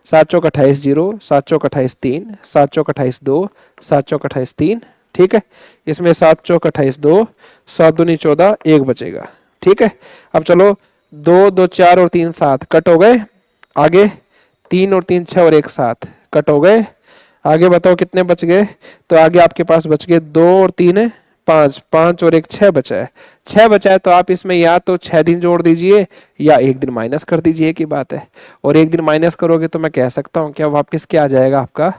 Speaker 4: 7 चौक 28 0, 7 चौक 28 3, 7 चौक 28 2, 7 चौक 28 3, ठीक है। इसमें 7 चौक 28 2, 7 दूनी 14, 1 बचेगा, ठीक है। अब चलो 2 2 4 और 3 7 कट हो गए, आगे 3 और 3 6 और 1 7 कट हो गए, आगे बताओ कितने बच गए? तो आगे आपके पास बच गए 2 और 3 5, 5 और 1 6 बचा है, 6 बचा है। तो आप इसमें या तो 6 दिन जोड़ दीजिए या 1 दिन माइनस कर दीजिए, की बात है। और 1 दिन माइनस करोगे तो मैं कह सकता हूँ क्या वापस क्या आ जाएगा आपका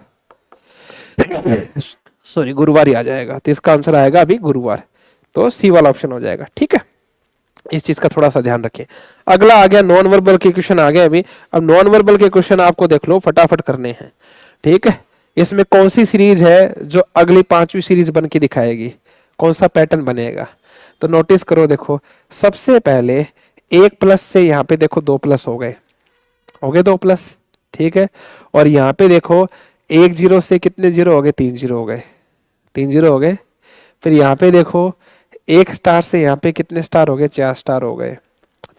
Speaker 4: सॉरी गुरुवार ही आ जाएगा। तो इसका आंसर आएगा अभी गुरुवार, तो सी वाला ऑप्शन हो जाएगा, ठीक है। इस चीज का थोड़ा सा ध्यान रखें। अगला आ गया नॉन वर्बल के क्वेश्चन आ गए अभी। अब नॉन वर्बल के क्वेश्चन आपको देख लो फटाफट करने हैं, ठीक है। इसमें कौन सी सीरीज है जो अगली 5वीं सीरीज बन के दिखाएगी, कौन सा पैटर्न बनेगा? तो नोटिस करो, देखो सबसे पहले 1 प्लस से यहाँ पे देखो 2 प्लस हो गए 2 प्लस, ठीक है। और यहाँ पे देखो 1 0 से कितने जीरो हो गए? 3 जीरो हो गए, 3 जीरो हो गए। फिर यहाँ पे देखो 1 स्टार से यहाँ पे कितने स्टार हो गए? 4 स्टार हो गए।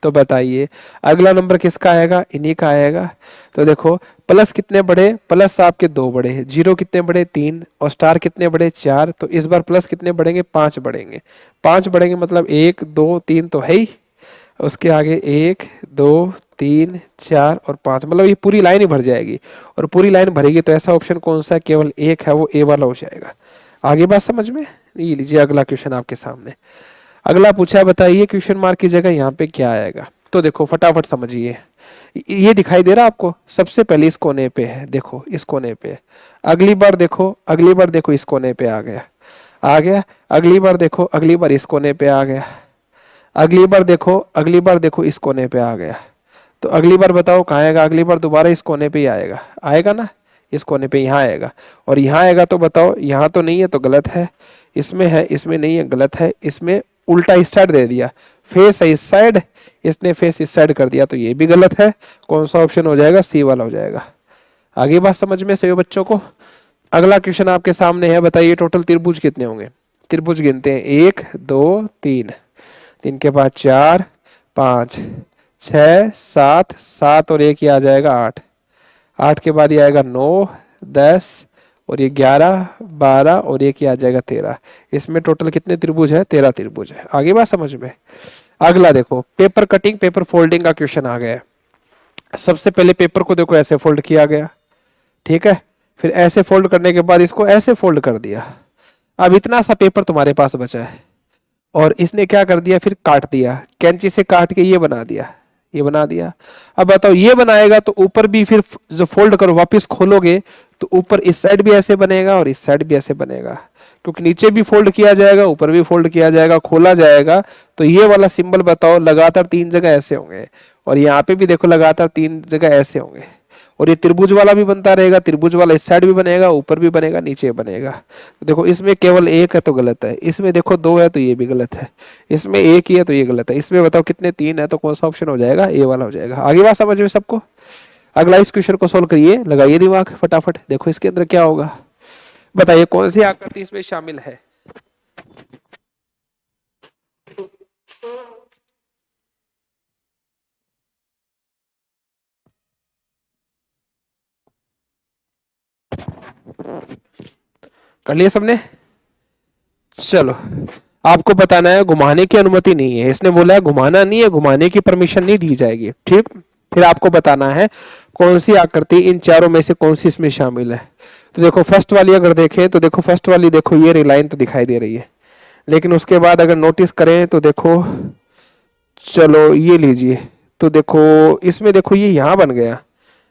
Speaker 4: तो बताइए अगला नंबर किसका आएगा? इन्हीं का आएगा। तो देखो प्लस कितने बढ़े? प्लस आपके 2 बढ़े, जीरो कितने बढ़े? 3, और स्टार कितने बढ़े? 4। तो इस बार प्लस कितने बढ़ेंगे? 5 बढ़ेंगे, 5 बढ़ेंगे मतलब 1 2 3 तो है ही, उसके आगे 1 2 3 4 और 5, मतलब ये पूरी लाइन ही भर जाएगी। और पूरी लाइन भरेगी तो ऐसा ऑप्शन कौन सा केवल एक है, वो ए वाला हो जाएगा। आगे बात समझ में? ये लीजिए अगला क्वेश्चन आपके सामने। अगला पूछा है, बताइए क्वेश्चन मार्क की जगह यहाँ पे क्या आएगा? तो देखो फटाफट समझिए, ये दिखाई दे रहा आपको? सबसे पहले इस कोने पे है, देखो इस कोने पे। अगली बार देखो, अगली बार देखो इस कोने पे आ गया, आ गया। अगली बार देखो, अगली बार इस कोने पे आ गया। अगली बार देखो, अगली बार देखो इस कोने पे आ गया। तो अगली बार बताओ कहाँ आएगा? अगली बार दोबारा इस कोने पे ही आएगा, आएगा ना, इस कोने पे यहाँ आएगा। और यहाँ आएगा तो बताओ, यहाँ तो नहीं है तो गलत है, इसमें है, इसमें नहीं है गलत है, इसमें उल्टा इस साइड दे दिया, फेस है इस साइड, इसने फेस इस साइड कर दिया, तो ये भी गलत है। कौन सा ऑप्शन हो जाएगा? सी वाला हो जाएगा। आगे बात समझ में सही हो बच्चों को? अगला क्वेश्चन आपके सामने है, बताइए टोटल त्रिभुज कितने होंगे? त्रिभुज गिनते हैं, 1 2 3, 3 के बाद 4 5 6 7, 7 और 1 ही आ जाएगा 8, 8 के बाद ये आएगा 9 10 और ये 11 12 और एक ही आ जाएगा 13। इसमें टोटल कितने त्रिभुज है? 13 त्रिभुज है। आगे बात समझ में? अगला देखो पेपर कटिंग पेपर फोल्डिंग का क्वेश्चन आ गया है। सबसे पहले पेपर को देखो ऐसे फोल्ड किया गया, ठीक है। फिर ऐसे फोल्ड करने के बाद इसको ऐसे फोल्ड कर दिया। अब इतना सा पेपर तुम्हारे पास बचा है और इसने क्या कर दिया? फिर काट दिया, कैंची से काट के ये बना दिया, ये बना दिया। अब बताओ ये बनाएगा तो ऊपर भी फिर जो फोल्ड करो वापस खोलोगे तो ऊपर इस साइड भी ऐसे बनेगा और इस साइड भी ऐसे बनेगा, क्योंकि नीचे भी फोल्ड किया जाएगा ऊपर भी फोल्ड किया जाएगा, खोला जाएगा। तो ये वाला सिंबल बताओ लगातार 3 जगह ऐसे होंगे और यहाँ पे भी देखो लगातार 3 जगह ऐसे होंगे। और ये त्रिभुज वाला भी बनता रहेगा, त्रिभुज वाला इस साइड भी बनेगा, ऊपर भी बनेगा, नीचे बनेगा। तो देखो इसमें केवल 1 है तो गलत है, इसमें देखो 2 है तो ये भी गलत है, इसमें 1 ही है तो ये गलत है। इसमें बताओ कितने? 3 है, तो कौन सा ऑप्शन हो जाएगा? ए वाला हो जाएगा। आगे बात समझ में सबको? अगला इस क्वेश्चन को सोल्व करिए, लगाइए दिमाग फटाफट, देखो इसके अंदर क्या होगा। बताइए कौन सी आकृति इसमें शामिल है? कर लिया सबने? चलो आपको बताना है घुमाने की अनुमति नहीं है, इसने बोला है घुमाना नहीं है, घुमाने की परमिशन नहीं दी जाएगी, ठीक फिर आपको बताना है कौन सी आकृति इन चारों में से कौन सी इसमें शामिल है। तो देखो फर्स्ट वाली अगर देखें तो देखो फर्स्ट वाली, देखो ये लाइन तो दिखाई दे रही है, लेकिन उसके बाद अगर नोटिस करें तो देखो, चलो ये लीजिए, तो देखो इसमें देखो ये यहाँ बन गया,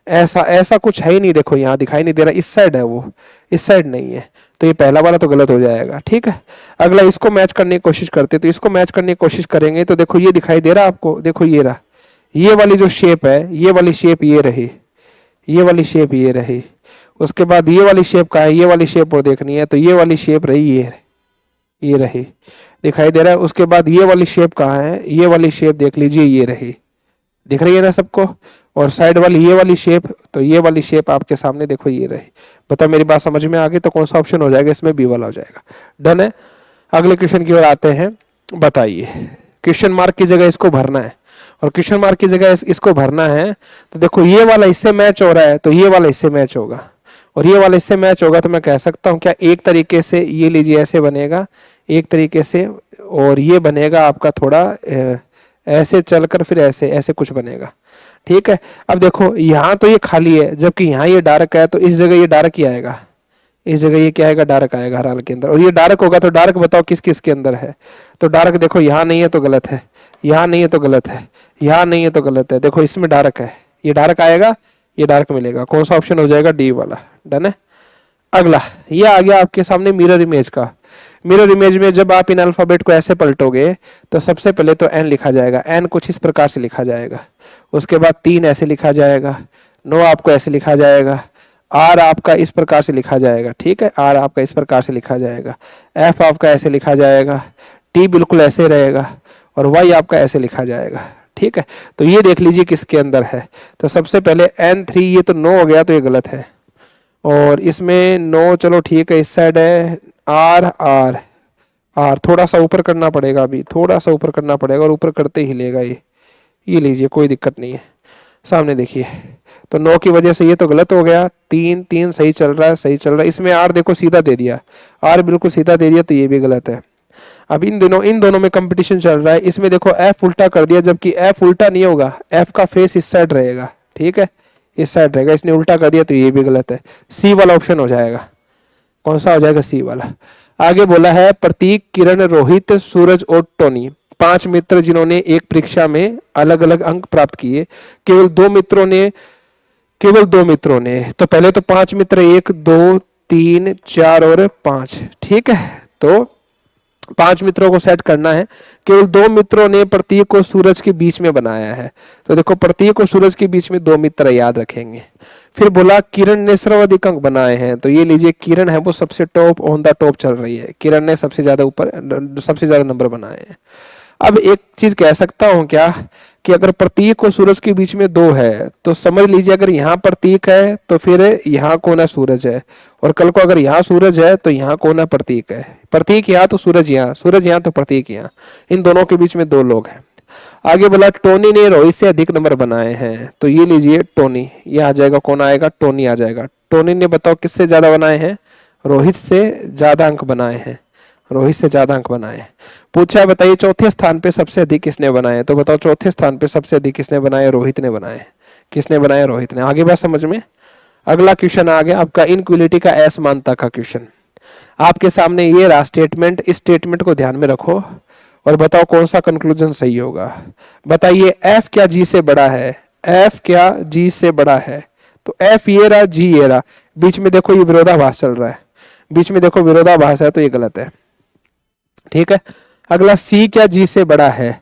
Speaker 4: ऐसा ऐसा कुछ है ही नहीं, देखो यहाँ दिखाई नहीं दे रहा, इस साइड है वो, इस साइड नहीं है, तो ये पहला वाला तो गलत हो जाएगा। ठीक है, अगला इसको मैच करने की कोशिश करते, तो इसको मैच करने की कोशिश करेंगे तो देखो ये दिखाई दे रहा आपको, देखो ये रहा, ये वाली जो शेप है, ये वाली शेप ये रही, ये वाली शेप ये रही, उसके बाद ये वाली शेप कहाँ है, ये वाली शेप वो देखनी है, तो ये वाली शेप रही, ये रही, दिखाई दे रहा है। उसके बाद ये वाली शेप कहाँ है, ये वाली शेप देख लीजिए, ये रही, दिख रही है ना सबको। और साइड वाली ये वाली शेप, तो ये वाली शेप आपके सामने देखो ये रही। बताओ मेरी बात समझ में आ गई? तो कौन सा ऑप्शन हो जाएगा इसमें? बी वाला हो जाएगा। डन है। अगले क्वेश्चन की ओर आते हैं। बताइए, क्वेश्चन मार्क की जगह इसको भरना है, और क्वेश्चन मार्क की जगह इसको भरना है। तो देखो ये वाला इससे मैच हो रहा है, तो ये वाला इससे मैच होगा, और ये वाला इससे मैच होगा, तो मैं कह सकता हूँ क्या एक तरीके से ये लीजिए ऐसे बनेगा एक तरीके से, और ये बनेगा आपका थोड़ा ऐसे चलकर फिर ऐसे ऐसे कुछ बनेगा। ठीक है, अब देखो यहाँ तो ये खाली है, जबकि यहाँ ये डार्क है, तो इस जगह ये डार्क ही आएगा, इस जगह ये क्या आएगा, डार्क आएगा हर हाल के अंदर। और ये डार्क होगा तो डार्क बताओ किस किस के अंदर है? तो डार्क देखो यहाँ नहीं है तो गलत है, यहाँ नहीं है तो गलत है, यहाँ नहीं है तो गलत है, देखो इसमें डार्क है, ये डार्क आएगा, ये डार्क मिलेगा। कौन सा ऑप्शन हो जाएगा? डी वाला। डन है। अगला ये आ गया आपके सामने मिरर इमेज का। मिरर इमेज में जब आप इन अल्फाबेट को ऐसे पलटोगे तो सबसे पहले तो एन लिखा जाएगा, एन कुछ इस प्रकार से लिखा जाएगा, उसके बाद 3 ऐसे लिखा जाएगा, 9 आपको ऐसे लिखा जाएगा, आर आपका इस प्रकार से लिखा जाएगा। ठीक है, आर आपका इस प्रकार से लिखा जाएगा, एफ आपका ऐसे लिखा जाएगा, टी बिल्कुल ऐसे रहेगा, और वाई आपका ऐसे लिखा जाएगा। ठीक है, तो ये देख लीजिए किसके अंदर है। तो सबसे पहले N3, ये तो 9 हो गया, तो ये गलत है, और इसमें 9 चलो ठीक है, इस साइड है आर आर आर, थोड़ा सा ऊपर करना पड़ेगा, अभी थोड़ा सा ऊपर करना पड़ेगा, और ऊपर करते ही हिलेगा ये लीजिए, कोई दिक्कत नहीं है। सामने देखिए, तो 9 की वजह से ये तो गलत हो गया, 3 3 सही चल रहा है, सही चल रहा है। इसमें आर देखो सीधा दे दिया, आर बिल्कुल सीधा दे दिया, तो ये भी गलत है। अब इन दोनों में कंपटीशन चल रहा है। इसमें देखो एफ उल्टा कर दिया, जबकि एफ उल्टा नहीं होगा, एफ का फेस इस साइड रहेगा। ठीक है, इस साइड रहेगा, इसने उल्टा कर दिया, तो ये भी गलत है। सी वाला ऑप्शन हो जाएगा। कौन सा हो जाएगा? सी वाला। आगे बोला है प्रतीक, किरण, रोहित, सूरज और टोनी 5 मित्र जिन्होंने एक परीक्षा में अलग अलग अंक प्राप्त किए, केवल दो मित्रों ने, तो पहले तो 5 मित्र, 1 2 3 4 और 5। ठीक है, तो 5 मित्रों को सेट करना है, केवल 2 मित्रों ने प्रतीक को सूरज के बीच में बनाया है। तो देखो प्रतीक को सूरज के बीच में 2 मित्र याद रखेंगे। फिर बोला किरण ने सर्वाधिक अंक बनाए हैं, तो ये लीजिए किरण है वो सबसे टॉप, ऑन द टॉप चल रही है, किरण ने सबसे ज्यादा ऊपर, सबसे ज्यादा नंबर बनाए हैं। अब एक चीज कह सकता हूं क्या, कि अगर प्रतीक को सूरज के बीच में 2 है, तो समझ लीजिए अगर यहाँ प्रतीक है तो फिर यहाँ कौन है? सूरज है, और कल को अगर यहाँ सूरज है तो यहाँ कौन है? प्रतीक है। प्रतीक यहाँ तो सूरज यहाँ, सूरज यहाँ तो प्रतीक यहाँ, इन दोनों के बीच में 2 लोग हैं। आगे बोला टोनी ने रोहित से अधिक नंबर बनाए हैं, तो ये लीजिए टोनी, ये आ जाएगा, कौन आएगा? टोनी आ जाएगा। टोनी ने बताओ किससे ज्यादा बनाए हैं? रोहित से ज्यादा अंक बनाए हैं, रोहित से ज्यादा अंक बनाए। पूछा बताइए चौथे स्थान पे सबसे अधिक किसने बनाए? तो बताओ चौथे स्थान पे सबसे अधिक किसने बनाए? रोहित ने बनाए। किसने बनाए? रोहित ने। आगे बात समझ में? अगला क्वेश्चन आ गया आपका इनक्वलिटी का असमानता का क्वेश्चन। आपके सामने ये रहा स्टेटमेंट, इस स्टेटमेंट को ध्यान में रखो और बताओ कौन सा कंक्लूजन सही होगा। बताइए एफ क्या जी से बड़ा है? एफ क्या जी से बड़ा है? तो एफ ये रहा, जी ये रहा, बीच में देखो ये विरोधाभास चल रहा है, बीच में देखो विरोधाभास है, तो ये गलत है। ठीक है, अगला सी क्या जी से बड़ा है?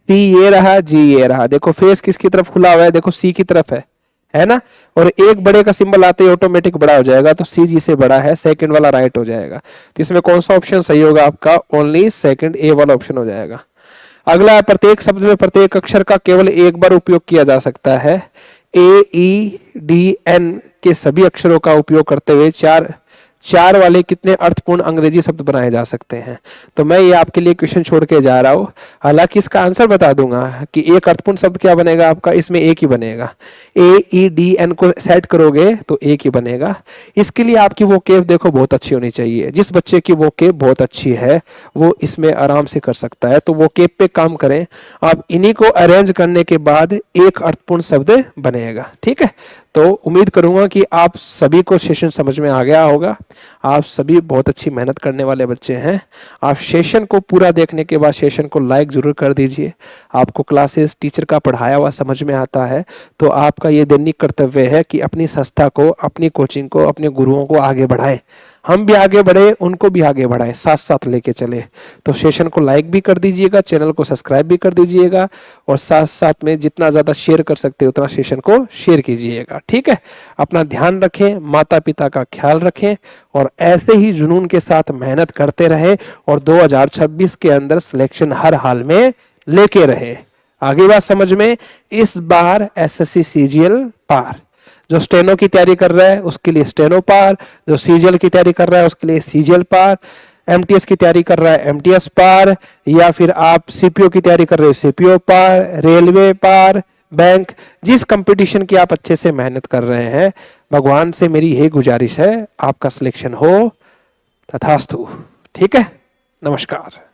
Speaker 4: सी ये रहा, जी ये रहा, देखो फेस किसकी तरफ खुला हुआ है? देखो सी की तरफ है ना, और एक बड़े का सिंबल आते ही ऑटोमेटिक बड़ा हो जाएगा, तो सी जी से बड़ा है, सेकंड वाला राइट हो जाएगा। तो इसमें कौन सा ऑप्शन सही होगा आपका? ओनली सेकंड, ए वाला ऑप्शन हो जाएगा। अगला प्रत्येक शब्द में प्रत्येक अक्षर का केवल एक बार उपयोग किया जा सकता है। ए ई डी एन के सभी अक्षरों का उपयोग करते हुए चार वाले कितने अर्थपूर्ण अंग्रेजी शब्द बनाए जा सकते हैं। तो मैं ये आपके लिए क्वेश्चन छोड़ के जा रहा हूँ। हालांकि इसका आंसर बता दूंगा कि एक अर्थपूर्ण शब्द क्या बनेगा आपका, इसमें एक ही बनेगा। AEDN को सेट करोगे तो एक ही बनेगा। इसके लिए आपकी वो केब देखो बहुत अच्छी होनी चाहिए। जिस बच्चे की वो केब बहुत अच्छी है वो इसमें आराम से कर सकता है। तो वो केब पे काम करें आप, इन्हीं को अरेंज करने के बाद एक अर्थपूर्ण शब्द बनेगा। ठीक है, तो उम्मीद करूंगा कि आप सभी को सेशन समझ में आ गया होगा। आप सभी बहुत अच्छी मेहनत करने वाले बच्चे हैं। आप सेशन को पूरा देखने के बाद सेशन को लाइक जरूर कर दीजिए। आपको क्लासेस टीचर का पढ़ाया हुआ समझ में आता है तो आपका ये दैनिक कर्तव्य है कि अपनी संस्था को, अपनी कोचिंग को, अपने गुरुओं को आगे बढ़ाएं। हम भी आगे बढ़े, उनको भी आगे बढ़ाएं, साथ साथ लेके चले। तो सेशन को लाइक भी कर दीजिएगा, चैनल को सब्सक्राइब भी कर दीजिएगा और साथ साथ में जितना ज़्यादा शेयर कर सकते उतना सेशन को शेयर कीजिएगा। ठीक है, अपना ध्यान रखें, माता पिता का ख्याल रखें और ऐसे ही जुनून के साथ मेहनत करते रहे और 2026 के अंदर सिलेक्शन हर हाल में लेके रहे। आगे बात समझ में, इस बार SSC CGL पार। जो स्टेनो की तैयारी कर रहा है उसके लिए स्टेनो पार, जो CGL की तैयारी कर रहा है उसके लिए CGL पार, MTS की तैयारी कर रहा है MTS पार, या फिर आप CPO की तैयारी कर रहे हो CPO पार, रेलवे पार, बैंक, जिस कंपटीशन की आप अच्छे से मेहनत कर रहे हैं, भगवान से मेरी यही गुजारिश है आपका सिलेक्शन हो, तथास्तु। ठीक है, नमस्कार।